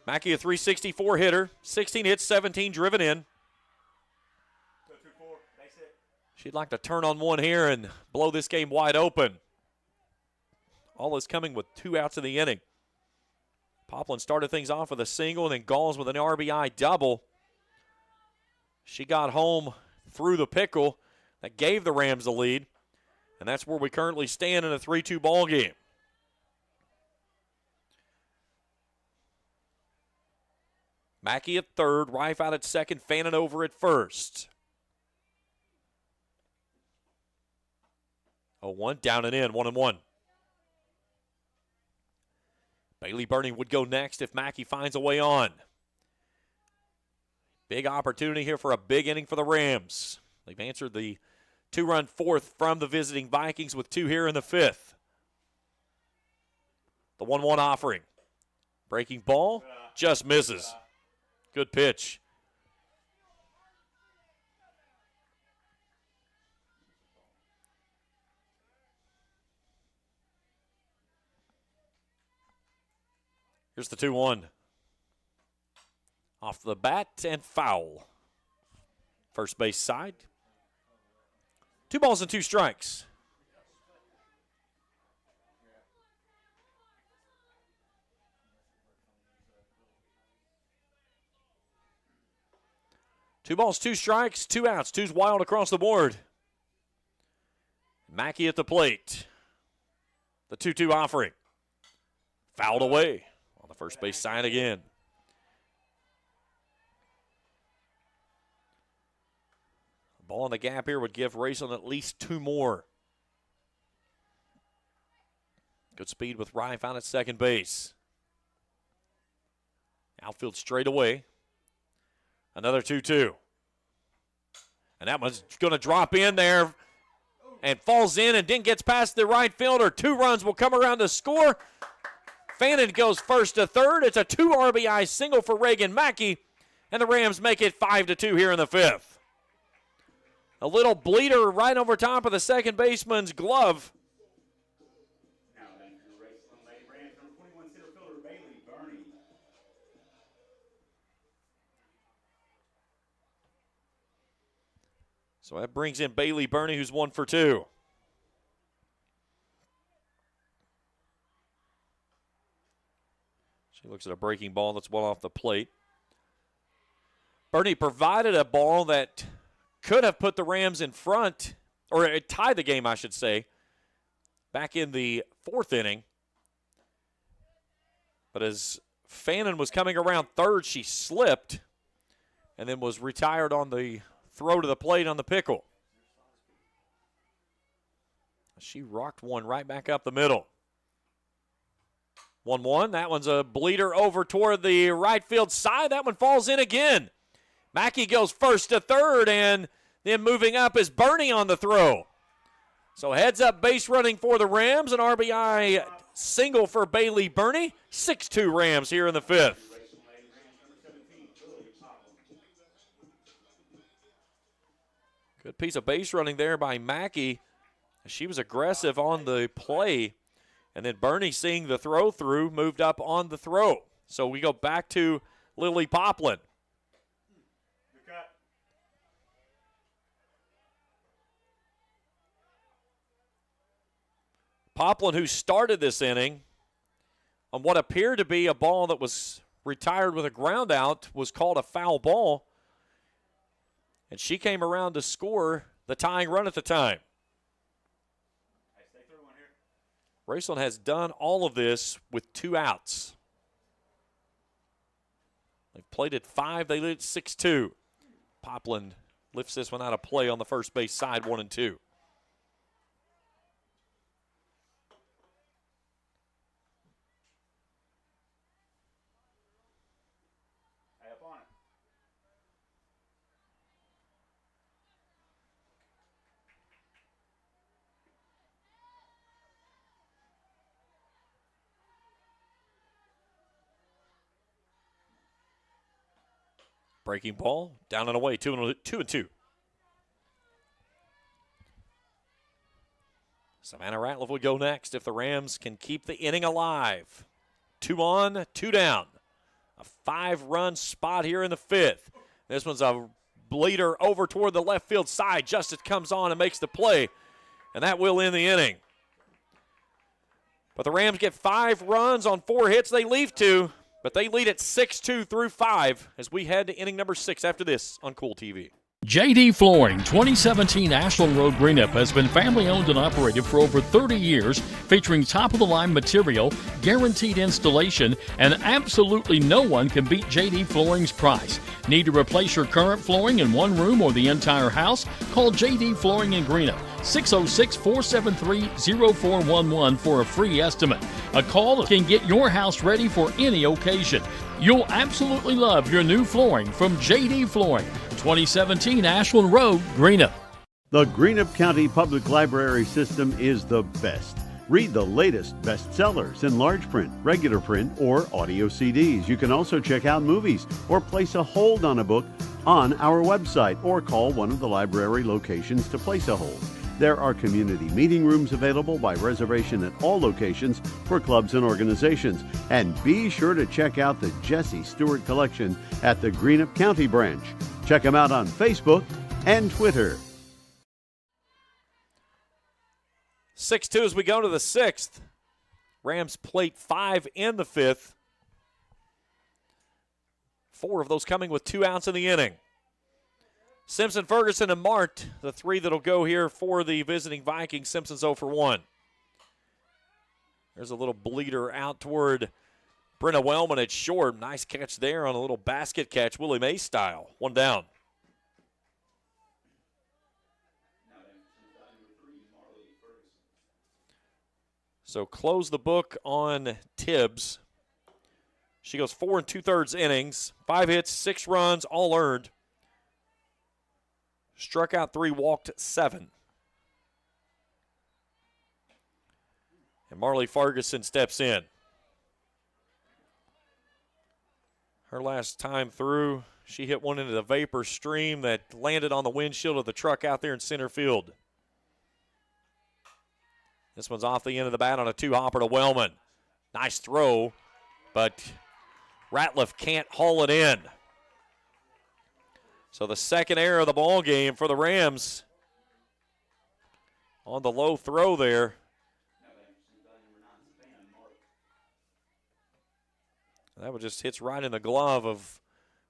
Mackey, a .364 hitter, 16 hits, 17 driven in. She'd like to turn on one here and blow this game wide open. All is coming with 2 outs in the inning. Poplin started things off with a single, and then Galls with an RBI double. She got home through the pickle that gave the Rams the lead, and that's where we currently stand in a 3-2 ball game. Mackey at third, Reif out at second, Fannin over at first. 0-1, down and in, 1-1. Bailey Burning would go next if Mackey finds a way on. Big opportunity here for a big inning for the Rams. They've answered the 2-run 4th from the visiting Vikings with 2 here in the 5th. The 1-1 offering. Breaking ball, just misses. Good pitch. Here's the 2-1. Off the bat and foul. First base side. 2 balls and 2 strikes. Two balls, 2 strikes, 2 outs. 2's wild across the board. Mackey at the plate. The 2-2 offering. Fouled away on the first base side again. Ball in the gap here would give Raceland at least 2 more. Good speed with Rye found at second base. Outfield straight away. Another 2-2. And that one's going to drop in there and falls in and then gets past the right fielder. 2 runs will come around to score. Fannin goes first to third. It's a 2 RBI single for Reagan Mackey, and the Rams make it 5-2 here in the 5th. A little bleeder right over top of the second baseman's glove. So that brings in Bailey Burney, who's 1 for 2. She looks at a breaking ball that's well off the plate. Burney provided a ball that could have put the Rams in front, or it tied the game, I should say, back in the 4th inning. But as Fannin was coming around third, she slipped and then was retired on the throw to the plate on the pickle. She rocked one right back up the middle. 1-1. That one's a bleeder over toward the right field side. That one falls in again. Mackey goes first to third, and then moving up is Burney on the throw. So heads up base running for the Rams. An RBI single for Bailey Burney. 6-2 Rams here in the 5th. Good piece of base running there by Mackey. She was aggressive on the play. And then Burney, seeing the throw through, moved up on the throw. So we go back to Lily Poplin. Poplin, who started this inning on what appeared to be a ball that was retired with a ground out, was called a foul ball. And she came around to score the tying run at the time. Raceland has done all of this with 2 outs. They've played at 5. They lead at 6-2. Poplin lifts this one out of play on the first base side, 1 and 2. Breaking ball, down and away, 2 and 2. Savannah Ratliff will go next if the Rams can keep the inning alive. 2 on, 2 down. A 5-run spot here in the 5th. This one's a bleeder over toward the left field side. Justice comes on and makes the play, and that will end the inning. But the Rams get 5 runs on 4 hits. They leave 2. But they lead at 6-2 through 5 as we head to inning number 6 after this on Kool TV. JD Flooring, 2017 Ashland Road Greenup has been family owned and operated for over 30 years, featuring top-of-the-line material, guaranteed installation, and absolutely no one can beat JD Flooring's price. Need to replace your current flooring in one room or the entire house? Call JD Flooring in Greenup, 606-473-0411 for a free estimate. A call can get your house ready for any occasion. You'll absolutely love your new flooring from JD Flooring, 2017 Ashland Road, Greenup. The Greenup County Public Library System is the best. Read the latest bestsellers in large print, regular print, or audio CDs. You can also check out movies or place a hold on a book on our website or call one of the library locations to place a hold. There are community meeting rooms available by reservation at all locations for clubs and organizations. And be sure to check out the Jesse Stewart collection at the Greenup County branch. Check them out on Facebook and Twitter. 6-2 as we go to the 6th. Rams plate 5 in the 5th. 4 of those coming with 2 outs in the inning. Simpson, Ferguson, and Mart, the 3 that'll go here for the visiting Vikings. Simpson's 0 for 1. There's a little bleeder out toward Brenna Wellman at short. Nice catch there on a little basket catch, Willie Mays style. 1 down. So close the book on Tibbs. She goes 4 2/3 innings, 5 hits, 6 runs, all earned. Struck out 3, walked 7. And Marley Ferguson steps in. Her last time through, she hit one into the vapor stream that landed on the windshield of the truck out there in center field. This one's off the end of the bat on a 2-hopper to Wellman. Nice throw, but Ratliff can't haul it in. So the second error of the ball game for the Rams on the low throw there. That one just hits right in the glove of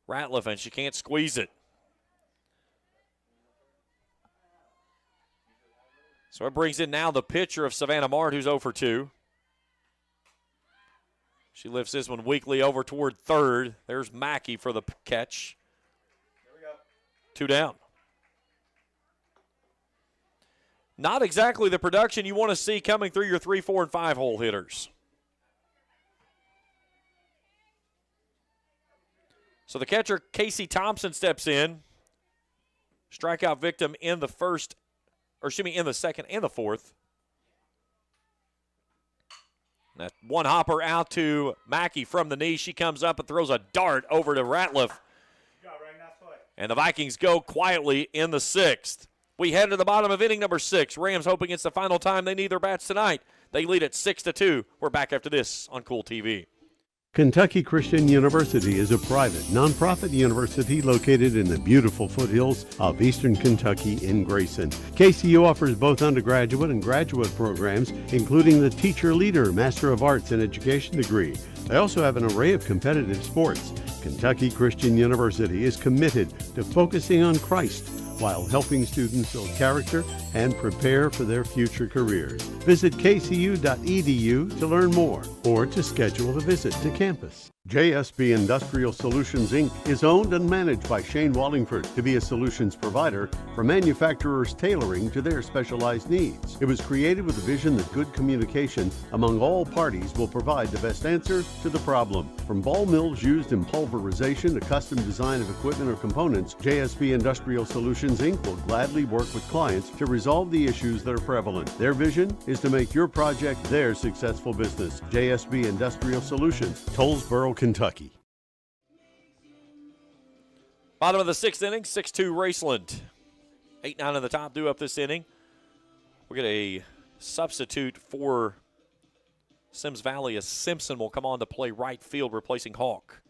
Ratliff, and she can't squeeze it. So it brings in now the pitcher of Savannah Mart, who's 0 for 2. She lifts this one weakly over toward third. There's Mackey for the catch. 2 down. Not exactly the production you want to see coming through your 3, 4, and 5 hole hitters. So the catcher, Casey Thompson, steps in. Strikeout victim in the in the second and the 4th. That 1-hopper out to Mackey from the knee. She comes up and throws a dart over to Ratliff. And the Vikings go quietly in the 6th. We head to the bottom of inning number 6. Rams hoping it's the final time they need their bats tonight. They lead at 6-2. We're back after this on Kool TV. Kentucky Christian University is a private, nonprofit university located in the beautiful foothills of eastern Kentucky in Grayson. KCU offers both undergraduate and graduate programs, including the Teacher Leader Master of Arts in Education degree. They also have an array of competitive sports. Kentucky Christian University is committed to focusing on Christ while helping students build character and prepare for their future careers. Visit kcu.edu to learn more or to schedule a visit to campus. JSB Industrial Solutions, Inc. is owned and managed by Shane Wallingford to be a solutions provider for manufacturers tailoring to their specialized needs. It was created with a vision that good communication among all parties will provide the best answer to the problem. From ball mills used in pulverization to custom design of equipment or components, JSB Industrial Solutions, Inc. will gladly work with clients to resolve the issues that are prevalent. Their vision is to make your project their successful business. JSB Industrial Solutions, Tollsboro, Kentucky. Bottom of the 6th inning, 6-2 Raceland. 8-9 in the top due up this inning. We'll get a substitute for Symmes Valley as Simpson will come on to play right field, replacing Hawk.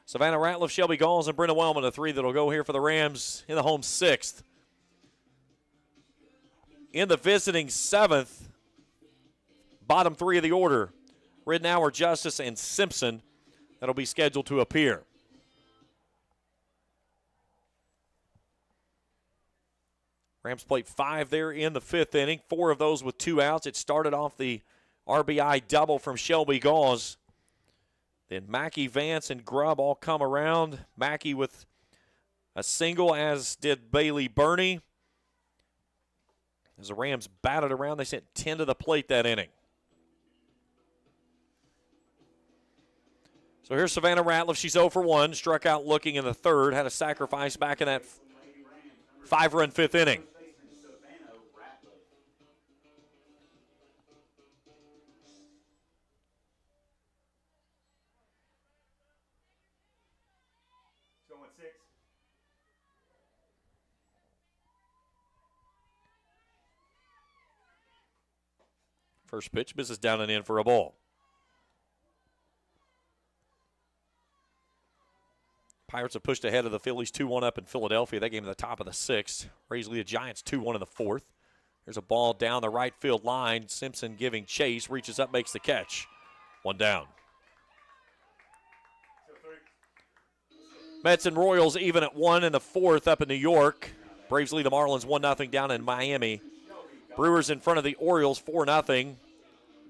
Savannah Ratliff, Shelby Galls, and Brenna Wellman, the 3 that'll go here for the Rams in the home 6th. In the visiting 7th, bottom 3 of the order, Ridnour, Justice, and Simpson that'll be scheduled to appear. Rams played 5 there in the 5th inning, 4 of those with 2 outs. It started off the RBI double from Shelby Galls. Then Mackey, Vance, and Grubb all come around. Mackey with a single, as did Bailey Burney. As the Rams batted around, they sent 10 to the plate that inning. So here's Savannah Ratliff. She's 0 for 1. Struck out looking in the 3rd. Had a sacrifice back in that 5-run 5th inning. Going First pitch, misses down and in for a ball. Pirates have pushed ahead of the Phillies 2-1 up in Philadelphia. That game at the top of the sixth. Rays lead the Giants 2-1 in the fourth. There's a ball down the right field line. Simpson giving chase, reaches up, makes the catch. One down. Mets and Royals even at 1 in the fourth up in New York. Braves lead the Marlins 1-0 down in Miami. Brewers in front of the Orioles 4-0.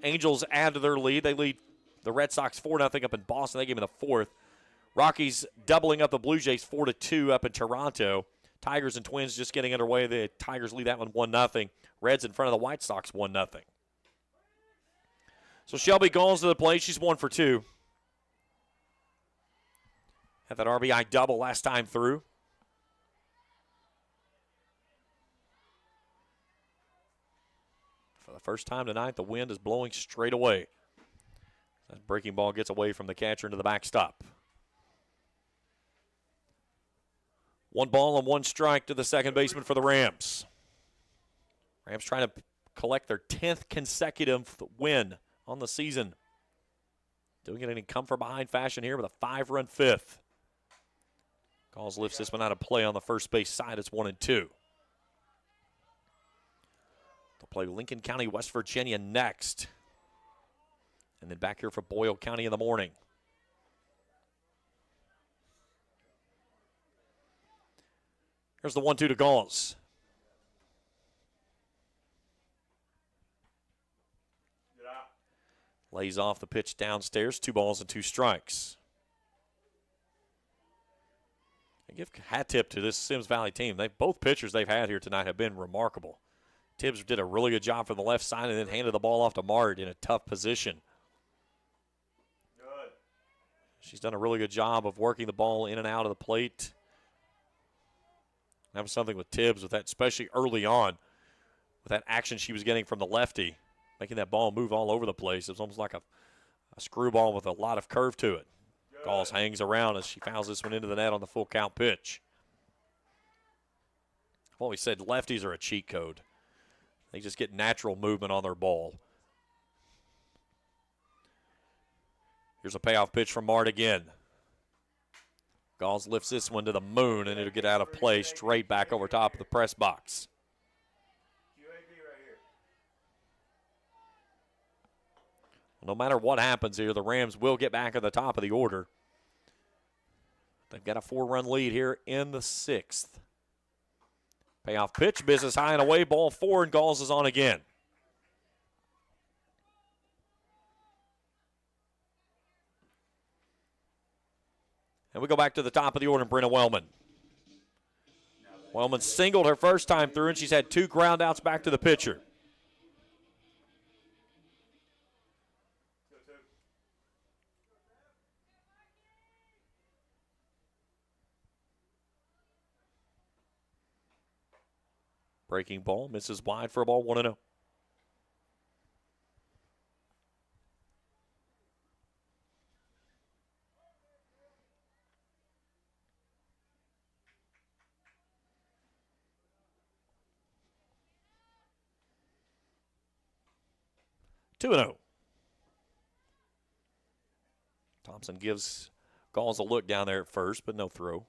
Angels add to their lead. They lead the Red Sox 4-0 up in Boston. They game in the fourth. Rockies doubling up the Blue Jays 4-2 up in Toronto. Tigers and Twins just getting underway. The Tigers lead that one 1-0. Reds in front of the White Sox 1-0. So Shelby Gall's to the plate. She's 1 for 2. Had that RBI double last time through. For the first time tonight, the wind is blowing straight away. That breaking ball gets away from the catcher into the backstop. 1 ball and 1 strike to the second baseman for the Rams. Rams trying to collect their 10th consecutive win on the season. Doing it in come-from-behind fashion here with a 5-run fifth. Calls lifts this one out of play on the first base side. It's 1-2. They'll play Lincoln County, West Virginia next. And then back here for Boyle County in the morning. Here's the 1-2 to Galls. Lays off the pitch downstairs. 2 balls and 2 strikes. I give hat tip to this Symmes Valley team. Both pitchers they've had here tonight have been remarkable. Tibbs did a really good job from the left side and then handed the ball off to Mart in a tough position. Good. She's done a really good job of working the ball in and out of the plate. That was something with Tibbs, with that, especially early on, with that action she was getting from the lefty, making that ball move all over the place. It was almost like a screwball with a lot of curve to it. Galls hangs around as she fouls this one into the net on the full count pitch. I've always said lefties are a cheat code. They just get natural movement on their ball. Here's a payoff pitch from Mart again. Galls lifts this one to the moon, and it'll get out of play straight back over top of the press box. No matter what happens here, the Rams will get back at the top of the order. They've got a 4-run lead here in the 6th. Payoff pitch, business high and away, ball 4, and Galls is on again. And we go back to the top of the order and Brenna Wellman. Wellman singled her first time through, and she's had 2 ground outs back to the pitcher. Breaking ball, misses wide for a ball, 1-0. Thompson gives Galls a look down there at first, but no throw.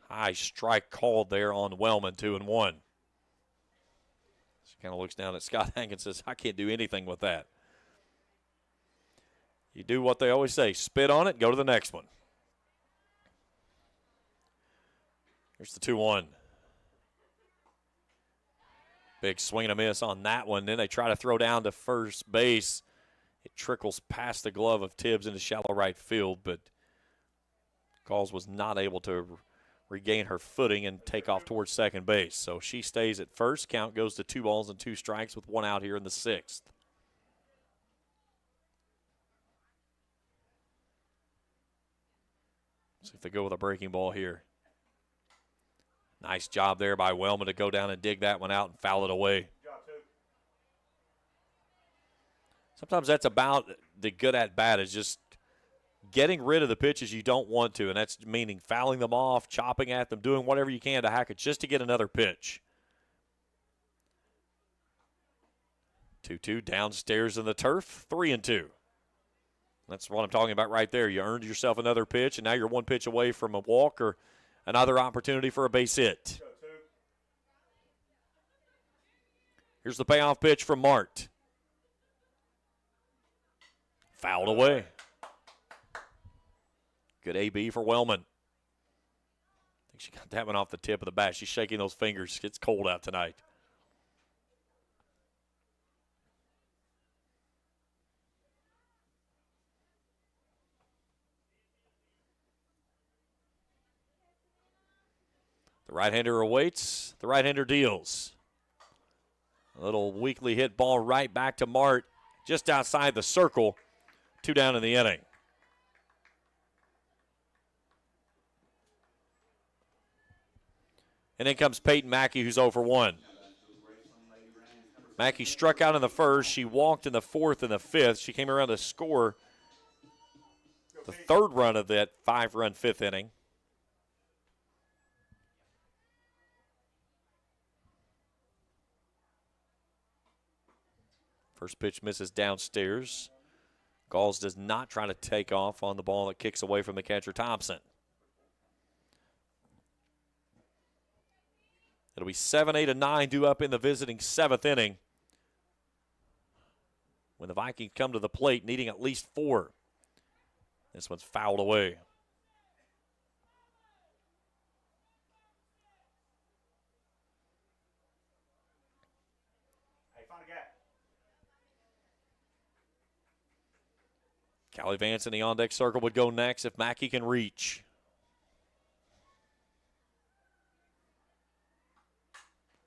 High strike called there on Wellman, 2-1. She kind of looks down at Scott Hank and says, I can't do anything with that. You do what they always say, spit on it, go to the next one. Here's the 2-1. Big swing and a miss on that one. Then they try to throw down to first base. It trickles past the glove of Tibbs into shallow right field, but Galls was not able to regain her footing and take off towards second base. So she stays at first. Count goes to 2 balls and 2 strikes with 1 out here in the 6th. See if they go with a breaking ball here. Nice job there by Wellman to go down and dig that one out and foul it away. Sometimes that's about the good at bat, is just getting rid of the pitches you don't want to, and that's meaning fouling them off, chopping at them, doing whatever you can to hack it just to get another pitch. 2-2 downstairs in the turf, 3-2. That's what I'm talking about right there. You earned yourself another pitch, and now you're one pitch away from a walk or another opportunity for a base hit. Here's the payoff pitch from Mart. Fouled away. Good AB for Wellman. I think she got that one off the tip of the bat. She's shaking those fingers. It's cold out tonight. The right-hander awaits. The right-hander deals. A little weakly hit ball right back to Mart, just outside the circle. 2 down in the inning. And then comes Peyton Mackey, who's 0 for 1. Mackey struck out in the first. She walked in the fourth and the fifth. She came around to score the third run of that 5-run fifth inning. First pitch misses downstairs. Galls does not try to take off on the ball that kicks away from the catcher, Thompson. It'll be 7, 8, and 9 due up in the visiting 7th inning, when the Vikings come to the plate needing at least 4. This one's fouled away. Callie Vance in the on-deck circle would go next if Mackey can reach.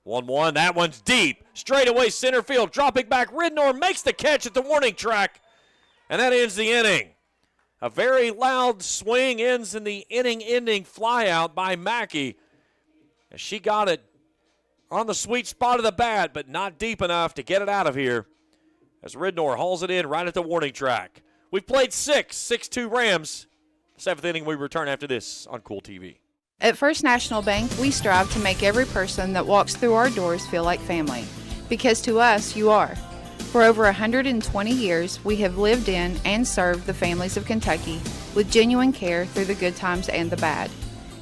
One, that one's deep. Straight away center field, dropping back. Ridnor makes the catch at the warning track, and that ends the inning. A very loud swing ends in the inning-ending flyout by Mackey. And she got it on the sweet spot of the bat, but not deep enough to get it out of here, as Ridnor hauls it in right at the warning track. We've played 6-2 Rams. 7th inning, we return after this on Kool TV. At First National Bank, we strive to make every person that walks through our doors feel like family. Because to us, you are. For over 120 years, we have lived in and served the families of Kentucky with genuine care through the good times and the bad.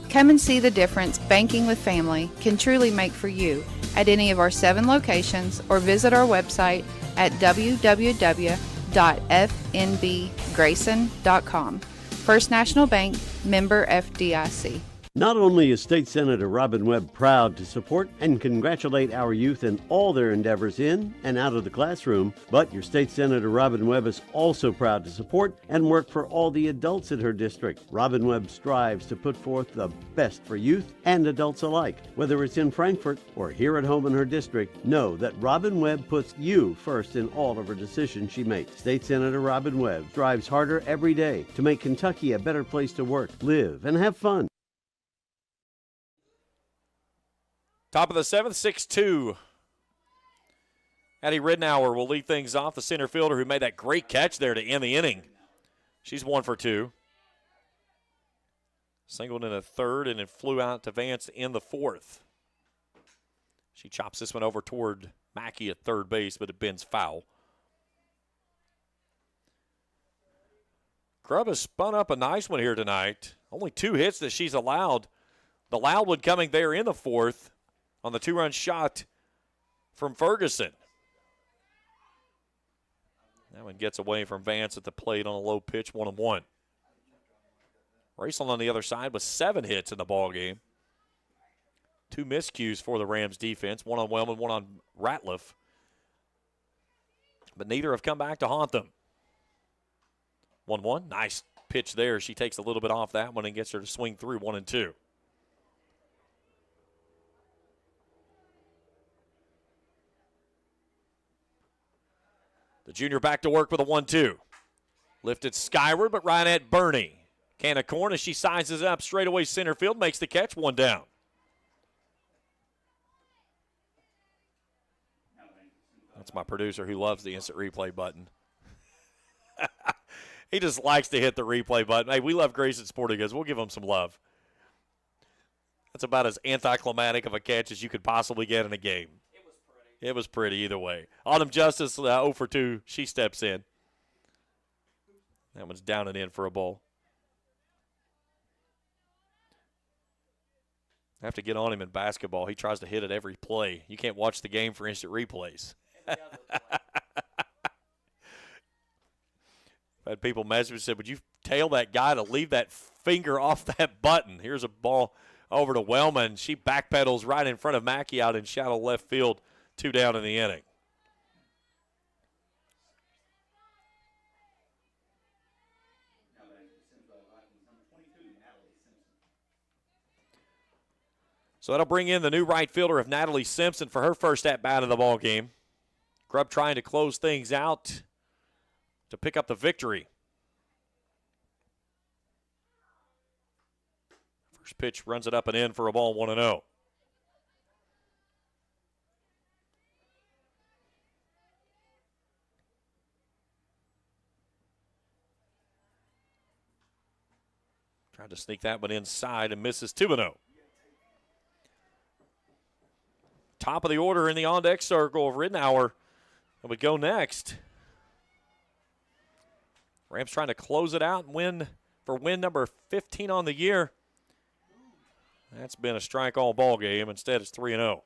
Come and see the difference banking with family can truly make for you at any of our 7 locations, or visit our website at www.fnbgrayson.com. First National Bank, member FDIC. Not only is State Senator Robin Webb proud to support and congratulate our youth in all their endeavors in and out of the classroom, but your State Senator Robin Webb is also proud to support and work for all the adults in her district. Robin Webb strives to put forth the best for youth and adults alike. Whether it's in Frankfort or here at home in her district, know that Robin Webb puts you first in all of her decisions she makes. State Senator Robin Webb strives harder every day to make Kentucky a better place to work, live, and have fun. Top of the 7th, 6-2. Addie Ridnour will lead things off, the center fielder who made that great catch there to end the inning. She's 1 for 2. Singled in the 3rd and it flew out to Vance in the 4th. She chops this one over toward Mackey at third base, but it bends foul. Grubb has spun up a nice one here tonight. Only 2 hits that she's allowed. The loud one coming there in the 4th. On the 2-run shot from Ferguson. That one gets away from Vance at the plate on a low pitch, 1-1. Raceland on the other side with 7 hits in the ball game. 2 miscues for the Rams defense, 1 on Wellman, 1 on Ratliff. But neither have come back to haunt them. 1-1, nice pitch there. She takes a little bit off that one and gets her to swing through 1-2. The junior back to work with a 1-2. Lifted skyward, but right at Bernie. Can of corn as she sizes up straightaway center field, makes the catch, one down. That's my producer who loves the instant replay button. He just likes to hit the replay button. Hey, we love Grayson Sporting Goods. We'll give him some love. That's about as anticlimactic of a catch as you could possibly get in a game. It was pretty either way. Autumn Justice, 0 for 2. She steps in. That one's down and in for a ball. I have to get on him in basketball. He tries to hit it every play. You can't watch the game for instant replays. I've had people message me and said, would you tell that guy to leave that finger off that button? Here's a ball over to Wellman. She backpedals right in front of Mackey out in shallow left field. 2 down in the inning. So that'll bring in the new right fielder of Natalie Simpson for her first at-bat of the ball game. Grubb trying to close things out to pick up the victory. First pitch runs it up and in for a ball, 1-0. Tried to sneak that one inside and misses 2-0. Top of the order in the on-deck circle of Ridenour. And we go next. Rams trying to close it out and win for win number 15 on the year. That's been a strike all ball game. Instead, it's 3-0.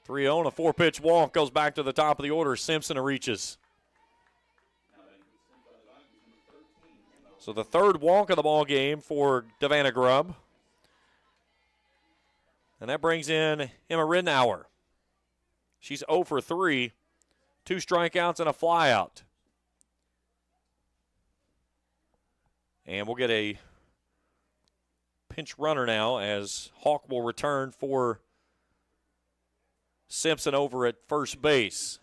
3-0 and a 4-pitch walk goes back to the top of the order. Simpson reaches. So the third walk of the ball game for Davana Grubb. And that brings in Emma Ridenour. She's 0 for 3. 2 strikeouts and a flyout. And we'll get a pinch runner now as Hawk will return for Simpson over at first base.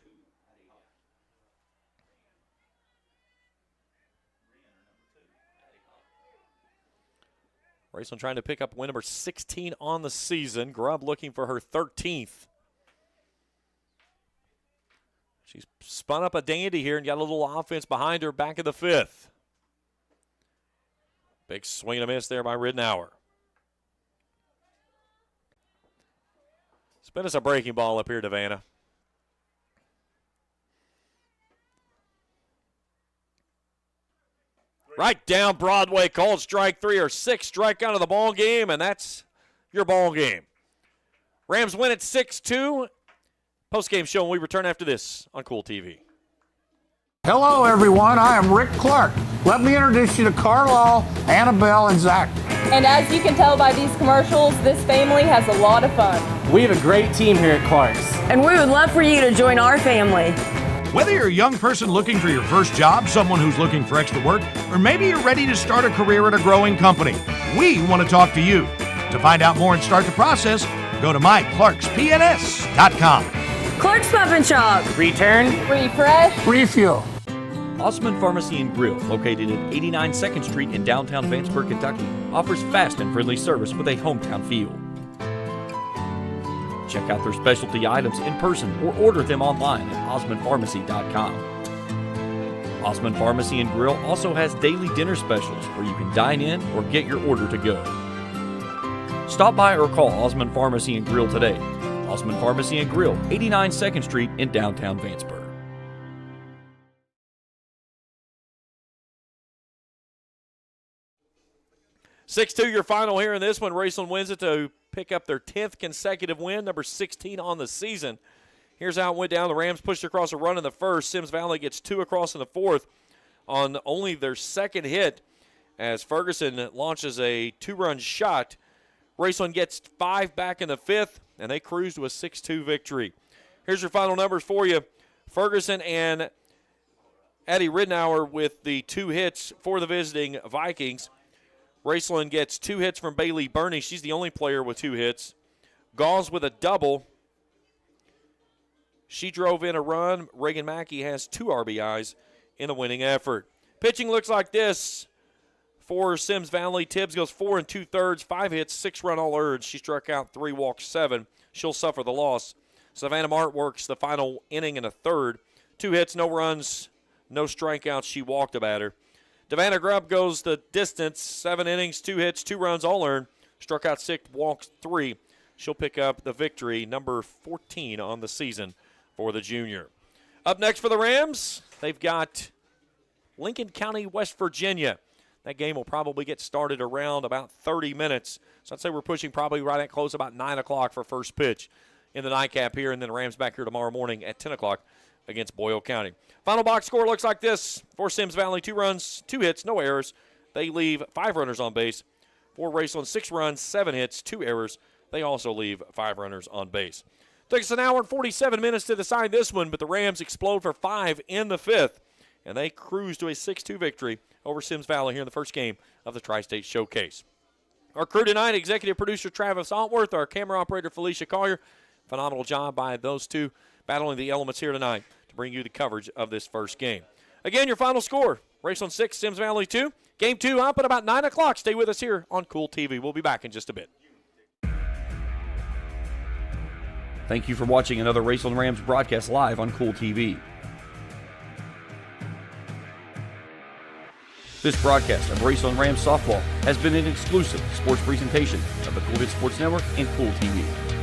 Raceland trying to pick up win number 16 on the season. Grubb looking for her 13th. She's spun up a dandy here and got a little offense behind her back in the 5th. Big swing and a miss there by Ridenour. Spin us a breaking ball up here, Davana. Right down Broadway, called strike 3 or 6, strike out of the ball game, and that's your ball game. Rams win at 6-2. Postgame show when we return after this on Kool TV. Hello, everyone. I am Rick Clark. Let me introduce you to Carlisle, Annabelle, and Zach. And as you can tell by these commercials, this family has a lot of fun. We have a great team here at Clark's. And we would love for you to join our family. Whether you're a young person looking for your first job, someone who's looking for extra work, or maybe you're ready to start a career at a growing company, we want to talk to you. To find out more and start the process, go to myclarkspns.com. Clark's Pump and Shop. Return. Refresh. Refuel. Osman Pharmacy and Grill, located at 89 2nd Street in downtown Vanceburg, Kentucky, offers fast and friendly service with a hometown feel. Check out their specialty items in person or order them online at osmanpharmacy.com. Osman Pharmacy and Grill also has daily dinner specials where you can dine in or get your order to go. Stop by or call Osman Pharmacy and Grill today. Osman Pharmacy and Grill, 89 2nd Street in downtown Vanceburg. 6-2 your final here in this one. Raceland wins it to pick up their 10th consecutive win, number 16 on the season. Here's how it went down. The Rams pushed across a run in the first. Symmes Valley gets 2 across in the 4th on only their second hit as Ferguson launches a 2-run shot. Raceland gets 5 back in the 5th, and they cruise to a 6-2 victory. Here's your final numbers for you. Ferguson and Addie Ridenour with the 2 hits for the visiting Vikings. Raceland gets 2 hits from Bailey Burney. She's the only player with 2 hits. Gauls with a double. She drove in a run. Reagan Mackey has 2 RBIs in a winning effort. Pitching looks like this for Symmes Valley. Tibbs goes 4 2/3, 5 hits, 6-run all earned. She struck out 3, walked 7. She'll suffer the loss. Savannah Mart works the final inning in a third. 2 hits, no runs, no strikeouts. She walked a batter. Devanna Grubb goes the distance, 7 innings, 2 hits, 2 runs all earned. Struck out 6, walked 3. She'll pick up the victory, number 14 on the season for the junior. Up next for the Rams, they've got Lincoln County, West Virginia. That game will probably get started around about 30 minutes. So I'd say we're pushing probably right at close about 9 o'clock for first pitch in the nightcap here, and then the Rams back here tomorrow morning at 10 o'clock against Boyle County. Final box score looks like this for Symmes Valley. 2 runs, 2 hits, no errors. They leave 5 runners on base. For Raceland, 6 runs, 7 hits, 2 errors. They also leave 5 runners on base. Took us an hour and 47 minutes to decide this one, but the Rams explode for 5 in the 5th, and they cruise to a 6-2 victory over Symmes Valley here in the first game of the Tri-State Showcase. Our crew tonight, executive producer Travis Altworth, our camera operator Felicia Collier. Phenomenal job by those two battling the elements here tonight to bring you the coverage of this first game. Again, your final score, Raceland 6, Symmes Valley 2. Game 2 up at about 9 o'clock. Stay with us here on Kool TV. We'll be back in just a bit. Thank you for watching another Raceland Rams broadcast live on Kool TV. This broadcast of Raceland Rams softball has been an exclusive sports presentation of the Kool Sports Network and Kool TV.